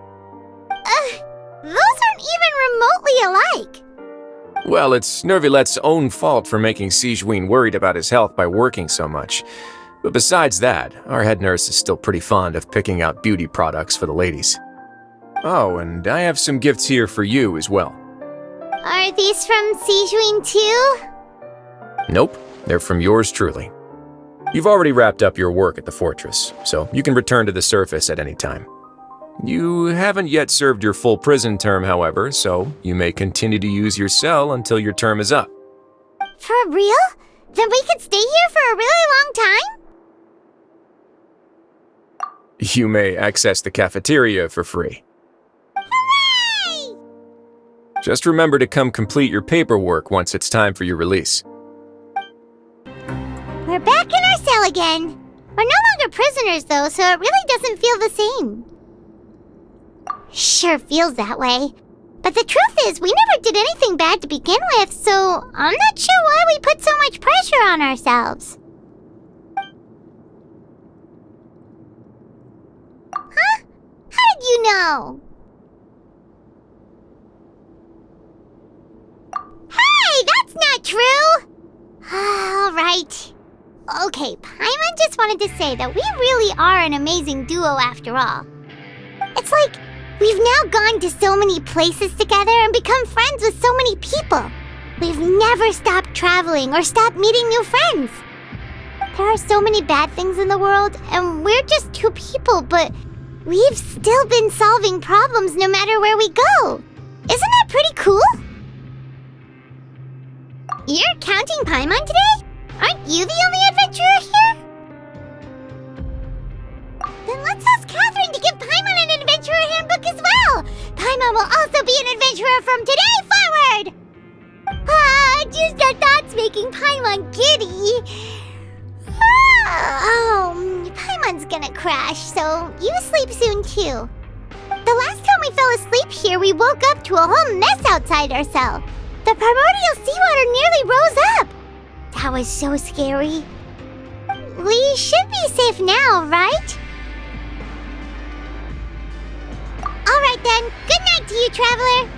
Those aren't even remotely alike. Well, it's Neuvillette's own fault for making Sigewinne worried about his health by working so much. But besides that, our head nurse is still pretty fond of picking out beauty products for the ladies. Oh, and I have some gifts here for you as well. Are these from Sigewinne too? Nope, they're from yours truly. You've already wrapped up your work at the fortress, so you can return to the surface at any time. You haven't yet served your full prison term, however, so you may continue to use your cell until your term is up. For real? Then we could stay here for a really long time? You may access the cafeteria for free. Hooray! Just remember to come complete your paperwork once it's time for your release. We're back in our cell again. We're no longer prisoners, though, so it really doesn't feel the same. Sure feels that way. But the truth is, we never did anything bad to begin with, so I'm not sure why we put so much pressure on ourselves. Huh? How did you know? Hey, that's not true! All right. Okay, Paimon just wanted to say that we really are an amazing duo after all. It's like we've now gone to so many places together and become friends with so many people. We've never stopped traveling or stopped meeting new friends. There are so many bad things in the world, and we're just 2 people, but we've still been solving problems no matter where we go. Isn't that pretty cool? You're counting Paimon today? Aren't you the only adventurer here? Then let's ask Catherine to give Paimon an adventurer handbook as well! Paimon will also be an adventurer from today forward! Just our thoughts making Paimon giddy. Paimon's gonna crash, so you sleep soon too. The last time we fell asleep here, we woke up to a whole mess outside our cell. The primordial seawater nearly rose up. That was so scary. We should be safe now, right? Alright then, good night to you, Traveler!